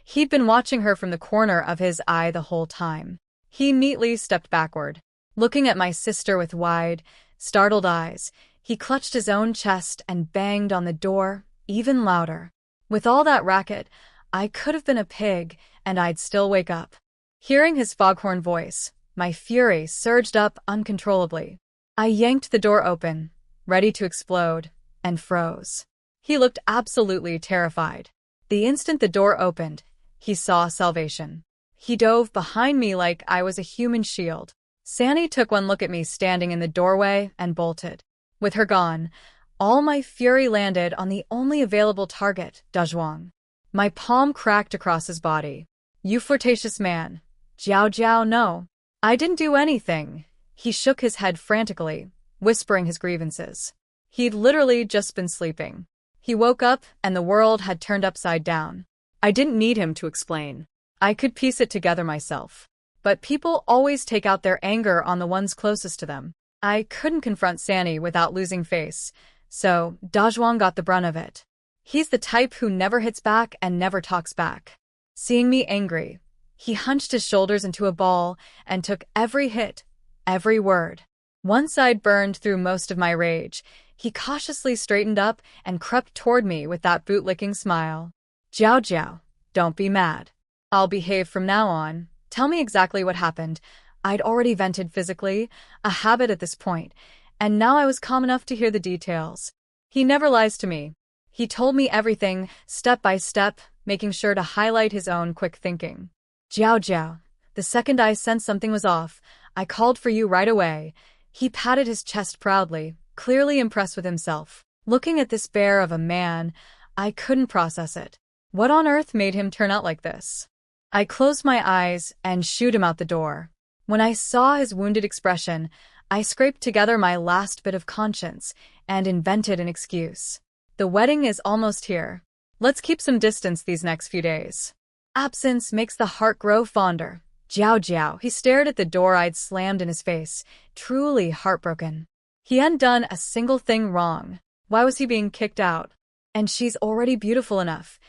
He'd been watching her from the corner of his eye the whole time. He neatly stepped backward. Looking at my sister with wide, startled eyes, he clutched his own chest and banged on the door, even louder. With all that racket, I could have been a pig, and I'd still wake up. Hearing his foghorn voice, my fury surged up uncontrollably. I yanked the door open, ready to explode, and froze. He looked absolutely terrified. The instant the door opened, he saw salvation. He dove behind me like I was a human shield. Sanny took one look at me standing in the doorway and bolted. With her gone, all my fury landed on the only available target, Dwang. My palm cracked across his body. "You flirtatious man." "Jiao Jiao, no. I didn't do anything." He shook his head frantically, whispering his grievances. He'd literally just been sleeping. He woke up and the world had turned upside down. I didn't need him to explain. I could piece it together myself. But people always take out their anger on the ones closest to them. I couldn't confront Sanny without losing face, so Dwang got the brunt of it. He's the type who never hits back and never talks back. Seeing me angry, he hunched his shoulders into a ball and took every hit, every word. Once I'd burned through most of my rage, he cautiously straightened up and crept toward me with that boot-licking smile. "Jiao Jiao, don't be mad. I'll behave from now on. Tell me exactly what happened." I'd already vented physically, a habit at this point, and now I was calm enough to hear the details. He never lies to me. He told me everything, step by step, making sure to highlight his own quick thinking. "Jiao Jiao, the second I sensed something was off, I called for you right away." He patted his chest proudly, clearly impressed with himself. Looking at this bear of a man, I couldn't process it. What on earth made him turn out like this? I closed my eyes and shooed him out the door. When I saw his wounded expression, I scraped together my last bit of conscience and invented an excuse. "The wedding is almost here. Let's keep some distance these next few days. Absence makes the heart grow fonder." "Jiao Jiao." He stared at the door I'd slammed in his face, truly heartbroken. He hadn't done a single thing wrong. Why was he being kicked out? And she's already beautiful enough.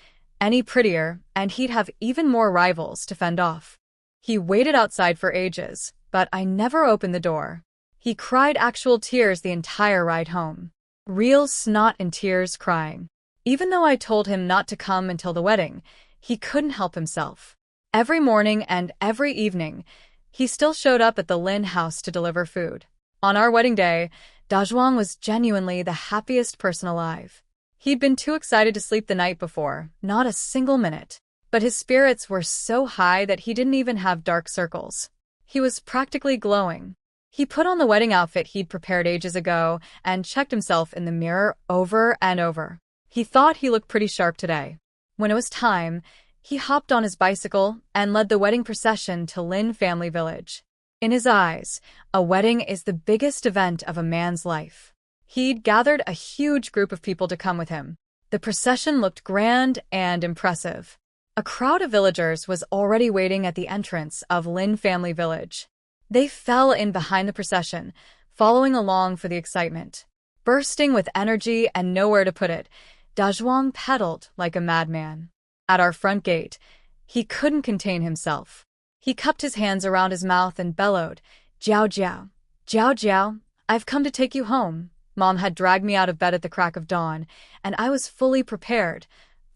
Any prettier, and he'd have even more rivals to fend off. He waited outside for ages, but I never opened the door. He cried actual tears the entire ride home. Real snot and tears crying. Even though I told him not to come until the wedding, he couldn't help himself. Every morning and every evening, he still showed up at the Lynn house to deliver food. On our wedding day, Dwang was genuinely the happiest person alive. He'd been too excited to sleep the night before, not a single minute. But his spirits were so high that he didn't even have dark circles. He was practically glowing. He put on the wedding outfit he'd prepared ages ago and checked himself in the mirror over and over. He thought he looked pretty sharp today. When it was time, he hopped on his bicycle and led the wedding procession to Lynn family village. In his eyes, a wedding is the biggest event of a man's life. He'd gathered a huge group of people to come with him. The procession looked grand and impressive. A crowd of villagers was already waiting at the entrance of Lynn family village. They fell in behind the procession, following along for the excitement. Bursting with energy and nowhere to put it, Dwang pedaled like a madman. At our front gate, he couldn't contain himself. He cupped his hands around his mouth and bellowed, "Jiao Jiao, Jiao Jiao, I've come to take you home." Mom had dragged me out of bed at the crack of dawn, and I was fully prepared,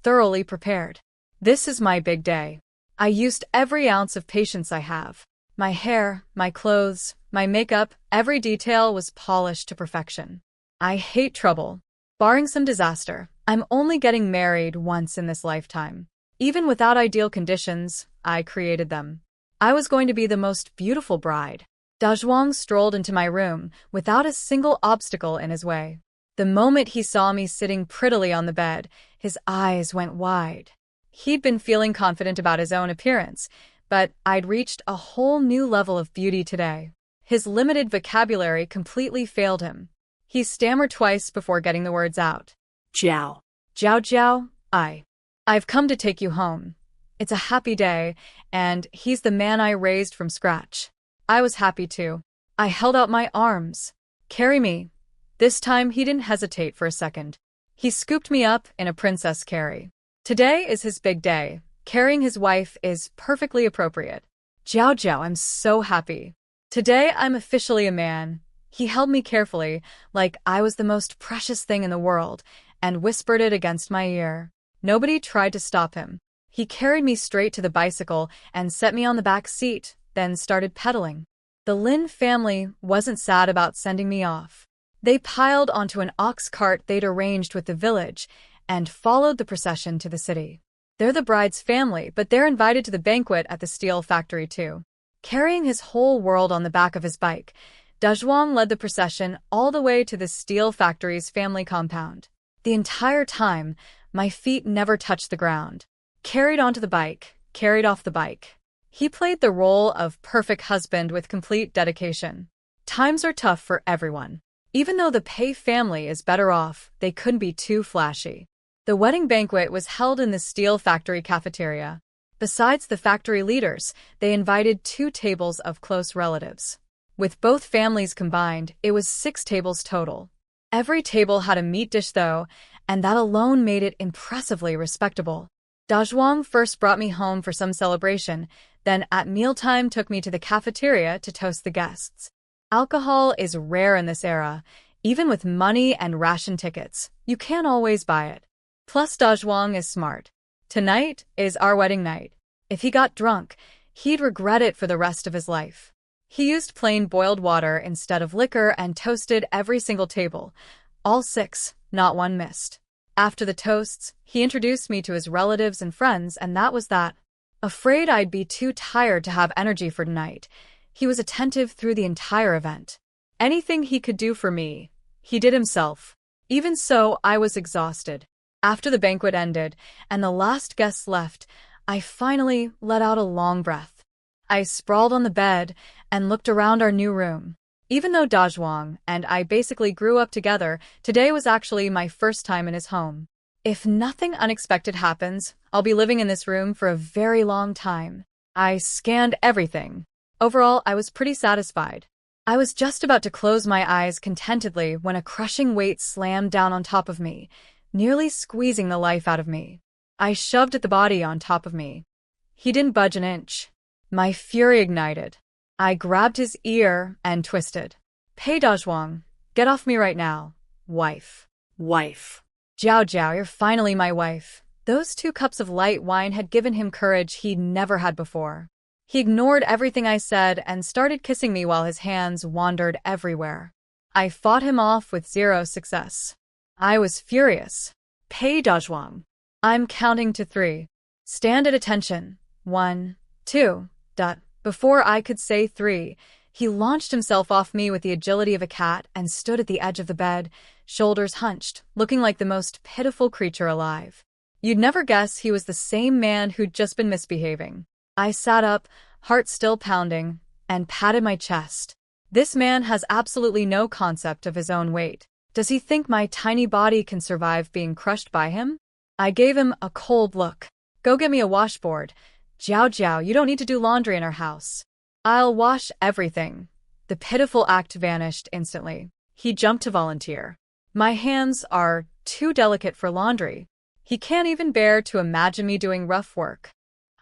thoroughly prepared. This is my big day. I used every ounce of patience I have. My hair, my clothes, my makeup, every detail was polished to perfection. I hate trouble. Barring some disaster, I'm only getting married once in this lifetime. Even without ideal conditions, I created them. I was going to be the most beautiful bride. Dwang strolled into my room without a single obstacle in his way. The moment he saw me sitting prettily on the bed, his eyes went wide. He'd been feeling confident about his own appearance, but I'd reached a whole new level of beauty today. His limited vocabulary completely failed him. He stammered twice before getting the words out. Jiao. Jiao Jiao, I've come to take you home. It's a happy day, and he's the man I raised from scratch. I was happy too. I held out my arms. Carry me. This time he didn't hesitate for a second. He scooped me up in a princess carry. Today is his big day. Carrying his wife is perfectly appropriate. Jiao Jiao, I'm so happy. Today I'm officially a man. He held me carefully, like I was the most precious thing in the world, and whispered it against my ear. Nobody tried to stop him. He carried me straight to the bicycle and set me on the back seat, then started pedaling. The Lynn family wasn't sad about sending me off. They piled onto an ox cart they'd arranged with the village and followed the procession to the city. They're the bride's family, but they're invited to the banquet at the steel factory too. Carrying his whole world on the back of his bike, Dwang led the procession all the way to the steel factory's family compound. The entire time, my feet never touched the ground. Carried onto the bike, carried off the bike. He played the role of perfect husband with complete dedication. Times are tough for everyone. Even though the Pei family is better off, they couldn't be too flashy. The wedding banquet was held in the steel factory cafeteria. Besides the factory leaders, they invited 2 tables of close relatives. With both families combined, it was 6 tables total. Every table had a meat dish though, and that alone made it impressively respectable. Dwang first brought me home for some celebration, then at mealtime took me to the cafeteria to toast the guests. Alcohol is rare in this era. Even with money and ration tickets, you can't always buy it. Plus Dwang is smart. Tonight is our wedding night. If he got drunk, he'd regret it for the rest of his life. He used plain boiled water instead of liquor and toasted every single table. All 6, not one missed. After the toasts, he introduced me to his relatives and friends, and that was that. Afraid I'd be too tired to have energy for tonight, he was attentive through the entire event. Anything he could do for me, he did himself. Even so, I was exhausted. After the banquet ended and the last guests left, I finally let out a long breath. I sprawled on the bed and looked around our new room. Even though Dwang and I basically grew up together, today was actually my first time in his home. If nothing unexpected happens, I'll be living in this room for a very long time. I scanned everything. Overall, I was pretty satisfied. I was just about to close my eyes contentedly when a crushing weight slammed down on top of me, nearly squeezing the life out of me. I shoved at the body on top of me. He didn't budge an inch. My fury ignited. I grabbed his ear and twisted. Pei Dwang, get off me right now. Wife. Wife. Jiao Jiao, you're finally my wife. Those 2 cups of light wine had given him courage he'd never had before. He ignored everything I said and started kissing me while his hands wandered everywhere. I fought him off with 0 success. I was furious. Pei Dwang. I'm counting to 3. Stand at attention. 1, 2. Before I could say 3, he launched himself off me with the agility of a cat and stood at the edge of the bed, shoulders hunched, looking like the most pitiful creature alive. You'd never guess he was the same man who'd just been misbehaving. I sat up, heart still pounding, and patted my chest. This man has absolutely no concept of his own weight. Does he think my tiny body can survive being crushed by him? I gave him a cold look. Go get me a washboard. Jiao Jiao, you don't need to do laundry in our house. I'll wash everything. The pitiful act vanished instantly. He jumped to volunteer. My hands are too delicate for laundry. He can't even bear to imagine me doing rough work.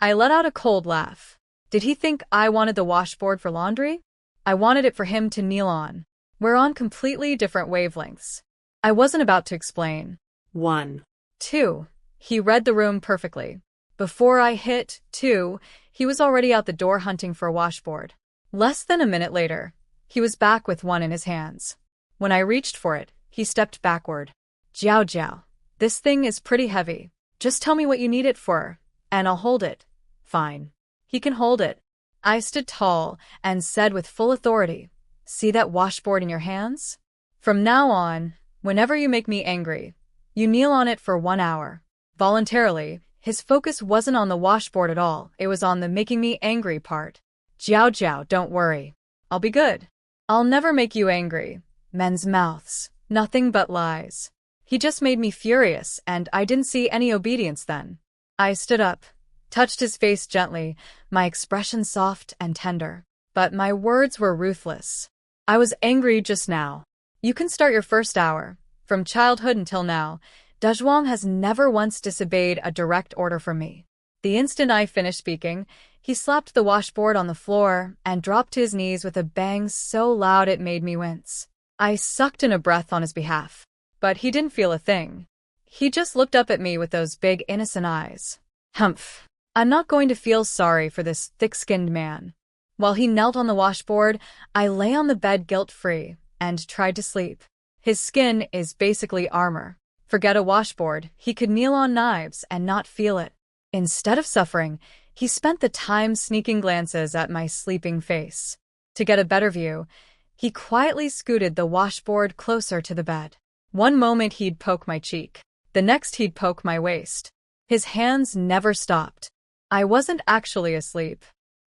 I let out a cold laugh. Did he think I wanted the washboard for laundry? I wanted it for him to kneel on. We're on completely different wavelengths. I wasn't about to explain. 1. 2. He read the room perfectly. Before I hit 2, he was already out the door hunting for a washboard. Less than a minute later, he was back with one in his hands. When I reached for it, he stepped backward. Jiao Jiao, this thing is pretty heavy. Just tell me what you need it for, and I'll hold it. Fine. He can hold it. I stood tall and said with full authority, see that washboard in your hands? From now on, whenever you make me angry, you kneel on it for 1 hour. Voluntarily, his focus wasn't on the washboard at all, it was on the making me angry part. Jiao Jiao, don't worry. I'll be good. I'll never make you angry. Men's mouths. Nothing but lies. He just made me furious, and I didn't see any obedience then. I stood up, touched his face gently, my expression soft and tender. But my words were ruthless. I was angry just now. You can start your first hour. From childhood until now, Dwang has never once disobeyed a direct order from me. The instant I finished speaking, he slapped the washboard on the floor and dropped to his knees with a bang so loud it made me wince. I sucked in a breath on his behalf. But he didn't feel a thing. He just looked up at me with those big innocent eyes. Humph. I'm not going to feel sorry for this thick-skinned man. While he knelt on the washboard, I lay on the bed guilt-free and tried to sleep. His skin is basically armor. Forget a washboard, he could kneel on knives and not feel it. Instead of suffering, he spent the time sneaking glances at my sleeping face. To get a better view, he quietly scooted the washboard closer to the bed. One moment he'd poke my cheek. The next he'd poke my waist. His hands never stopped. I wasn't actually asleep.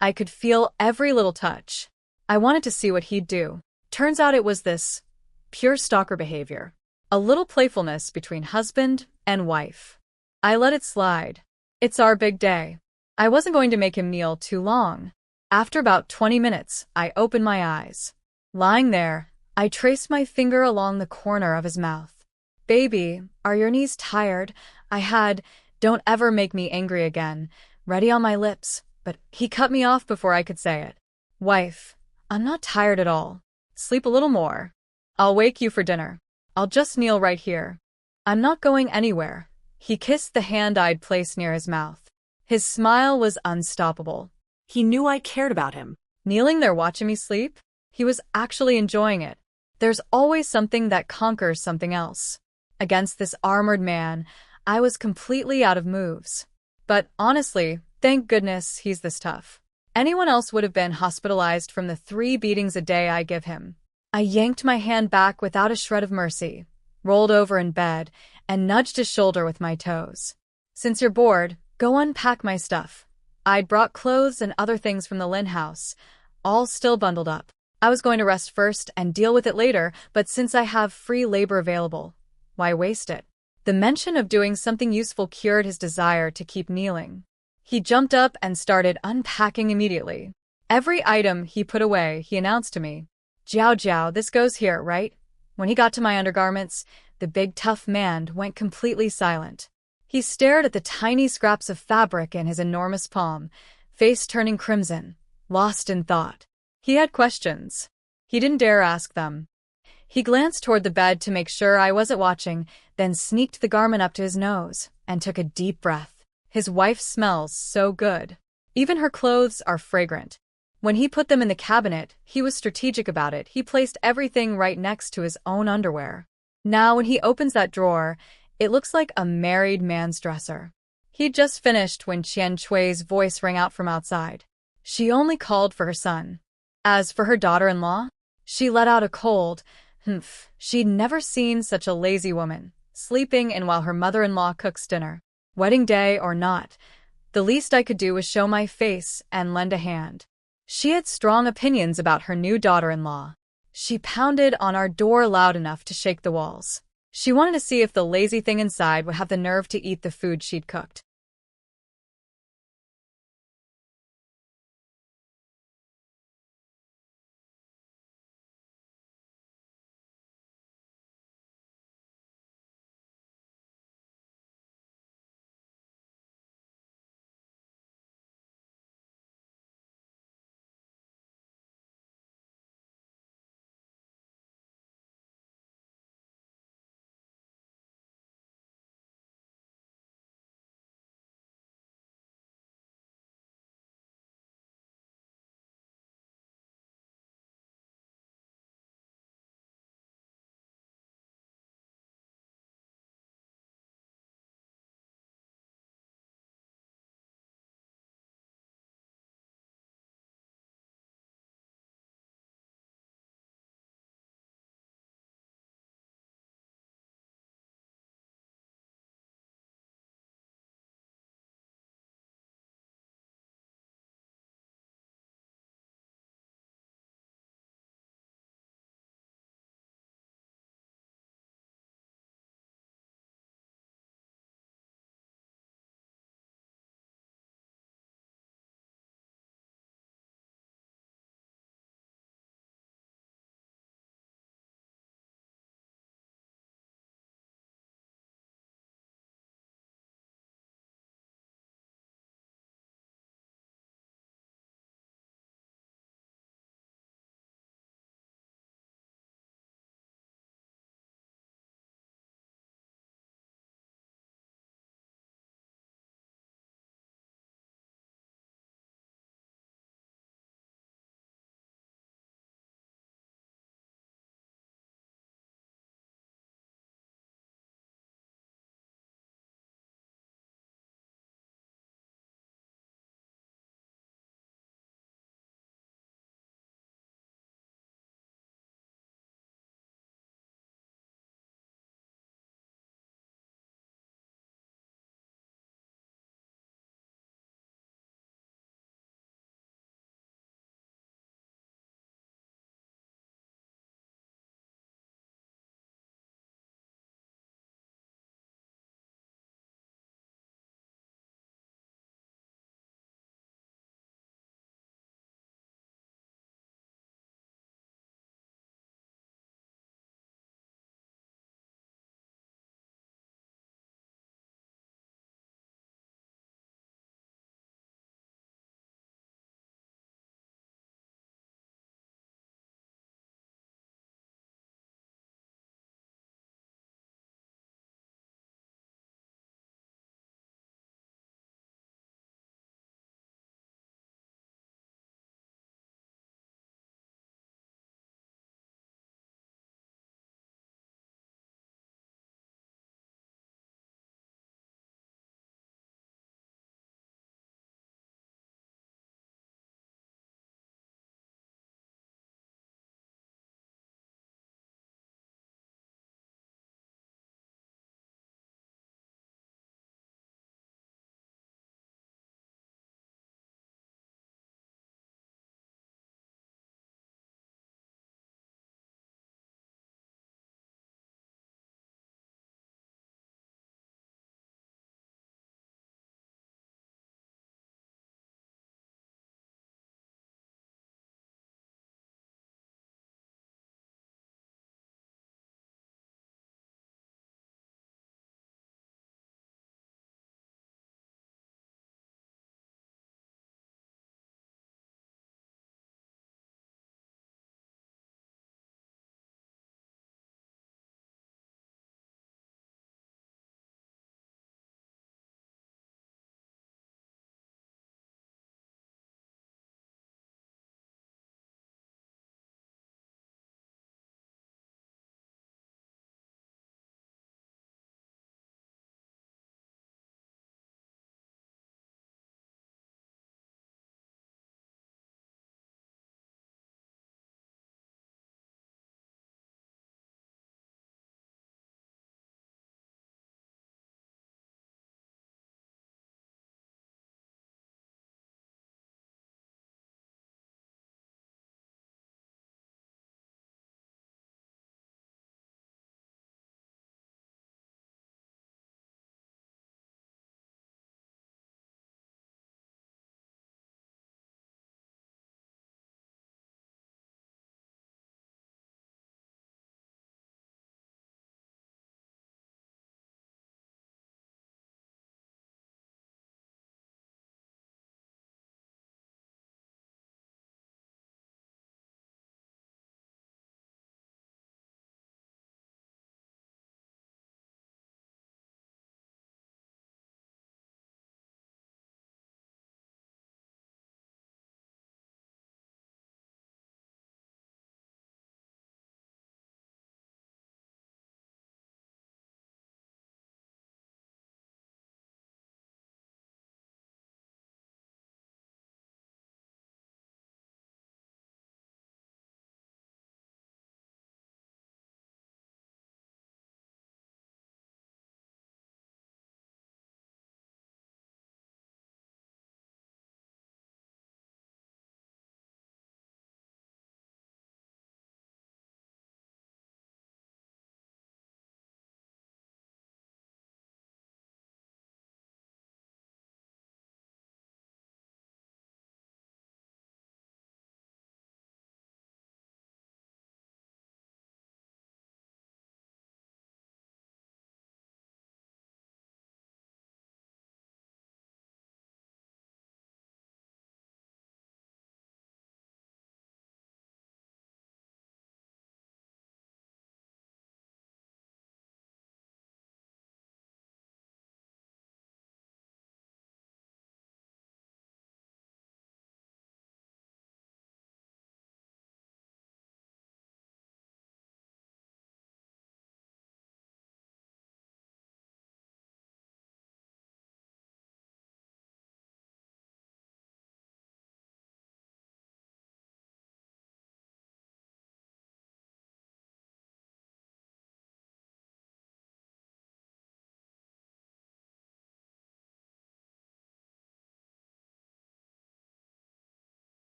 I could feel every little touch. I wanted to see what he'd do. Turns out it was this pure stalker behavior. A little playfulness between husband and wife. I let it slide. It's our big day. I wasn't going to make him kneel too long. After about 20 minutes, I opened my eyes. Lying there, I traced my finger along the corner of his mouth. Baby, are your knees tired? I had, don't ever make me angry again, ready on my lips, but he cut me off before I could say it. Wife, I'm not tired at all. Sleep a little more. I'll wake you for dinner. I'll just kneel right here. I'm not going anywhere. He kissed the hand I'd placed near his mouth. His smile was unstoppable. He knew I cared about him. Kneeling there watching me sleep? He was actually enjoying it. There's always something that conquers something else. Against this armored man, I was completely out of moves. But honestly, thank goodness he's this tough. Anyone else would have been hospitalized from the 3 beatings a day I give him. I yanked my hand back without a shred of mercy, rolled over in bed, and nudged his shoulder with my toes. Since you're bored, go unpack my stuff. I'd brought clothes and other things from the Lynn house, all still bundled up. I was going to rest first and deal with it later, but since I have free labor available, why waste it? The mention of doing something useful cured his desire to keep kneeling. He jumped up and started unpacking immediately. Every item he put away, he announced to me. Jiao Jiao, this goes here, right? When he got to my undergarments, the big tough man went completely silent. He stared at the tiny scraps of fabric in his enormous palm, face turning crimson, lost in thought. He had questions. He didn't dare ask them. He glanced toward the bed to make sure I wasn't watching, then sneaked the garment up to his nose and took a deep breath. His wife smells so good. Even her clothes are fragrant. When he put them in the cabinet, he was strategic about it. He placed everything right next to his own underwear. Now when he opens that drawer, it looks like a married man's dresser. He'd just finished when Qian Chui's voice rang out from outside. She only called for her son. As for her daughter-in-law, she let out a cold humph. She'd never seen such a lazy woman, sleeping in while her mother-in-law cooks dinner. Wedding day or not, the least I could do was show my face and lend a hand. She had strong opinions about her new daughter-in-law. She pounded on our door loud enough to shake the walls. She wanted to see if the lazy thing inside would have the nerve to eat the food she'd cooked.